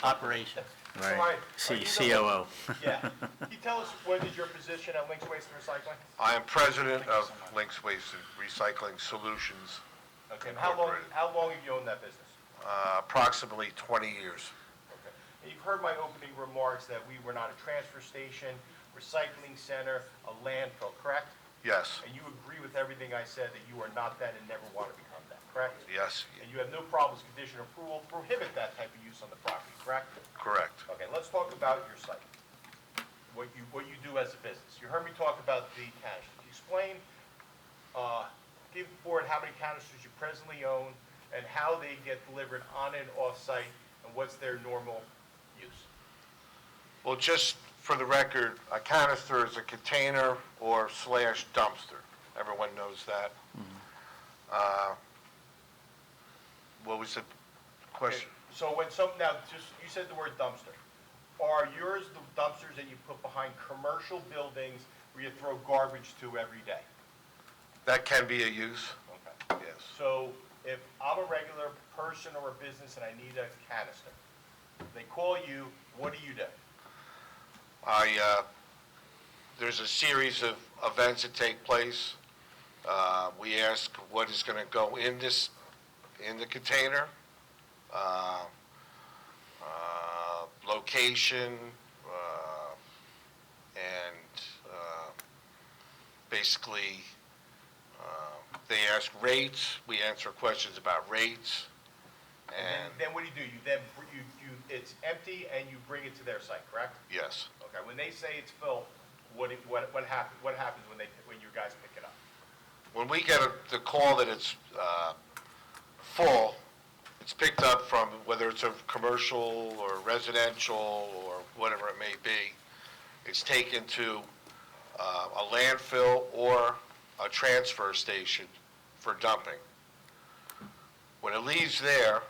Operation. Right, COO. Yeah. Can you tell us what is your position at Links Waste and Recycling? I am president of Links Waste and Recycling Solutions. Okay, and how long have you owned that business? Approximately 20 years. Okay. And you've heard my opening remarks that we were not a transfer station, recycling center, a landfill, correct? Yes, And you agree with everything I said, that you are not that and never want to become that, correct? yes, And you have no problems, condition of approval, to prohibit that type of use on the property, correct? correct. Okay, let's talk about your site, what you do as a business. You heard me talk about the canisters. Explain, give the board how many canisters you presently own and how they get delivered on and off-site, and what's their normal use. Well, just for the record, a canister is a container or / dumpster. Everyone knows that. What was the question? So you said the word dumpster. Are yours the dumpsters that you put behind commercial buildings where you throw garbage to every day? That can be a use, Okay. yes. So if I'm a regular person or a business and I need a canister, they call you, what do you do? There's a series of events that take place. We ask what is going to go in the container, location, and basically they ask rates. We answer questions about rates. And then what do? It's empty and you bring it to their site, correct? Yes. Okay, when they say it's full, what happens when you guys pick it up? When we get the call that it's full, it's picked up from, whether it's a commercial or residential or whatever it may be, it's taken to a landfill or a transfer station for dumping. When it leaves there,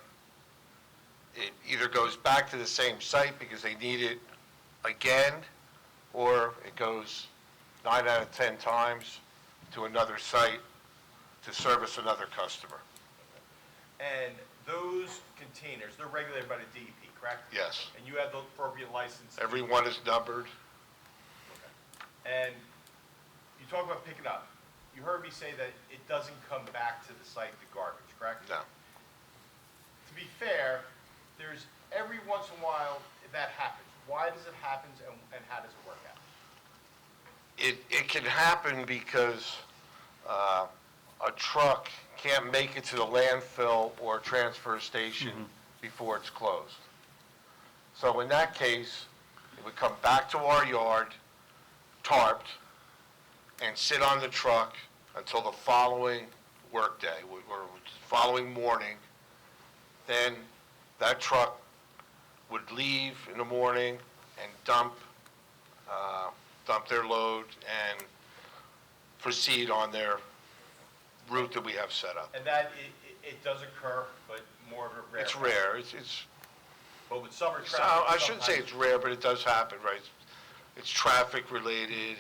it either goes back to the same site because they need it again, or it goes 9 out of 10 times to another site to service another customer. And those containers, they're regulated by the DEP, correct? Yes. And you have the appropriate license? Every one is numbered. And you talk about picking up. You heard me say that it doesn't come back to the site, the garbage, correct? No. To be fair, there's every once in a while that happens. Why does it happen and how does it work out? It can happen because a truck can't make it to the landfill or transfer station before it's closed. So in that case, it would come back to our yard, tarped, and sit on the truck until the following workday, or following morning. Then that truck would leave in the morning and dump their load and proceed on their route that we have set up. And that, it does occur, but more of a rare. It's rare. But with summer traffic. I shouldn't say it's rare, but it does happen, right? It's traffic related,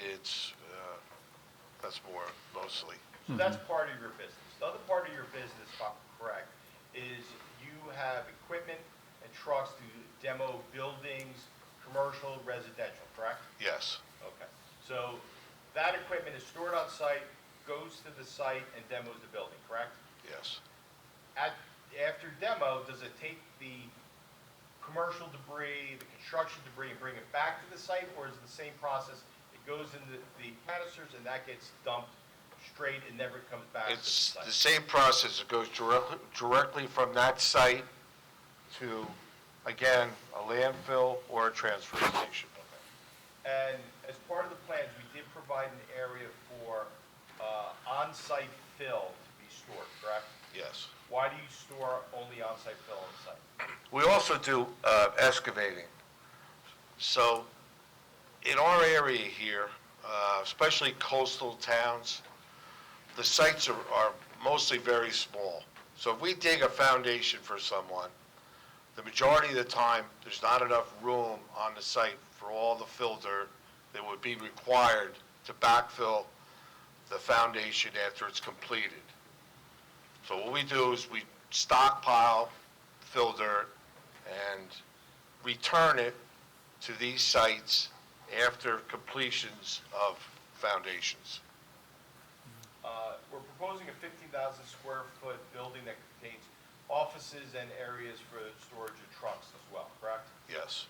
that's more mostly. So that's part of your business. The other part of your business, if I'm correct, is you have equipment and trucks to demo buildings, commercial, residential, correct? Yes. Okay. So that equipment is stored on site, goes to the site and demos the building, correct? Yes. After demo, does it take the commercial debris, the construction debris, and bring it back to the site, or is it the same process? It goes into the canisters and that gets dumped straight and never comes back to the site? It's the same process. It goes directly from that site to, again, a landfill or a transfer station. And as part of the plans, we did provide an area for on-site fill to be stored, correct? Yes. Why do you store only on-site fill on site? We also do excavating. So in our area here, especially coastal towns, the sites are mostly very small. So if we dig a foundation for someone, the majority of the time, there's not enough room on the site for all the fill dirt that would be required to backfill the foundation after it's completed. So what we do is we stockpile fill dirt and return it to these sites after completions of foundations. We're proposing a 15,000 square foot building that contains offices and areas for storage of trucks as well, correct? Yes.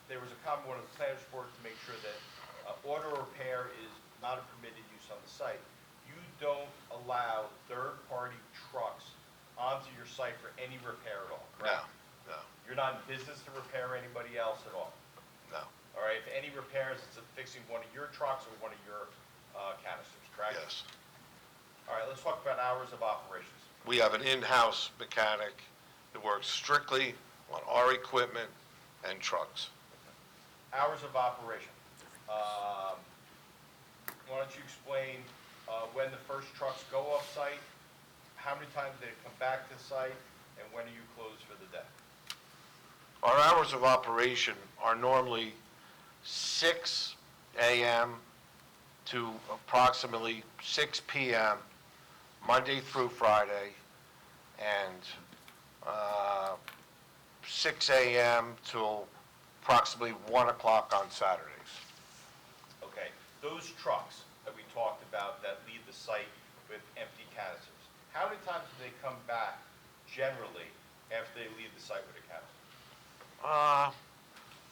There was a comment on the planners board to make sure that auto repair is not a permitted use on the site. You don't allow third-party trucks onto your site for any repair at all, correct? No. You're not in business to repair anybody else at all? No. All right, if any repairs, it's fixing one of your trucks or one of your canisters, correct? Yes. All right, let's talk about hours of operations. We have an in-house mechanic that works strictly on our equipment and trucks. Hours of operation. Why don't you explain when the first trucks go off-site, how many times they come back to the site, and when are you closed for the day? Our hours of operation are normally 6 a.m. to approximately 6 p.m., Monday through Friday, and 6 a.m. till approximately 1 o'clock on Saturdays. Okay, those trucks that we talked about that leave the site with empty canisters, how many times do they come back generally after they leave the site with a canister?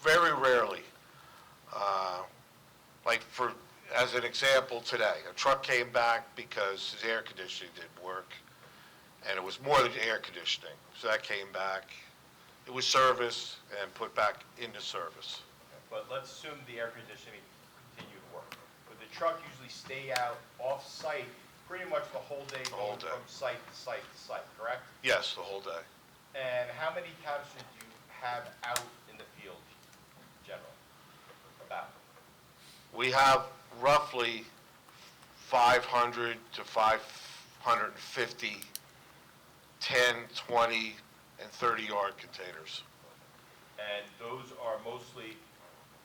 Very rarely. As an example today, a truck came back because his air conditioning didn't work, and it was more than air conditioning. So that came back. It was serviced and put back into service. But let's assume the air conditioning continued to work. Would the truck usually stay out off-site pretty much the whole day, whole going day. from site to site to site, correct? Yes, the whole day. And how many canisters do you have out in the field, generally? About? We have roughly 500 to 550 10, 20, and 30-yard containers. And those are mostly,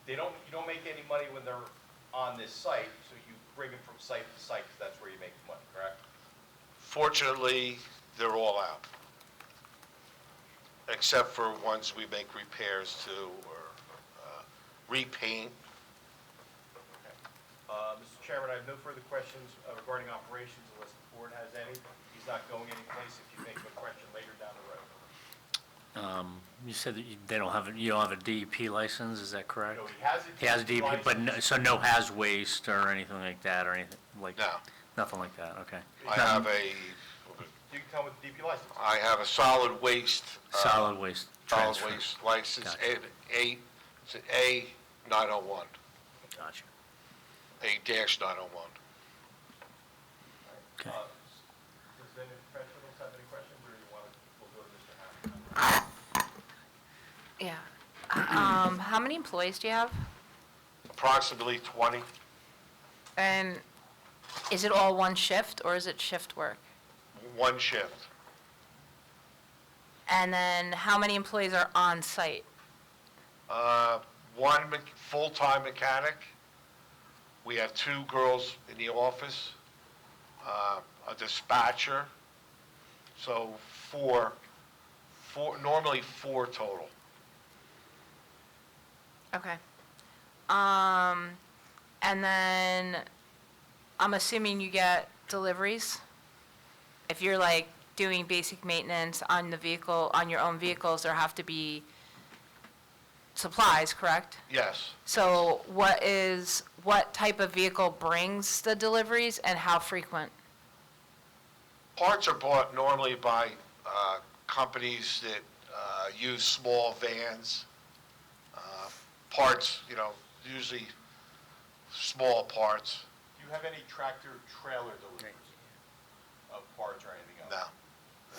you don't make any money when they're on this site, so you bring them from site to site, because that's where you make the money, correct? Fortunately, they're all out, except for ones we make repairs to or repaint. Mr. Chairman, I have no further questions regarding operations unless the board has any. He's not going anyplace if you think of a question later down the road. You said that you don't have a DEP license, is that correct? No, he has a He has a DEP DEP, but so no haz waste or anything like that, or anything like? No. Nothing like that, okay. I have a, You can tell with the DP license. I have a solid waste. Solid waste Solid transfer. waste license, Gotcha. it's an A901, Gotcha. A-901. Okay. Does any professionals have any questions, or you want to, we'll go to Mr. Hammond? Yeah. How many employees do you have? Approximately 20. And is it all one shift, or is it shift work? One shift. And then how many employees are on site? One full-time mechanic. We have 2 girls in the office, a dispatcher, so normally 4 total. Okay. And then I'm assuming you get deliveries? If you're like doing basic maintenance on the vehicle, on your own vehicles, there have to be supplies, correct? Yes. So what type of vehicle brings the deliveries and how frequent? Parts are bought normally by companies that use small vans. Parts, usually small parts. Do you have any tractor trailer deliveries of parts or anything else? No.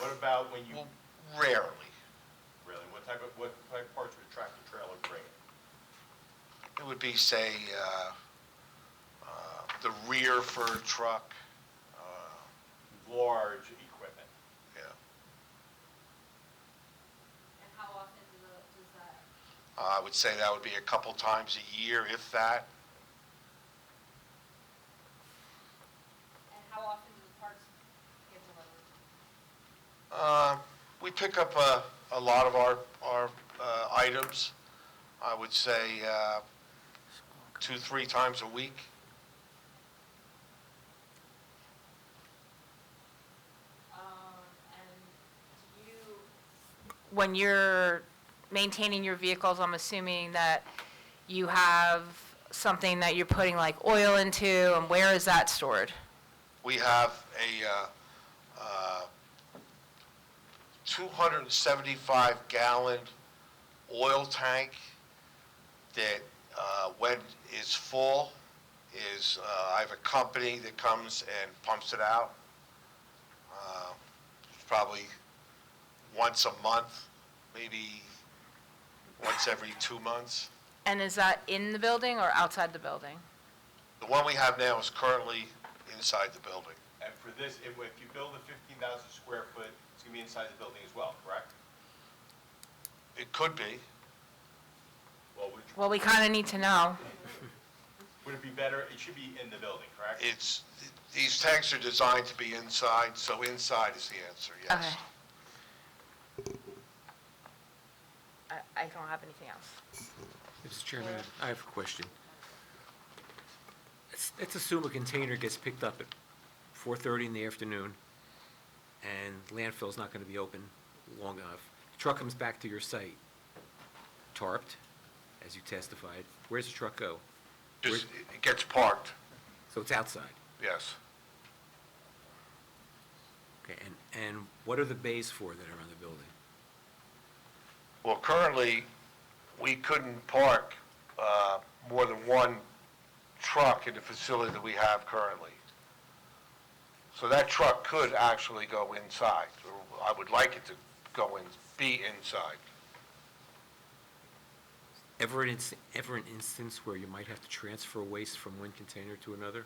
What about when you, Rarely. really, what type of parts would a tractor trailer bring? It would be, say, the rear for a truck. Large equipment. Yeah. And how often does that? I would say that would be a couple times a year, if that. And how often do the parts get delivered? We pick up a lot of our items, I would say 2-3 times a week. When you're maintaining your vehicles, I'm assuming that you have something that you're putting like oil into, and where is that stored? We have a 275-gallon oil tank that, when it's full, I have a company that comes and pumps it out. Probably once a month, maybe once every 2 months. And is that in the building or outside the building? The one we have now is currently inside the building. And for this, if you build a 15,000 square foot, it's going to be inside the building as well, correct? It could be. Well, we kind of need to know. Would it be better, it should be in the building, correct? These tanks are designed to be inside, so inside is the answer, yes. Okay. I don't have anything else. Mr. Chairman, I have a question. Let's assume a container gets picked up at 4:30 in the afternoon, and landfill's not going to be open long enough. The truck comes back to your site, tarped, as you testified. Where's the truck go? It gets parked, So it's outside. yes. Okay, and what are the bays for that are on the building? Well, currently, we couldn't park more than one truck in the facility that we have currently. So that truck could actually go inside, or I would like it to go in, be inside. Ever an instance where you might have to transfer waste from one container to another?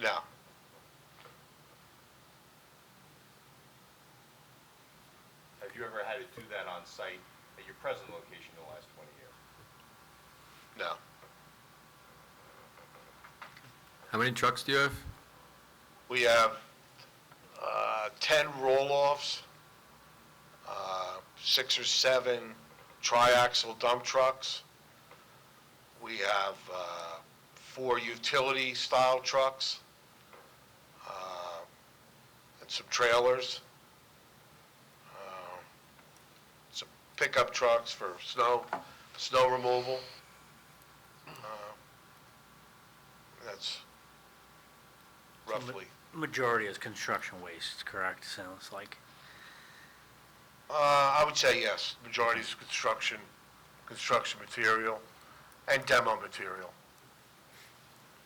No. Have you ever had to do that on site at your present location in the last 20 years? No. How many trucks do you have? We have 10 roll-offs, 6 or 7 triaxle dump trucks. We have 4 utility-style trucks, and some trailers, some pickup trucks for snow removal. That's roughly. Majority is construction waste, correct, sounds like? I would say yes. Majority is construction material and demo material.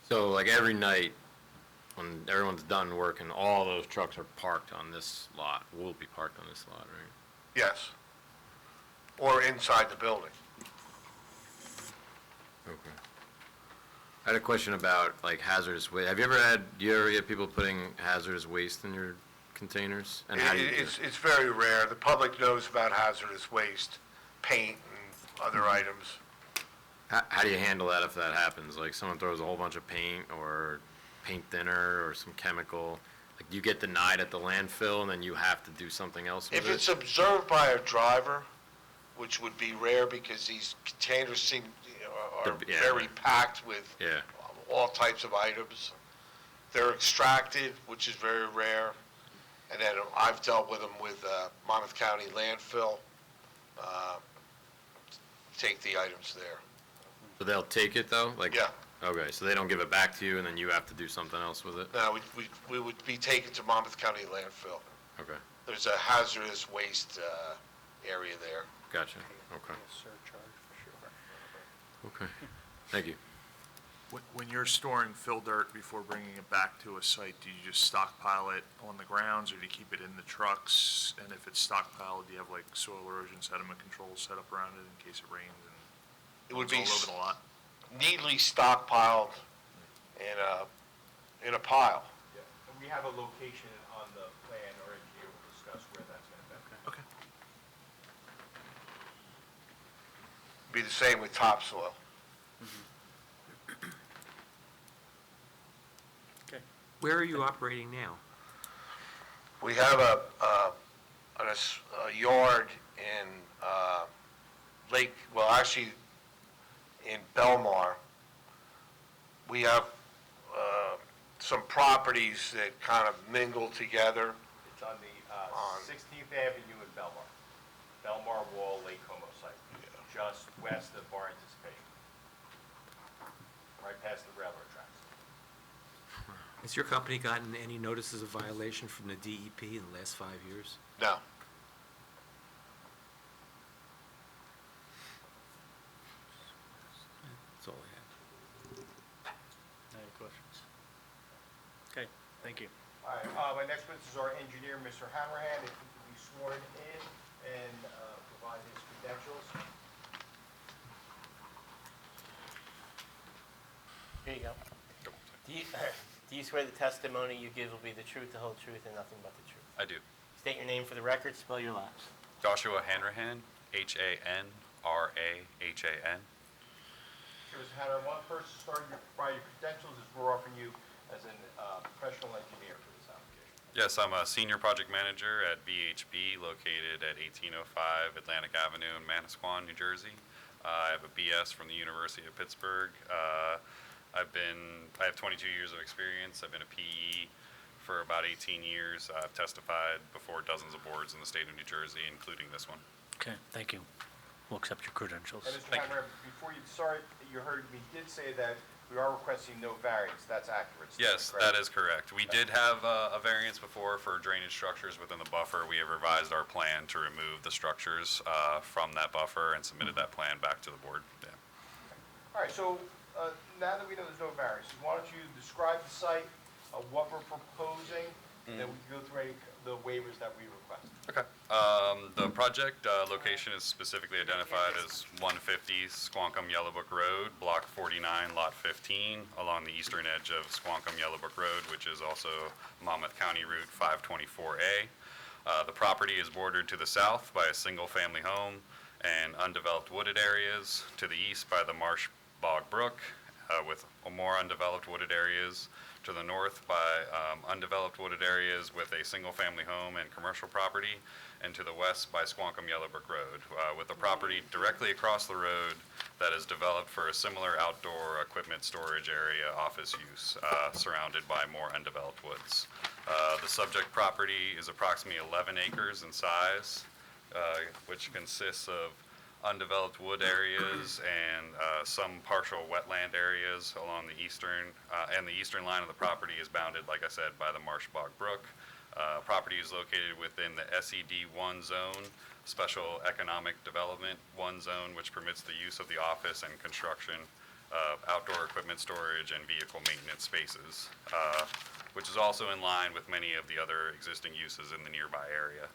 So like every night, when everyone's done working, all those trucks are parked on this lot, will be parked on this lot, right? Yes. Or inside the building. Okay. I had a question about like hazardous waste. Do you ever get people putting hazardous waste in your containers? And how do you do it? It's very rare. The public knows about hazardous waste, paint and other items. How do you handle that if that happens? Like someone throws a whole bunch of paint or paint thinner or some chemical? Like do you get denied at the landfill and then you have to do something else with If it? it's observed by a driver, which would be rare because these containers seem, are Yeah. very packed with Yeah. all types of items. They're extracted, which is very rare. And then I've dealt with them with Monmouth County landfill, take the items there. So they'll take it though? Like, Yeah. Okay, so they don't give it back to you and then you have to do something else with it? No, we would be taken to Monmouth County landfill. Okay, There's a hazardous waste area there. gotcha, okay. Okay, thank you. When you're storing fill dirt before bringing it back to a site, do you just stockpile it on the grounds, or do you keep it in the trucks? And if it's stockpiled, do you have like soil erosion sediment control set up around it in case it rains and It would it's be all over the lot? neatly stockpiled in a pile. Yeah. And we have a location on the plan, our engineer will discuss where that's going to be. Okay. Be the same with topsoil. Where are you operating now? We have a yard in actually in Belmar. We have some properties that kind of mingle together. It's on the 16th Avenue in Belmar. Belmar Wall, Lake Como site, just west of Bar Anticipation. Right past the railroad tracks. Has your company gotten any notices of violation from the DEP in the last 5 years? No. That's all I have. Any questions? Okay, thank you. All right, my next witness is our engineer, Mr. Hammerhand. If he could be sworn in and provide his credentials. Here you go. Do you swear the testimony you give will be the truth, the whole truth, and nothing but the truth? I do. State your name for the record, spell your last. Joshua Hanrahan, Hanrahan. Sure, Mr. Hanner, one person starting to provide your credentials as we're offering you as a professional engineer for this application. Yes, I'm a senior project manager at VHB located at 1805 Atlantic Avenue in Manasquan, New Jersey. I have a BS from the University of Pittsburgh. I have 22 years of experience. I've been a PE for about 18 years. I've testified before dozens of boards in the state of New Jersey, including this one. Okay, thank you. We'll accept your credentials. And Mr. Thank you. Hanner, before you start, you heard me did say that we are requesting no variance, that's accurate. Steve, Yes, correct? that is correct. We did have a variance before for drainage structures within the buffer. We have revised our plan to remove the structures from that buffer and submitted that plan back to the board. Yeah. All right, so now that we know there's no variances, why don't you describe the site, what we're proposing, and then we can go through the waivers that we request. Okay. The project location is specifically identified as 150 Squonkam Yellowbrook Road, Block 49, Lot 15, along the eastern edge of Squonkam Yellowbrook Road, which is also Monmouth County Route 524A. The property is bordered to the south by a single-family home and undeveloped wooded areas, to the east by the Marsh Bog Brook, with more undeveloped wooded areas, to the north by undeveloped wooded areas with a single-family home and commercial property, and to the west by Squonkam Yellowbrook Road, with a property directly across the road that is developed for a similar outdoor equipment storage area, office use, surrounded by more undeveloped woods. The subject property is approximately 11 acres in size, which consists of undeveloped wood areas and some partial wetland areas along the eastern, and the eastern line of the property is bounded, like I said, by the Marsh Bog Brook. Property is located within the SED 1 zone, Special Economic Development 1 zone, which permits the use of the office and construction of outdoor equipment storage and vehicle maintenance spaces, which is also in line with many of the other existing uses in the nearby area.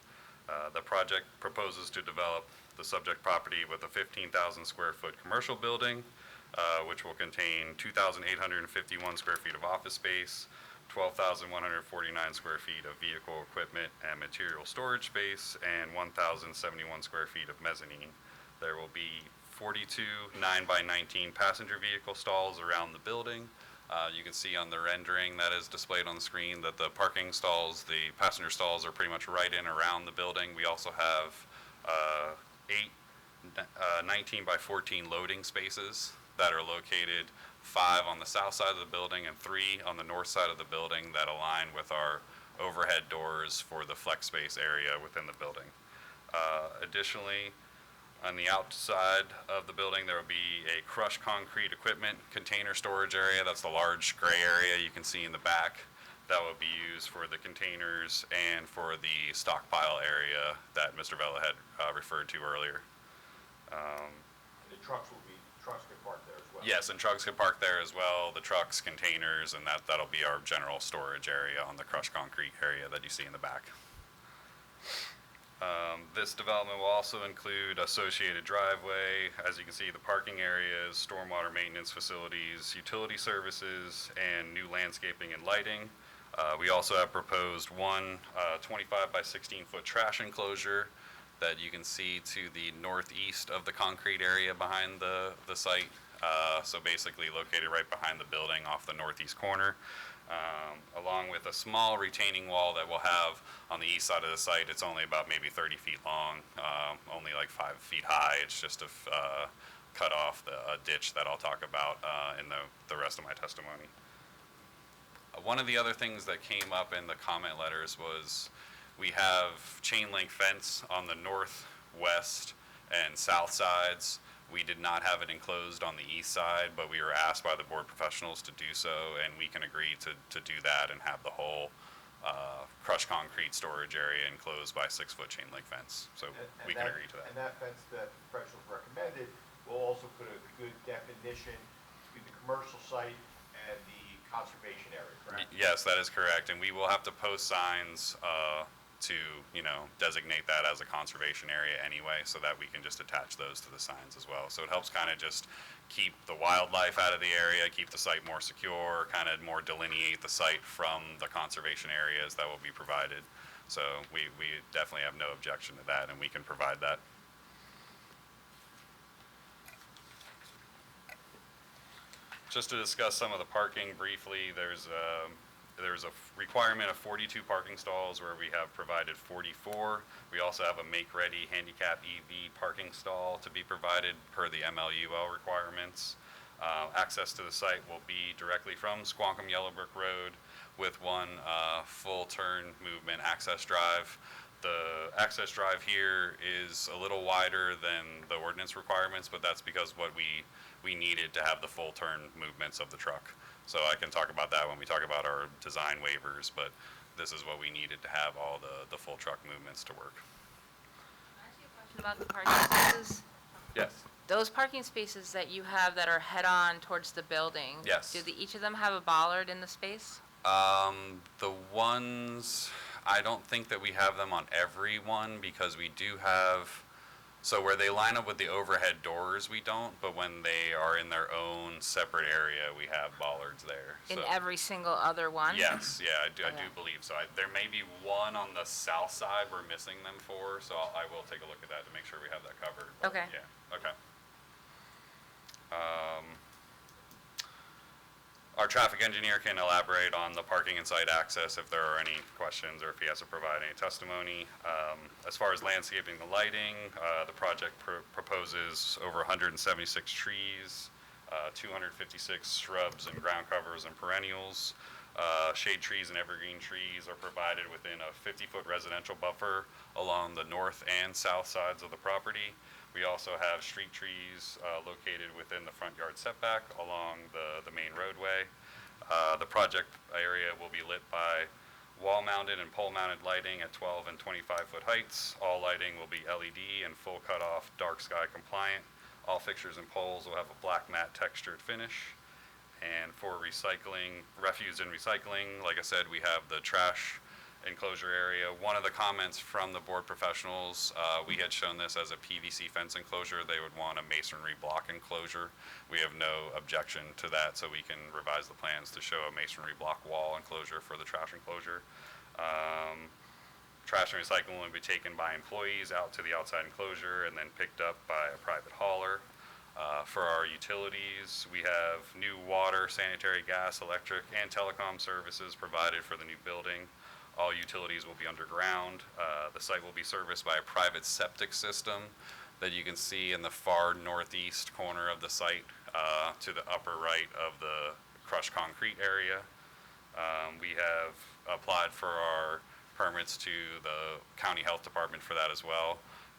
The project proposes to develop the subject property with a 15,000 square foot commercial building, which will contain 2,851 square feet of office space, 12,149 square feet of vehicle equipment and material storage space, and 1,071 square feet of mezzanine. There will be 42 9x19 passenger vehicle stalls around the building. You can see on the rendering that is displayed on the screen that the parking stalls, the passenger stalls, are pretty much right in around the building. We also have 8 19x14 loading spaces that are located, 5 on the south side of the building and 3 on the north side of the building, that align with our overhead doors for the flex space area within the building. Additionally, on the outside of the building, there will be a crushed concrete equipment container storage area. That's the large gray area you can see in the back. That will be used for the containers and for the stockpile area that Mr. Vella had referred to earlier. The trucks get parked there as well. Yes, and trucks can park there as well, the trucks, containers, and that'll be our general storage area on the crushed concrete area that you see in the back. This development will also include associated driveway, as you can see, the parking areas, stormwater maintenance facilities, utility services, and new landscaping and lighting. We also have proposed one 25 by 16 foot trash enclosure that you can see to the northeast of the concrete area behind the site. So basically located right behind the building off the northeast corner, along with a small retaining wall that we'll have on the east side of the site. It's only about maybe 30 feet long, only like 5 feet high. It's just to cut off the ditch that I'll talk about in the rest of my testimony. One of the other things that came up in the comment letters was we have chain link fence on the northwest and south sides. We did not have it enclosed on the east side, but we were asked by the board professionals to do so, and we can agree to do that and have the whole crushed concrete storage area enclosed by 6 foot chain link fence. So we can agree to that. And that fence that the professionals recommended will also put a good definition between the commercial site and the conservation area, correct? Yes, that is correct, and we will have to post signs to, designate that as a conservation area anyway, so that we can just attach those to the signs as well. So it helps kind of just keep the wildlife out of the area, keep the site more secure, kind of more delineate the site from the conservation areas that will be provided. So we definitely have no objection to that, and we can provide that. Just to discuss some of the parking briefly, there's a requirement of 42 parking stalls where we have provided 44. We also have a make-ready handicap EV parking stall to be provided per the MLUL requirements. Access to the site will be directly from Squonkam Yellowbrook Road with one full turn movement access drive. the access drive here is a little wider than the ordinance requirements, but that's because what we needed to have the full turn movements of the truck. So I can talk about that when we talk about our design waivers, but this is what we needed to have all the full truck movements to work. About the parking spaces? Yes. Those parking spaces that you have that are head-on towards the building? Yes. Do each of them have a bollard in the space? The ones, I don't think that we have them on every one because we do have, so where they line up with the overhead doors, we don't, but when they are in their own separate area, we have bollards there. In So- every single other one? Yes, yeah, I do Okay. believe so. There may be one on the south side we're missing them for, so I will take a look at that to make sure we have that covered. but Okay. Yeah, okay. Our traffic engineer can elaborate on the parking and site access if there are any questions or if he has to provide any testimony. As far as landscaping and lighting, the project proposes over 176 trees, 256 shrubs and ground covers and perennials. Shade trees and evergreen trees are provided within a 50-foot residential buffer along the north and south sides of the property. We also have street trees located within the front yard setback along the main roadway. The project area will be lit by wall-mounted and pole-mounted lighting at 12 and 25-foot heights. All lighting will be LED and full cutoff, dark sky compliant. All fixtures and poles will have a black matte textured finish. And for recycling, refuse and recycling, like I said, we have the trash enclosure area. One of the comments from the board professionals, we had shown this as a PVC fence enclosure. They would want a masonry block enclosure. We have no objection to that, so we can revise the plans to show a masonry block wall enclosure for the trash enclosure. Trash and recycling will be taken by employees out to the outside enclosure and then picked up by a private hauler. For our utilities, we have new water, sanitary, gas, electric, and telecom services provided for the new building. All utilities will be underground. The site will be serviced by a private septic system that you can see in the far northeast corner of the site to the upper right of the crushed concrete area. We have applied for our permits to the county health department for that as well,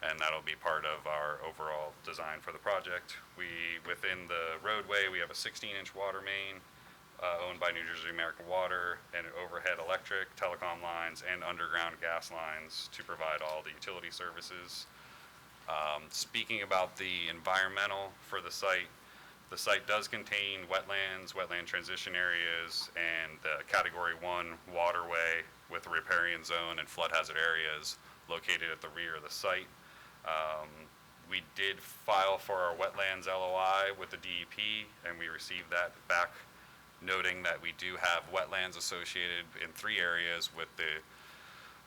and that'll be part of our overall design for the project. Within the roadway, we have a 16-inch water main owned by New Jersey American Water, and overhead electric, telecom lines, and underground gas lines to provide all the utility services. Speaking about the environmental for the site does contain wetlands, wetland transition areas, and the Category 1 waterway with a riparian zone and flood hazard areas located at the rear of the site. We did file for our wetlands LOI with the DEP, and we received that back, noting that we do have wetlands associated in 3 areas, with the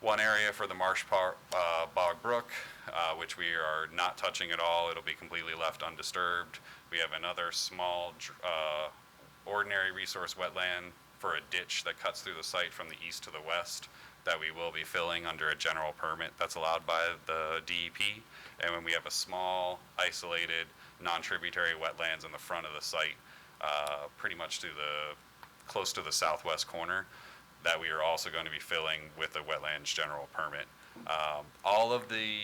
one area for the Marsh Bog Brook, which we are not touching at all. It'll be completely left undisturbed. We have another small ordinary resource wetland for a ditch that cuts through the site from the east to the west that we will be filling under a general permit that's allowed by the DEP. And when we have a small, isolated, non-tributary wetlands in the front of the site, pretty much close to the southwest corner, that we are also going to be filling with a wetlands general permit. All of the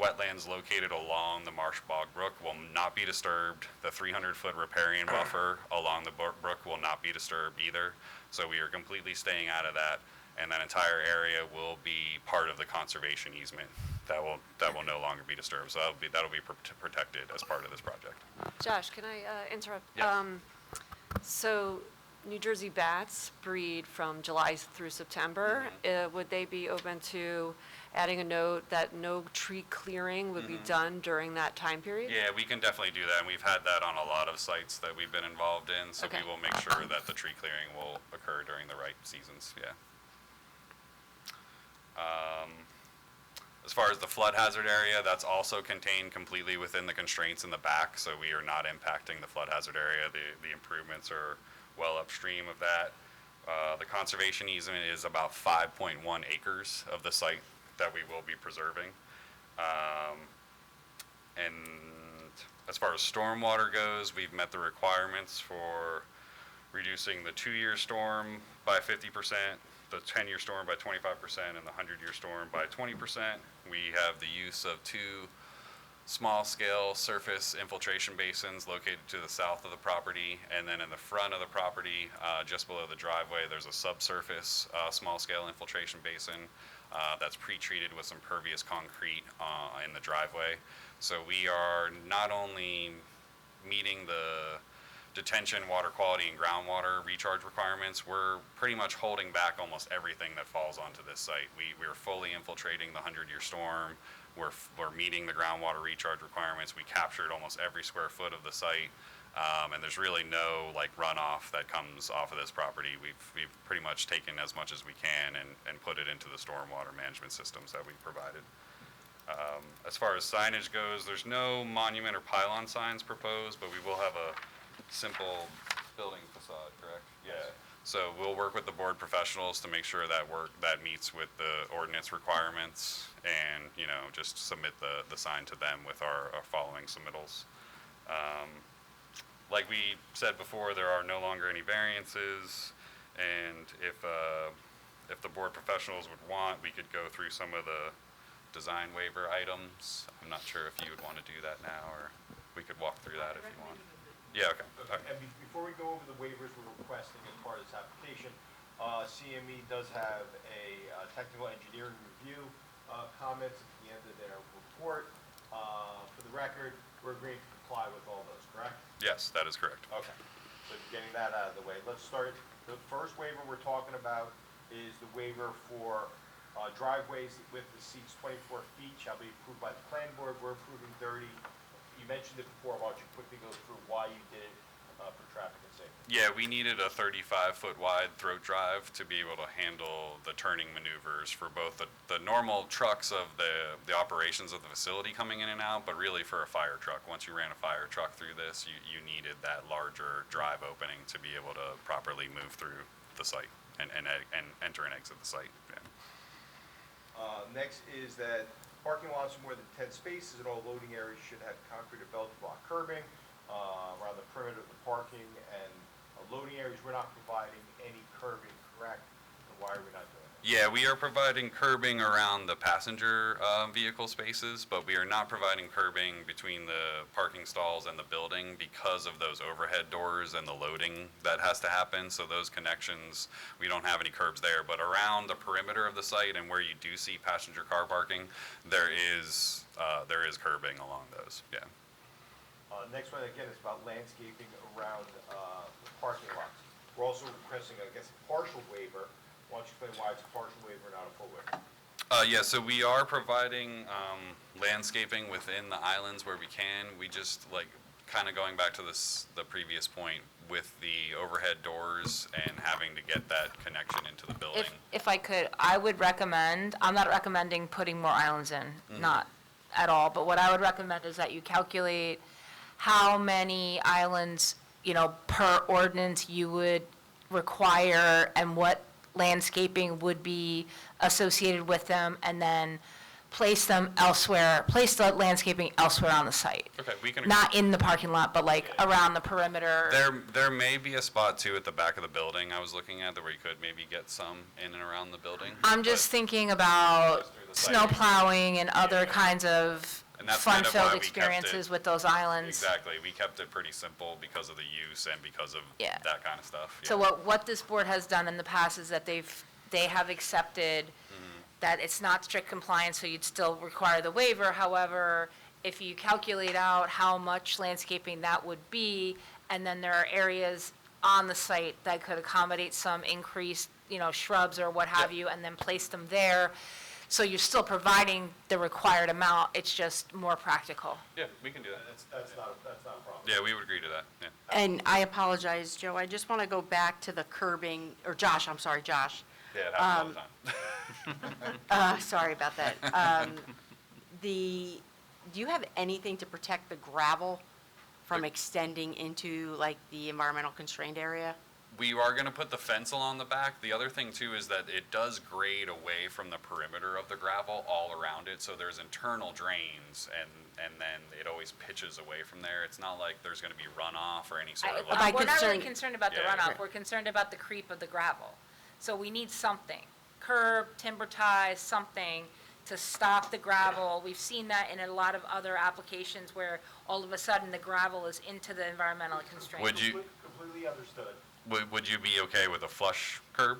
wetlands located along the Marsh Bog Brook will not be disturbed. The 300-foot riparian buffer along the brook will not be disturbed either. So we are completely staying out of that, and that entire area will be part of the conservation easement that will no longer be disturbed. So that'll be protected as part of this project. Josh, can I interrupt? Yes. So New Jersey bats breed from July through September. Would they be open to adding a note that no tree clearing would be done during that time period? Yeah, we can definitely do that, and we've had that on a lot of sites that we've been involved in, so Okay. we will make sure that the tree clearing will occur during the right seasons, yeah. As far as the flood hazard area, that's also contained completely within the constraints in the back, so we are not impacting the flood hazard area. The improvements are well upstream of that. The conservation easement is about 5.1 acres of the site that we will be preserving. And as far as stormwater goes, we've met the requirements for reducing the 2-year storm by 50%, the 10-year storm by 25% and the 100-year storm by 20%. We have the use of 2 small-scale surface infiltration basins located to the south of the property, and then in the front of the property, just below the driveway, there's a subsurface small-scale infiltration basin that's pre-treated with some pervious concrete in the driveway. So we are not only meeting the detention, water quality, and groundwater recharge requirements, we're pretty much holding back almost everything that falls onto this site. We're fully infiltrating the 100-year storm. We're meeting the groundwater recharge requirements. We captured almost every square foot of the site, and there's really no like runoff that comes off of this property. We've pretty much taken as much as we can and put it into the stormwater management systems that we provided. As far as signage goes, there's no monument or pylon signs proposed, but we will have a simple building facade, correct? Yeah. So we'll work with the board professionals to make sure that meets with the ordinance requirements, and, you know, just submit the sign to them with our following submittals. Like we said before, there are no longer any variances, and if the board professionals would want, we could go through some of the design waiver items. I'm not sure if you would want to do that now, or we could walk through that if you want. Yeah, okay. And before we go over the waivers we're requesting as part of this application, CME does have a technical engineering review comments at the end of their report. For the record, we're agreeing to comply with all those, correct? Yes, that is correct. Okay. So getting that out of the way, let's start. The first waiver we're talking about is the waiver for driveways with the seats 24 feet shall be approved by the planning board. We're approving 30. You mentioned it before. Why don't you quickly go through why you did it for traffic and safety? Yeah, we needed a 35-foot wide throat drive to be able to handle the turning maneuvers for both the normal trucks of the operations of the facility coming in and out, but really for a fire truck. Once you ran a fire truck through this, you needed that larger drive opening to be able to properly move through the site and enter and exit the site. Yeah. Next is that parking lots of more than 10 spaces and all loading areas should have concrete or belt block curbing around the perimeter of the parking and loading areas. We're not providing any curbing, correct? So why are we not doing that? Yeah, we are providing curbing around the passenger vehicle spaces, but we are not providing curbing between the parking stalls and the building because of those overhead doors and the loading that has to happen. So those connections, we don't have any curbs there, but around the perimeter of the site and where you do see passenger car parking, there is curbing along those, yeah. Next one, again, is about landscaping around the parking lots. We're also requesting, I guess, a partial waiver. Why don't you explain why it's a partial waiver, not a full waiver? Yeah, so we are providing landscaping within the islands where we can. We just, like, kind of going back to the previous point with the overhead doors and having to get that connection into the building. If I could, I would recommend, I'm not recommending putting more islands in, not at all, but what I would recommend is that you calculate how many islands, per ordinance you would require and what landscaping would be associated with them, and then place them elsewhere, place the landscaping elsewhere on the site. Okay, we can. Not in the parking lot, but like around the perimeter. There may be a spot too at the back of the building I was looking at where you could maybe get some in and around the building. I'm just thinking about snow plowing and other kinds of And that's kind of why fun-filled we kept experiences it- with those islands. Exactly, we kept it pretty simple because of the use and because of Yeah. that kind of stuff. So yeah. what this board has done in the past is that they have accepted that it's not strict compliance, so you'd still require the waiver. However, if you calculate out how much landscaping that would be, and then there are areas on the site that could accommodate some increased, shrubs or what have you, and then place them there, so you're still providing the required amount, it's just more practical. Yeah, we can do that. That's not a problem. Yeah, we would agree to that, yeah. And I apologize, Joe, I just want to go back to the curbing, or Josh, I'm sorry, Josh. Yeah, it happens all the time. Sorry about that. Do you have anything to protect the gravel from extending into like the environmental constrained area? We are going to put the fence along the back. The other thing too is that it does grade away from the perimeter of the gravel all around it, so there's internal drains, and then it always pitches away from there. It's not like there's going to be runoff or any sort of We're not really concerned about the Yeah. runoff, we're concerned about the creep of the gravel. So we need something, curb, timber ties, something to stop the gravel. We've seen that in a lot of other applications where all of a sudden the gravel is into the environmental constraint. Would you, Completely understood. would you be okay with a flush curb?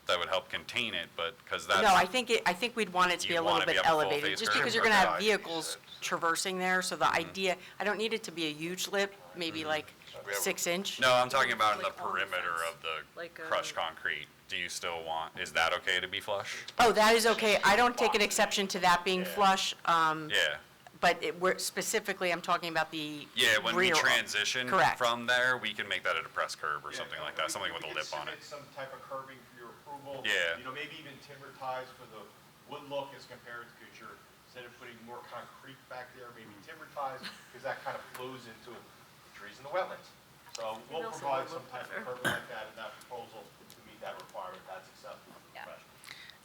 That would help contain it, but, because that's. No, I think we'd want it to be You'd a little want it to bit be up a full elevated, face just curb? because you're gonna have Okay. vehicles traversing there, so the idea, I don't need it to be a huge lip, maybe like 6 inch. No, I'm talking about in the Like on the perimeter fence. of the Like a- crushed concrete. Do you still want, is that okay to be flush? Oh, that is okay, I don't take an exception to that being flush, Yeah. but we're, specifically, I'm talking about the Yeah, when we rear- transition Correct. from there, we can make that a depressed curb or something like that, something with a lip on it. Some type of curbing for your approval. Yeah. You know, maybe even timber ties for the wood look as compared to, because you're, instead of putting more concrete back there, maybe timber ties, because that kind of flows into the trees in the wetlands. So we'll also provide would some look type of better. curbing like that in that proposal to meet that requirement, that's acceptable. Yeah.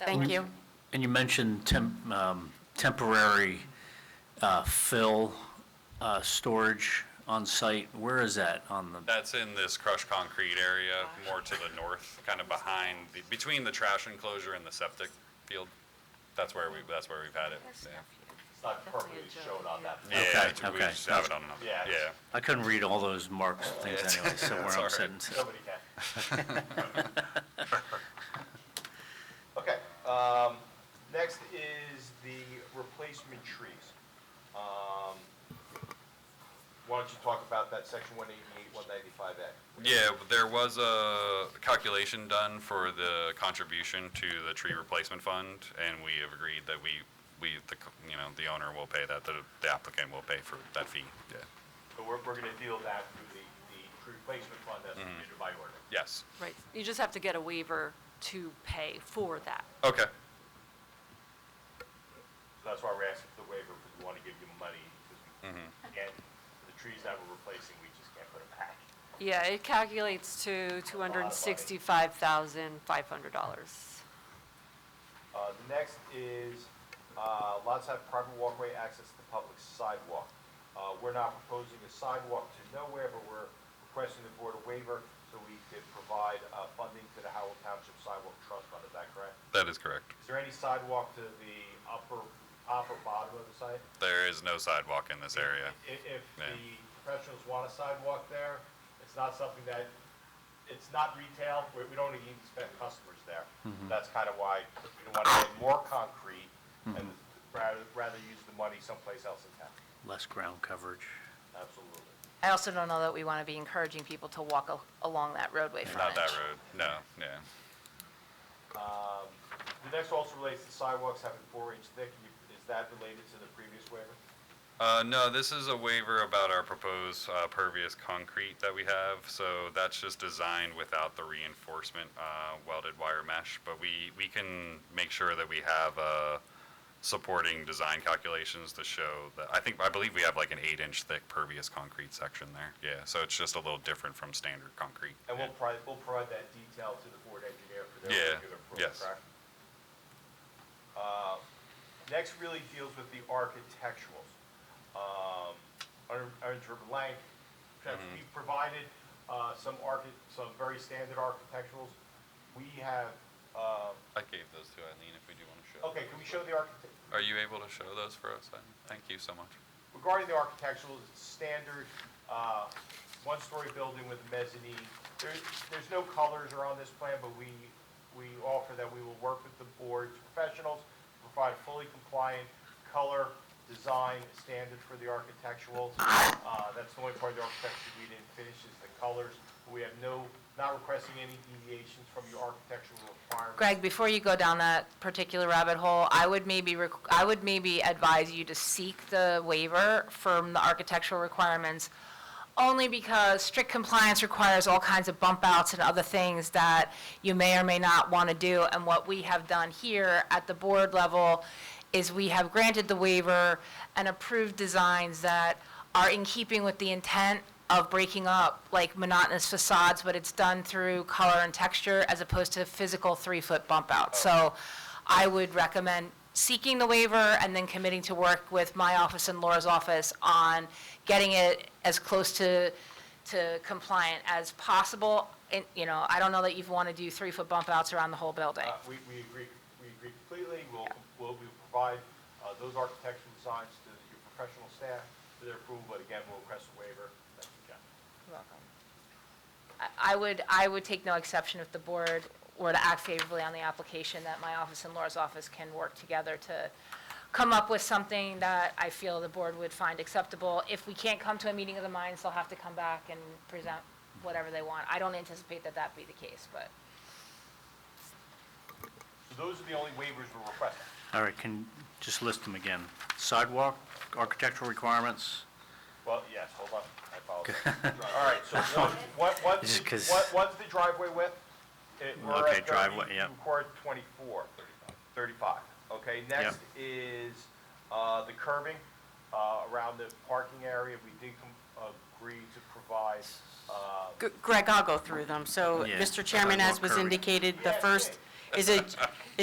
Thank you. And you mentioned temporary fill storage on site. Where is that on the, That's in this crushed concrete area, more to the north, kind of behind, between the trash enclosure and the septic field. That's where we've had it, yeah. It's not perfectly shown on that. Yeah, Okay, we okay. just have it on another, Yeah. yeah. I couldn't read all those marks and things Yeah, anyway, so it's where all I'm right. sitting. so- Nobody can. Okay, next is the replacement trees. Why don't you talk about that section 188, 195A? Yeah, there was a calculation done for the contribution to the tree replacement fund, and we have agreed that the owner will pay that, the applicant will pay for that fee, yeah. So we're going to deal that through the tree replacement fund that's permitted by ordinance. Yes, Right, you just have to get a waiver to pay for that. okay, So that's why we're asking for the waiver, because we want to give you money, because again, the trees that we're replacing, we just can't put them back. Yeah, it calculates to $265,500. The next is, lots have private walkway access to public sidewalk. We're not proposing a sidewalk to nowhere, but we're requesting the board a waiver so we could provide funding to the Howell Township Sidewalk Trust Fund, is that correct? that is correct. Is there any sidewalk to the top or bottom of the site? There is no sidewalk in this area. If Yeah. the professionals want a sidewalk there, it's not something that, it's not retail, we don't even spend customers there. That's kind of why we don't want to get more concrete and rather use the money someplace else in town. Less ground coverage. Absolutely. I also don't know that we want to be encouraging people to walk along that roadway Not frontage. that road, no, yeah. The next also relates to sidewalks having 4-inch thick. Is that related to the previous waiver? No, this is a waiver about our proposed pervious concrete that we have, so that's just designed without the reinforcement welded wire mesh, but we can make sure that we have supporting design calculations to show that, I believe we have like an 8-inch thick pervious concrete section there, yeah, so it's just a little different from standard concrete. And we'll provide that detail to the board engineer for their Yeah, regular approval, yes. correct? Next really deals with the architecturals. Under blank, we provided some very standard architecturals. We have, I gave those to Eileen if we do want to show. okay, can we show the architect? Are you able to show those for us, Eileen? Thank you so much. Regarding the architectural, it's standard, one-story building with a mezzanine. There's no colors around this plan, but we offer that we will work with the board's professionals to provide a fully compliant color design standard for the architecturals. That's the only part of the architecture we didn't finish is the colors. We have not requesting any deviations from your architectural requirements. Greg, before you go down that particular rabbit hole, I would maybe advise you to seek the waiver from the architectural requirements, only because strict compliance requires all kinds of bump outs and other things that you may or may not want to do. And what we have done here at the board level is we have granted the waiver and approved designs that are in keeping with the intent of breaking up like monotonous facades, but it's done through color and texture as opposed to physical 3-foot bump out. So I would recommend seeking the waiver and then committing to work with my office and Laura's office on getting it as close to compliant as possible. I don't know that you want to do 3-foot bump outs around the whole building. We agree completely. We'll provide those architectural designs to your professional staff for their approval, but again, we'll request a waiver. Thank you, Jen. You're welcome. I would take no exception if the board were to act favorably on the application, that my office and Laura's office can work together to come up with something that I feel the board would find acceptable. If we can't come to a meeting of the minds, they'll have to come back and present whatever they want. I don't anticipate that that be the case, but. So those are the only waivers we're requesting. All right, can just list them again. Sidewalk, architectural requirements. Well, yes, hold on, I apologize. All right, so what's the driveway width? We're Okay, at 30, driveway, yeah. Required 24, 35. Okay, next is the curbing around the parking area. We did agree to provide. Greg, I'll go through them. So, Yeah. Mr. Chairman, as was Curbing. indicated, the first is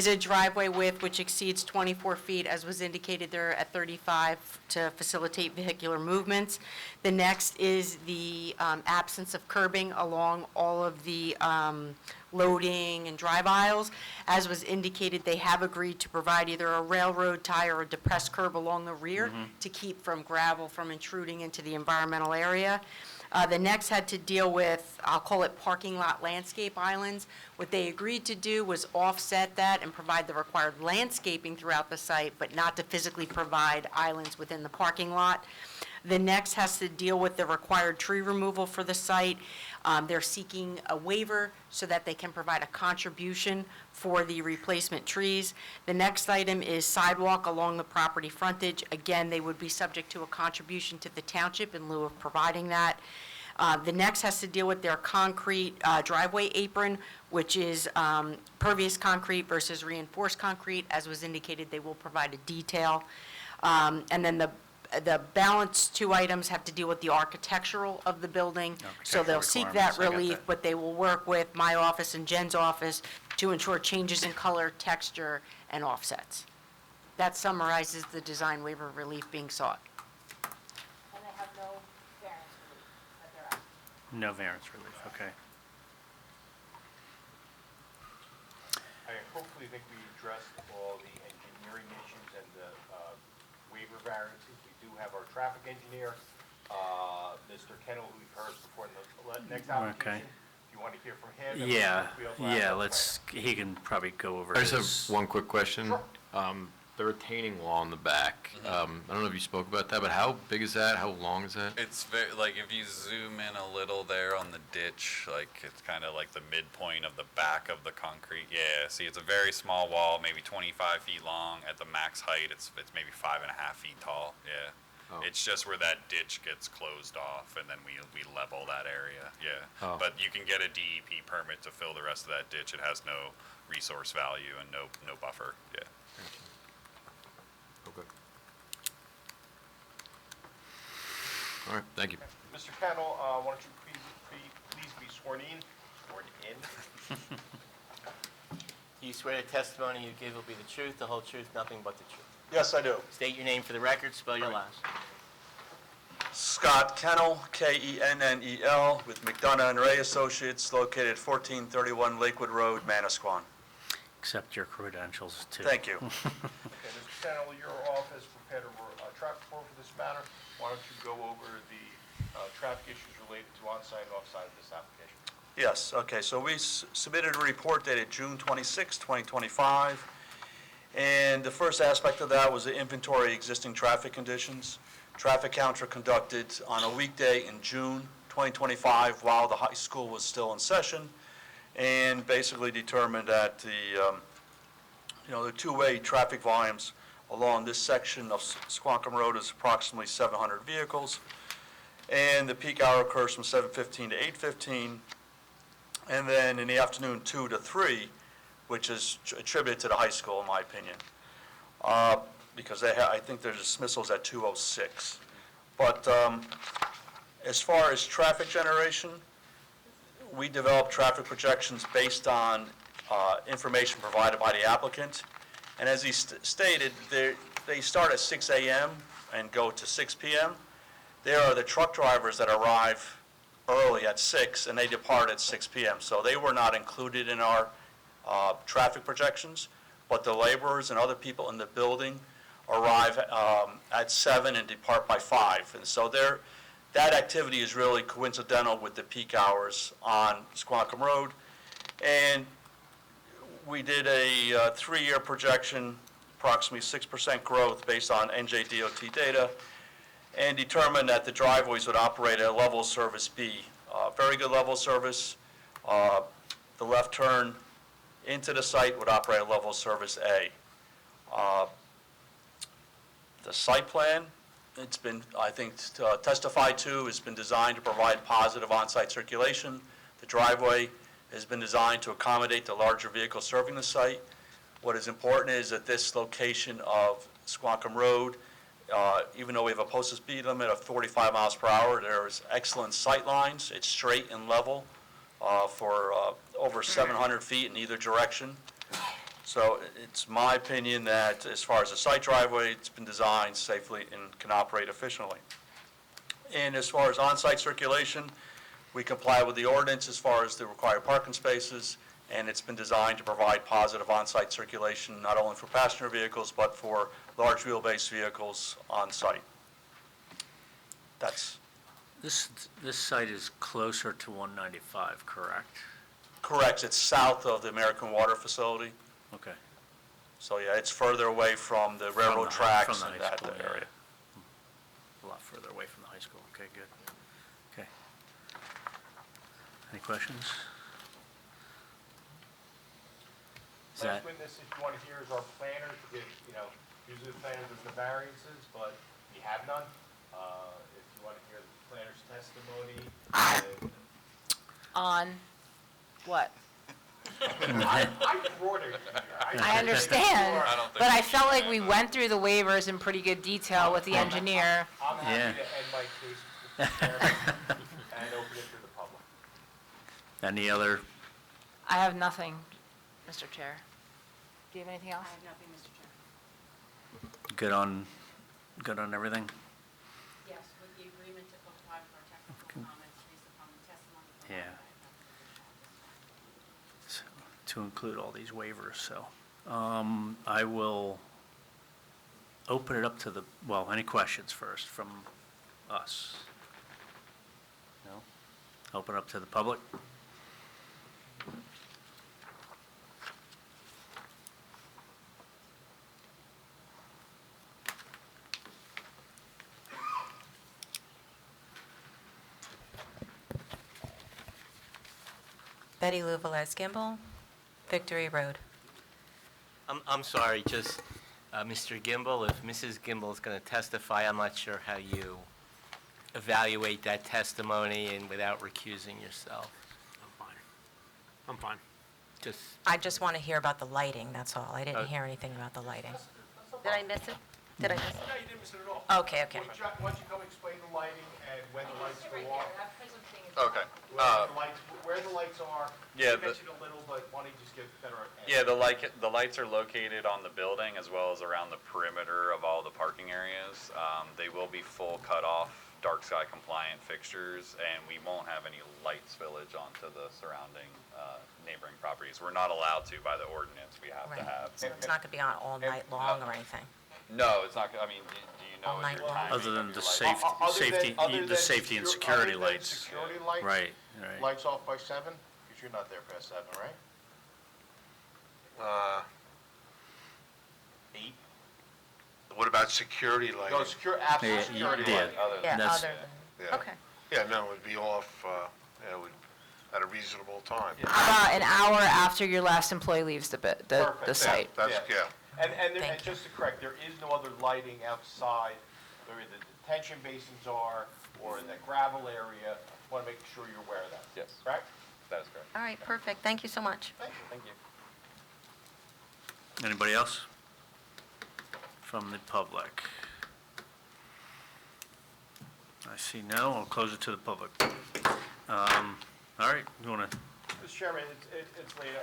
a driveway width which exceeds 24 feet, as was indicated there at 35, to facilitate vehicular movements. The next is the absence of curbing along all of the loading and drive aisles. As was indicated, they have agreed to provide either a railroad tie or a depressed curb along the rear to keep from gravel from intruding into the environmental area. The next had to deal with, I'll call it parking lot landscape islands. What they agreed to do was offset that and provide the required landscaping throughout the site, but not to physically provide islands within the parking lot. The next has to deal with the required tree removal for the site. They're seeking a waiver so that they can provide a contribution for the replacement trees. The next item is sidewalk along the property frontage. Again, they would be subject to a contribution to the township in lieu of providing that. The next has to deal with their concrete driveway apron, which is pervious concrete versus reinforced concrete. As was indicated, they will provide a detail. And then the balance two items have to deal with the architectural of the building. So they'll seek that requirements, I got relief, that. but they will work with my office and Jen's office to ensure changes in color, texture, and offsets. That summarizes the design waiver relief being sought. And they have no variance relief that they're asking. No variance relief, okay. I hopefully think we addressed all the engineering issues and the waiver variances. We do have our traffic engineer, Mr. Kennel, who we've heard before in the next application. If you want to hear from him. and Yeah, we also have yeah, our- he can probably go over I just his. have one quick question. The retaining wall in the back, I don't know if you spoke about that, but how big is that? How long is that? It's very, like, if you zoom in a little there on the ditch, like, it's kind of like the midpoint of the back of the concrete. Yeah, see, it's a very small wall, maybe 25 feet long. At the max height, it's maybe 5.5 feet tall, yeah. Oh. It's just where that ditch gets closed off, and then we level that area, yeah. Oh. But you can get a DEP permit to fill the rest of that ditch. It has no resource value and no buffer, yeah. Okay. All right, thank you. Mr. Kennel, why don't you please be sworn in? Sworn in. Do you swear the testimony you give will be the truth, the whole truth, nothing but the truth? Yes, I do. State your name for the record, spell your last. Scott Kennel, Kennel, with McDonough and Ray Associates, located at 1431 Lakewood Road, Manasquan. Accept your credentials, too. Thank you. Okay, Mr. Kennel, your office prepared a traffic report for this matter. Why don't you go over the traffic issues related to on-site and off-site of this application? Yes, okay, so we submitted a report dated June 26, 2025, and the first aspect of that was the inventory existing traffic conditions. Traffic counts were conducted on a weekday in June 2025 while the high school was still in session, and basically determined that the two-way traffic volumes along this section of Squonkam Road is approximately 700 vehicles, and the peak hour occurs from 7:15 to 8:15, and then in the afternoon 2 to 3, which is attributed to the high school, in my opinion, because I think there's dismissals at 2:06. But as far as traffic generation, we developed traffic projections based on information provided by the applicant. And as he stated, they start at 6 a.m. and go to 6 p.m. There are the truck drivers that arrive early at 6, and they depart at 6 PM. So they were not included in our traffic projections, but the laborers and other people in the building arrive at 7 and depart by 5. And so that activity is really coincidental with the peak hours on Squonkam Road. And we did a 3-year projection, approximately 6% growth based on NJDOT data, and determined that the driveways would operate at a level of service B. Very good level of service. The left turn into the site would operate at level of service A. The site plan, it's been, I think, testified to, has been designed to provide positive on-site circulation. The driveway has been designed to accommodate the larger vehicles serving the site. What is important is that this location of Squonkam Road, even though we have a posted speed limit of 45 miles per hour, there is excellent sight lines. It's straight and level for over 700 feet in either direction. So it's my opinion that as far as the site driveway, it's been designed safely and can operate efficiently. And as far as on-site circulation, we comply with the ordinance as far as the required parking spaces, and it's been designed to provide positive on-site circulation, not only for passenger vehicles, but for large wheelbase vehicles on site. That's This site is closer to 195, correct? correct. It's south of the American Water Facility. Okay. So, yeah, it's further away from the railroad tracks from the and high that school, yeah. area. A lot further away from the high school. Okay, good. Okay. Any questions? Is that, Last witness, if you want to hear, is our planner to give, usually the planner does the variances, but we have none. If you want to hear the planner's testimony. On what? I brought it here. I understand, I don't think but I we felt like should we have went through the waivers in pretty good detail with the engineer. I'm Yeah. happy to end my case, Mr. Chairman, and open it to the public. any other, I have nothing, Mr. Chair. Do you have anything else? I have nothing, Mr. Chair. good on everything? Yes, with the agreement to comply with our technical comments based upon the testimony provided. Yeah. So, to include all these waivers, so, I will open it up to the, well, any questions first from us? No? Open up to the public? Betty Lou Velez Gimbel, Victory Road. I'm sorry, just, Mr. Gimbel, if Mrs. Gimbel is going to testify, I'm not sure how you evaluate that testimony and without recusing yourself. I'm fine. Just, I just want to hear about the lighting, that's all. I didn't Okay. hear anything about the lighting. Did I miss it? Did I miss No, you didn't miss it at all. Okay, okay. Why don't you come explain the lighting and when the lights go off? Okay. Where the lights are. Yeah, You mentioned a little, but why don't you just give better answer? Yeah, the lights are located on the building as well as around the perimeter of all the parking areas. They will be full cutoff, dark sky compliant fixtures, and we won't have any light spillage onto the surrounding neighboring properties. We're not allowed to by the ordinance. We have to Right. have. So it's not going to be on all night long or anything? No, it's not, I mean, do you know All what night your long. timing Other of than your the lighting? safety and security lights. Security lights? Right, right. Lights off by 7? Because you're not there past 7, right? 8? What about security lighting? No, absolute Yeah, security yeah. light. Yeah, That's- other than, Yeah. okay. Yeah, no, it would be off, at a reasonable time. About an hour after your last employee leaves the Perfect. the site. That's, Yeah. yeah. And Thank just to correct, there is no other lighting outside where the detention basins are or in the gravel area. Want to make sure you're aware of that. Yes. Correct? That is correct. All right, perfect. Thank you so much. Thank you. Anybody else? From the public? I see no, I'll close it to the public. All right, you want to, Mr. Chairman, it's late.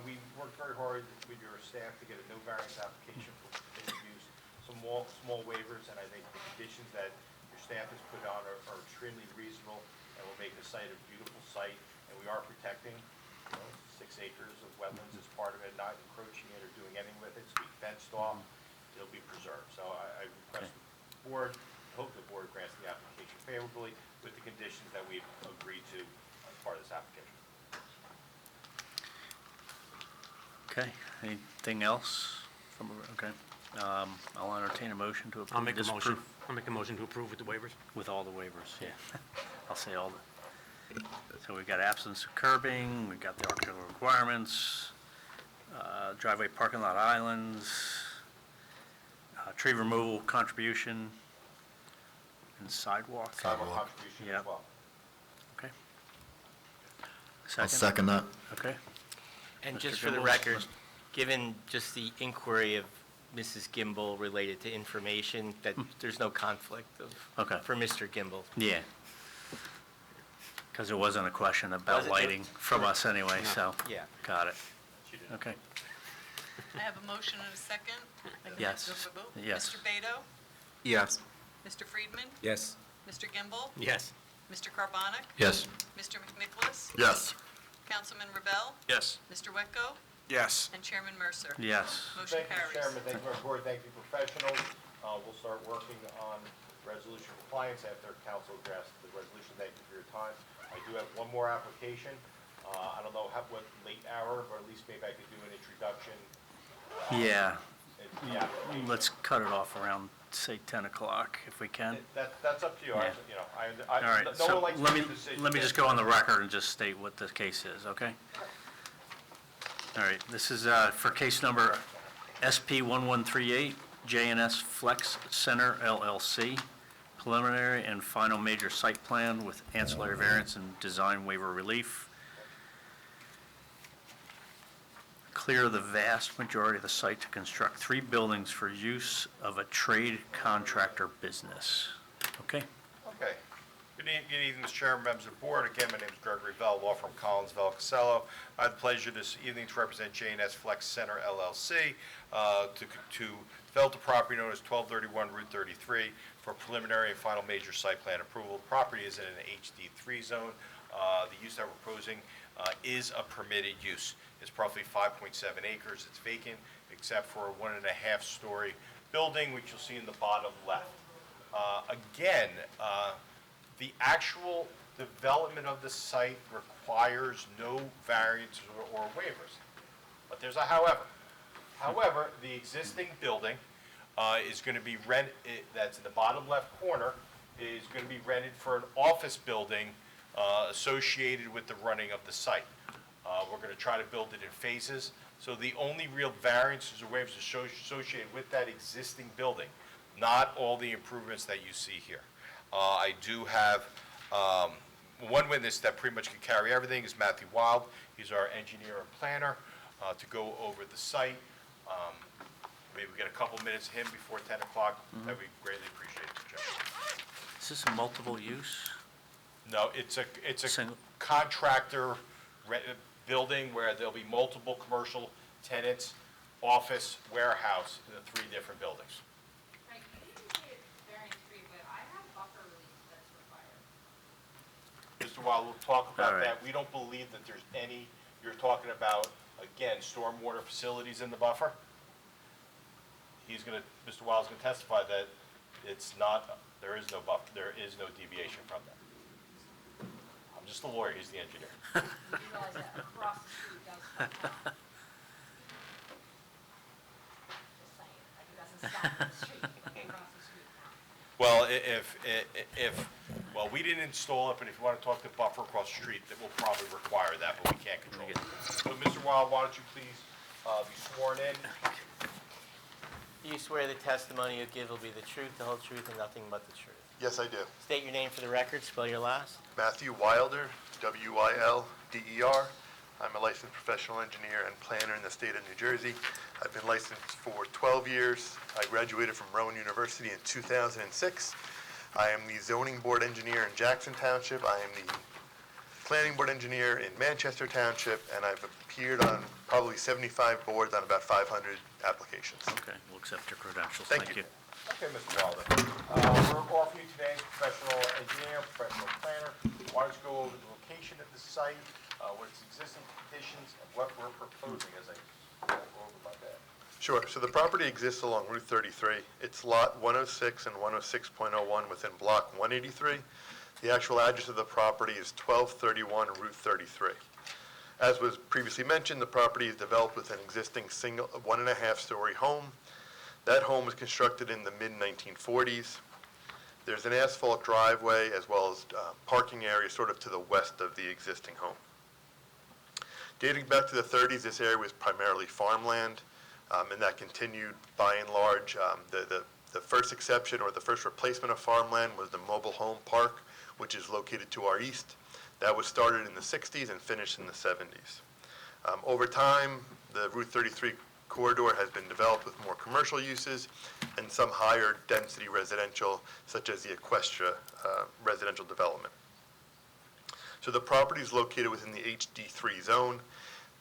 We worked very hard with your staff to get a no variance application for conditional use, some small waivers, and I think the conditions that your staff has put on are extremely reasonable. and will make the site a beautiful site, and we are protecting, 6 acres of wetlands as part of it, not encroaching it or doing anything with it, it's be fenced off, it'll be preserved. So I request the board, hope the board grants the application favorably with the conditions that we've agreed to as part of this application. Okay, anything else? Okay, I'll entertain a motion to approve. I'll make a motion. disapprove. I'll make a motion to approve with the waivers. With all the waivers, yeah. I'll say all the, so we've got absence of curbing, we've got the architectural requirements, driveway parking lot islands, tree removal contribution, and sidewalk. Sidewalk contribution Yep. as well. Okay. I'll second that. Okay. And Mr. just for the Gimbel? record, given just the inquiry of Mrs. Gimbel related to information, that there's no conflict of, Okay. for Mr. Gimbel. Yeah. Because there wasn't a question about Wasn't- lighting from us anyway, so. Yeah. Got it. Okay. I have a motion and a second. Yes. Yes. Mr. Beto? Yes. Mr. Friedman? Yes. Mr. Gimbel? Yes. Mr. Carbonic? Yes. Mr. McNicholas? Yes. Councilman Rebel? Yes. Mr. Wetko? Yes. And Chairman Mercer? Yes. Motion Thank you, carries. Chairman, thank you, board, thank you, professionals. We'll start working on resolution compliance after council drafts the resolution. Thank you for your time. I do have one more application. I don't know what late hour, but at least maybe I could do an introduction. Yeah. Yeah, Let's cut it off around, say, 10 o'clock if we can. that's up to you. Yeah. I, All right, no so one likes to let make me, decisions. let me just go on the record and just state what the case is, okay? All right, this is for case number SP 1138, JNS Flex Center LLC, preliminary and final major site plan with ancillary variance and design waiver relief. Clear the vast majority of the site to construct 3 buildings for use of a trade contractor business. Okay? Okay. Good evening, Mr. Chairman, members of the board. Again, my name is Gregory Vell, law firm Collinsville Casello. I have the pleasure this evening to represent J&S Flex Center LLC to develop the property known as 1231 Route 33 for preliminary and final major site plan approval. The property is in an HD3 zone. The use that we're proposing is a permitted use. It's roughly 5.7 acres. It's vacant except for a 1.5-story building, which you'll see in the bottom left. Again, the actual development of the site requires no variance or waivers. But there's a however. However, the existing building is going to be that's in the bottom left corner, is going to be rented for an office building associated with the running of the site. We're going to try to build it in phases. So the only real variances or waivers associated with that existing building, not all the improvements that you see here. I do have one witness that pretty much can carry everything is Matthew Wild. He's our engineer and planner to go over the site. Maybe we get a couple minutes of him before 10 o'clock. That we greatly appreciate it, Joe. Is this a multiple use? No, it's a Single. contractor building where there'll be multiple commercial tenants, office, warehouse in the 3 different buildings. Right, you didn't say it's variance-free, but I have buffer relief that's required. Mr. Wild, we'll talk All about right. that. We don't believe that there's any, you're talking about, again, stormwater facilities in the buffer. Mr. Wild's gonna testify that it's not, there is no buffer, there is no deviation from that. I'm just the lawyer, he's the engineer. You realize that across the street does come down. Just saying, like it doesn't stop at the street, across the street now. Well, well, we didn't install it, but if you want to talk to buffer across the street, that will probably require that, but we can't control it. So, Mr. Wild, why don't you please be sworn in? Do you swear the testimony you give will be the truth, the whole truth, and nothing but the truth? Yes, I do. State your name for the record, spell your last. Matthew Wilder, W-I-L-D-E-R. I'm a licensed professional engineer and planner in the state of New Jersey. I've been licensed for 12 years. I graduated from Rowan University in 2006. I am the zoning board engineer in Jackson Township. I am the planning board engineer in Manchester Township, and I've appeared on probably 75 boards on about 500 applications. Okay, we'll accept your credentials. Thank you. Okay, Mr. Wilder. We're offering you today professional engineer, professional planner, Why don't you go over the location of the site, what its existing conditions, and what we're proposing as I go over my bed. Sure. So the property exists along Route 33. It's Lot 106 and 106.01 within Block 183. The actual address of the property is 1231 Route 33. As was previously mentioned, the property is developed with an existing single 1.5-story home. That home was constructed in the mid-1940s. There's an asphalt driveway as well as parking area sort of to the west of the existing home. Dating back to the 30s, this area was primarily farmland, and that continued by and large. The first exception or the first replacement of farmland was the mobile home park, which is located to our east. That was started in the 60s and finished in the 70s. Over time, the Route 33 corridor has been developed with more commercial uses and some higher density residential, such as the Equestra residential development. So the property is located within the HD3 zone.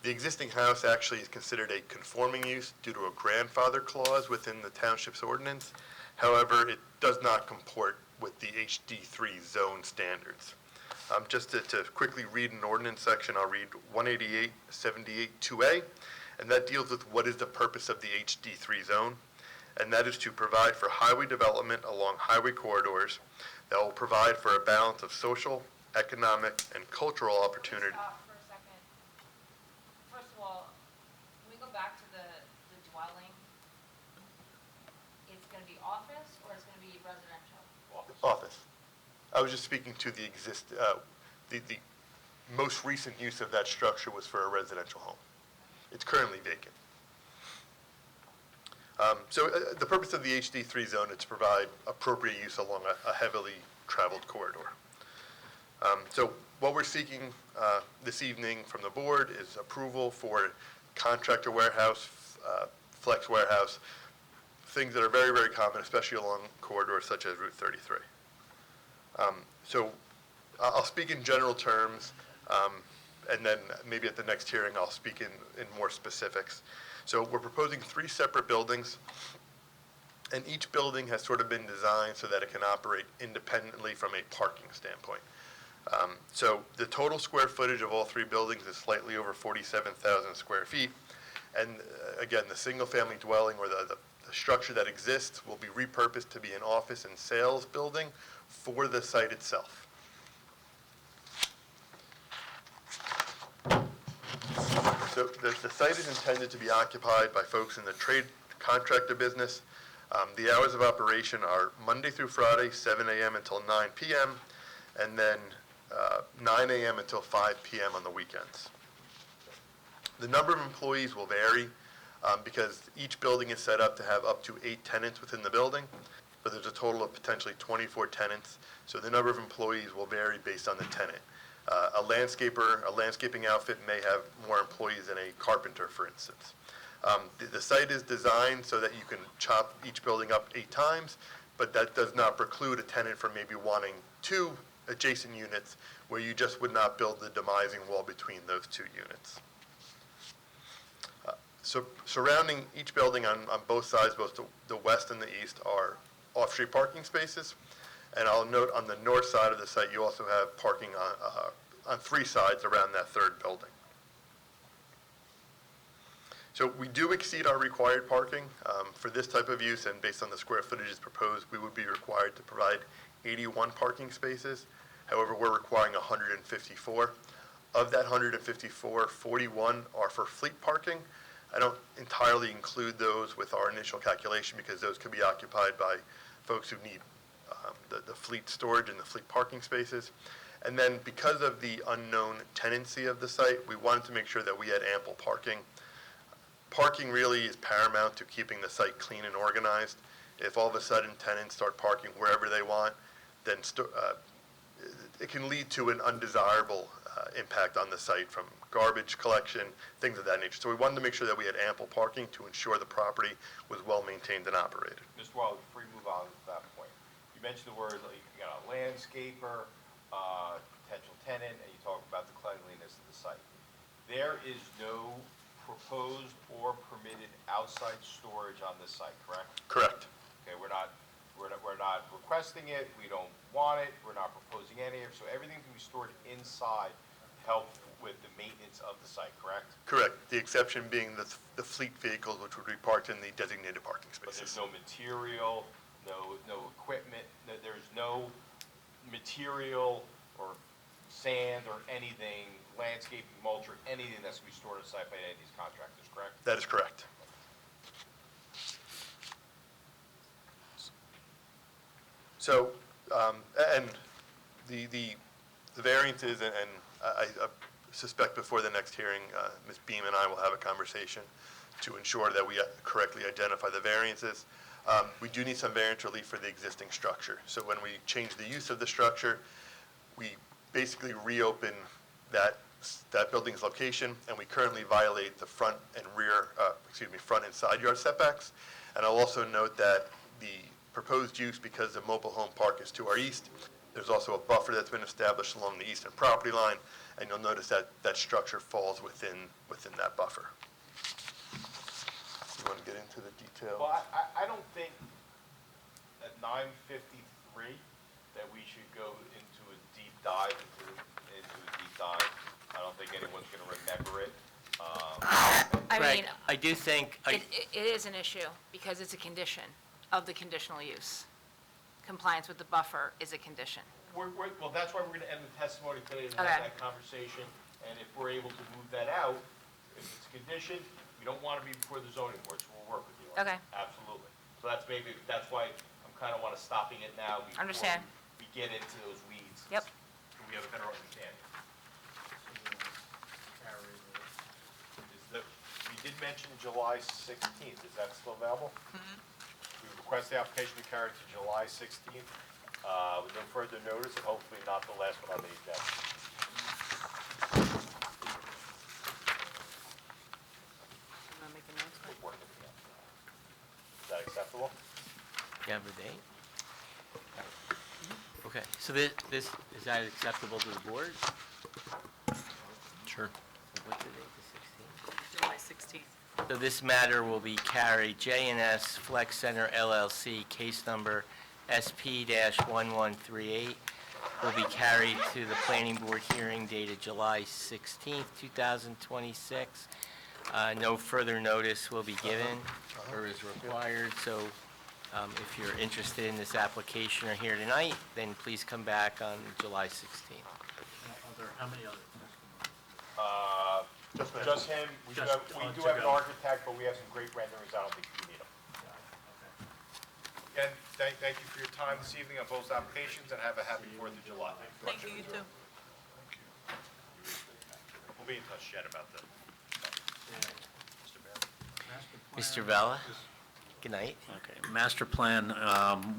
The existing house actually is considered a conforming use due to a grandfather clause within the township's ordinance. However, it does not comport with the HD3 zone standards. Just to quickly read an ordinance section, I'll read 188-78-2A, and that deals with what is the purpose of the HD3 zone, and that is to provide for highway development along highway corridors that will provide for a balance of social, economic, and cultural opportunity. Stop for a second. First of all, can we go back to the dwelling? It's going to be office or it's going to be residential? Office. I was just speaking to the the most recent use of that structure was for a residential home. It's currently vacant. The purpose of the HD3 zone is to provide appropriate use along a heavily traveled corridor. So what we're seeking this evening from the board is approval for contractor warehouse, flex warehouse, things that are very, very common, especially along corridors such as Route 33. So I'll speak in general terms, and then maybe at the next hearing I'll speak in more specifics. So we're proposing 3 separate buildings, and each building has sort of been designed so that it can operate independently from a parking standpoint. So the total square footage of all 3 buildings is slightly over 47,000 square feet, and again, the single-family dwelling or the structure that exists will be repurposed to be an office and sales building for the site itself. So the site is intended to be occupied by folks in the trade contractor business. The hours of operation are Monday through Friday, 7 a.m. until 9 p.m., and then 9 a.m. until 5 p.m. on the weekends. The number of employees will vary because each building is set up to have up to 8 tenants within the building, but there's a total of potentially 24 tenants, so the number of employees will vary based on the tenant. A landscaping outfit may have more employees than a carpenter, for instance. The site is designed so that you can chop each building up 8 times, but that does not preclude a tenant from maybe wanting 2 adjacent units where you just would not build the demising wall between those 2 units. So surrounding each building on both sides, both the west and the east, are off-street parking spaces. And I'll note on the north side of the site, you also have parking on 3 sides around that 3rd building. So we do exceed our required parking. For this type of use and based on the square footages proposed, we would be required to provide 81 parking spaces. However, we're requiring 154. Of that 154, 41 are for fleet parking. I don't entirely include those with our initial calculation because those could be occupied by folks who need the fleet storage and the fleet parking spaces. And then because of the unknown tenancy of the site, we wanted to make sure that we had ample parking. Parking really is paramount to keeping the site clean and organized. If all of a sudden tenants start parking wherever they want, then it can lead to an undesirable impact on the site from garbage collection, things of that nature. So we wanted to make sure that we had ample parking to ensure the property was well maintained and operated. Mr. Wiley, before you move on to that point, you mentioned the word, like, you got a landscaper, potential tenant, and you talk about the cleanliness of the site. There is no proposed or permitted outside storage on this site, correct? Correct. Okay, we're not We're not requesting it, we don't want it, we're not proposing any of it, so everything can be stored inside to help with the maintenance of the site, correct? Correct. The exception being the fleet vehicles, which would be parked in the designated parking But there's spaces. no material, no equipment, there's no material or sand or anything, landscaping, mulch, or anything that's to be stored on site by any of these contractors, correct? That is correct. So, and the variances, and I suspect before the next hearing, Ms. Beam and I will have a conversation to ensure that we correctly identify the variances. We do need some variance relief for the existing structure. So when we change the use of the structure, we basically reopen that building's location, and we currently violate the front and front and side yard setbacks. And I'll also note that the proposed use, because the mobile home park is to our east, there's also a buffer that's been established along the eastern property line, and you'll notice that that structure falls within that buffer. You want to get into the details? Well, I don't think at 9:53 that we should go into a deep dive, I don't think anyone's going to remember it. I Greg, mean, I do think, it is an issue because it's a condition of the conditional use. Compliance with the buffer is a condition. Well, that's why we're going to end the testimony today and Okay. have that conversation. And if we're able to move that out, if it's a condition, we don't want to be before the zoning board, so we'll work with you on Okay. it. Absolutely. So that's why I'm kind of want to stopping it now before Understand. we get into those weeds. Yep. So we have a better understanding. You did mention July 16th. Is that still available? We request the application be carried to July 16th with no further notice, and hopefully not the last one on the agenda. We'll work with you. Is that acceptable? you have a date? Okay, so this, is that acceptable to the board? Sure. What's the date, the 16th? July 16th. So this matter will be carried, J&S Flex Center LLC, case number SP-1138, will be carried to the planning board hearing dated July 16th, 2026. No further notice will be given or is required, so if you're interested in this application or here tonight, then please come back on July 16th. How many other? Just him. We do have an architect, but we have some great renderings. I don't think you need them. Again, thank you for your time this evening on both applications, and have a happy 4th of July. Thank you, you too. We'll be in touch, Jen, about that. Mr. Vella, good night. Okay, master plan,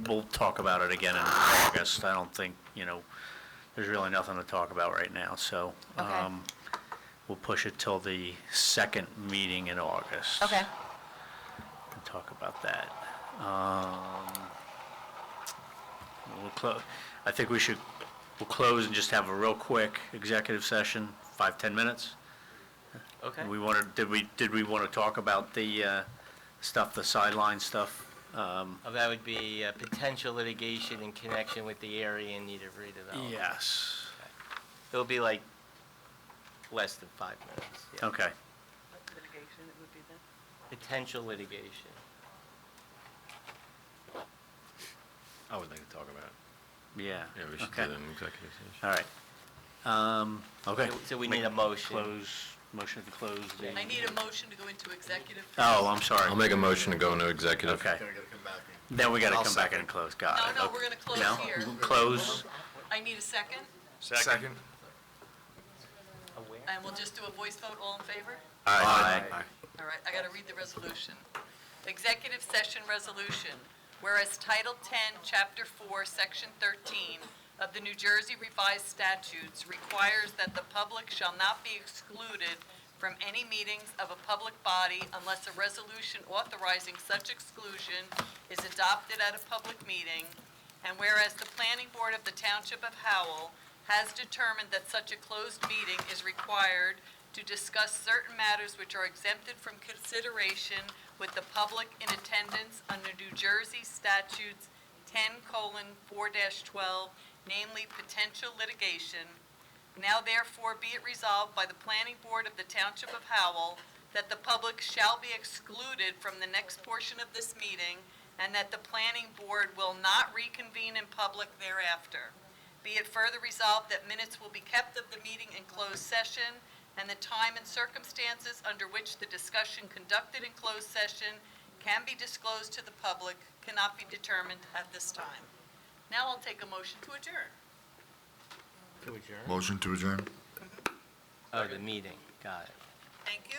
we'll talk about it again in August. I don't think, there's really nothing to talk about right now, so. Okay. We'll push it till the second meeting in August. Okay. And talk about that. I think we'll close and just have a real quick executive session, 5-10 minutes. Okay. Did we want to talk about the stuff, the sideline stuff? That would be potential litigation in connection with the area in need of redevelopment. Yes. It'll be like less than 5 minutes. yeah. Okay. Litigation, it would be then? Potential litigation. I would like to talk about it. Yeah. Yeah, we should do Okay. that in executive session. All right. Okay. So we need a motion. Motion to close the... I need a motion to go into executive. Oh, I'm sorry. I'll make a motion to go into executive. Okay. Then we got to come back in and close. Got it. No, we're going to close No? here. Close. I need a second, Second. and we'll just do a voice vote, all in favor? Aye. All right, I got to read the resolution. Executive session resolution. Whereas Title 10, Chapter 4, Section 13 of the New Jersey Revised Statutes requires that the public shall not be excluded from any meetings of a public body unless a resolution authorizing such exclusion is adopted at a public meeting. And whereas the Planning Board of the Township of Howell has determined that such a closed meeting is required to discuss certain matters which are exempted from consideration with the public in attendance under New Jersey Statutes 10:4-12, namely potential litigation. Now therefore be it resolved by the Planning Board of the Township of Howell that the public shall be excluded from the next portion of this meeting, and that the Planning Board will not reconvene in public thereafter. Be it further resolved that minutes will be kept of the meeting in closed session, and the time and circumstances under which the discussion conducted in closed session can be disclosed to the public cannot be determined at this time. Now I'll take a motion to adjourn. To adjourn? Motion to adjourn? Oh, the meeting, got it. Thank you.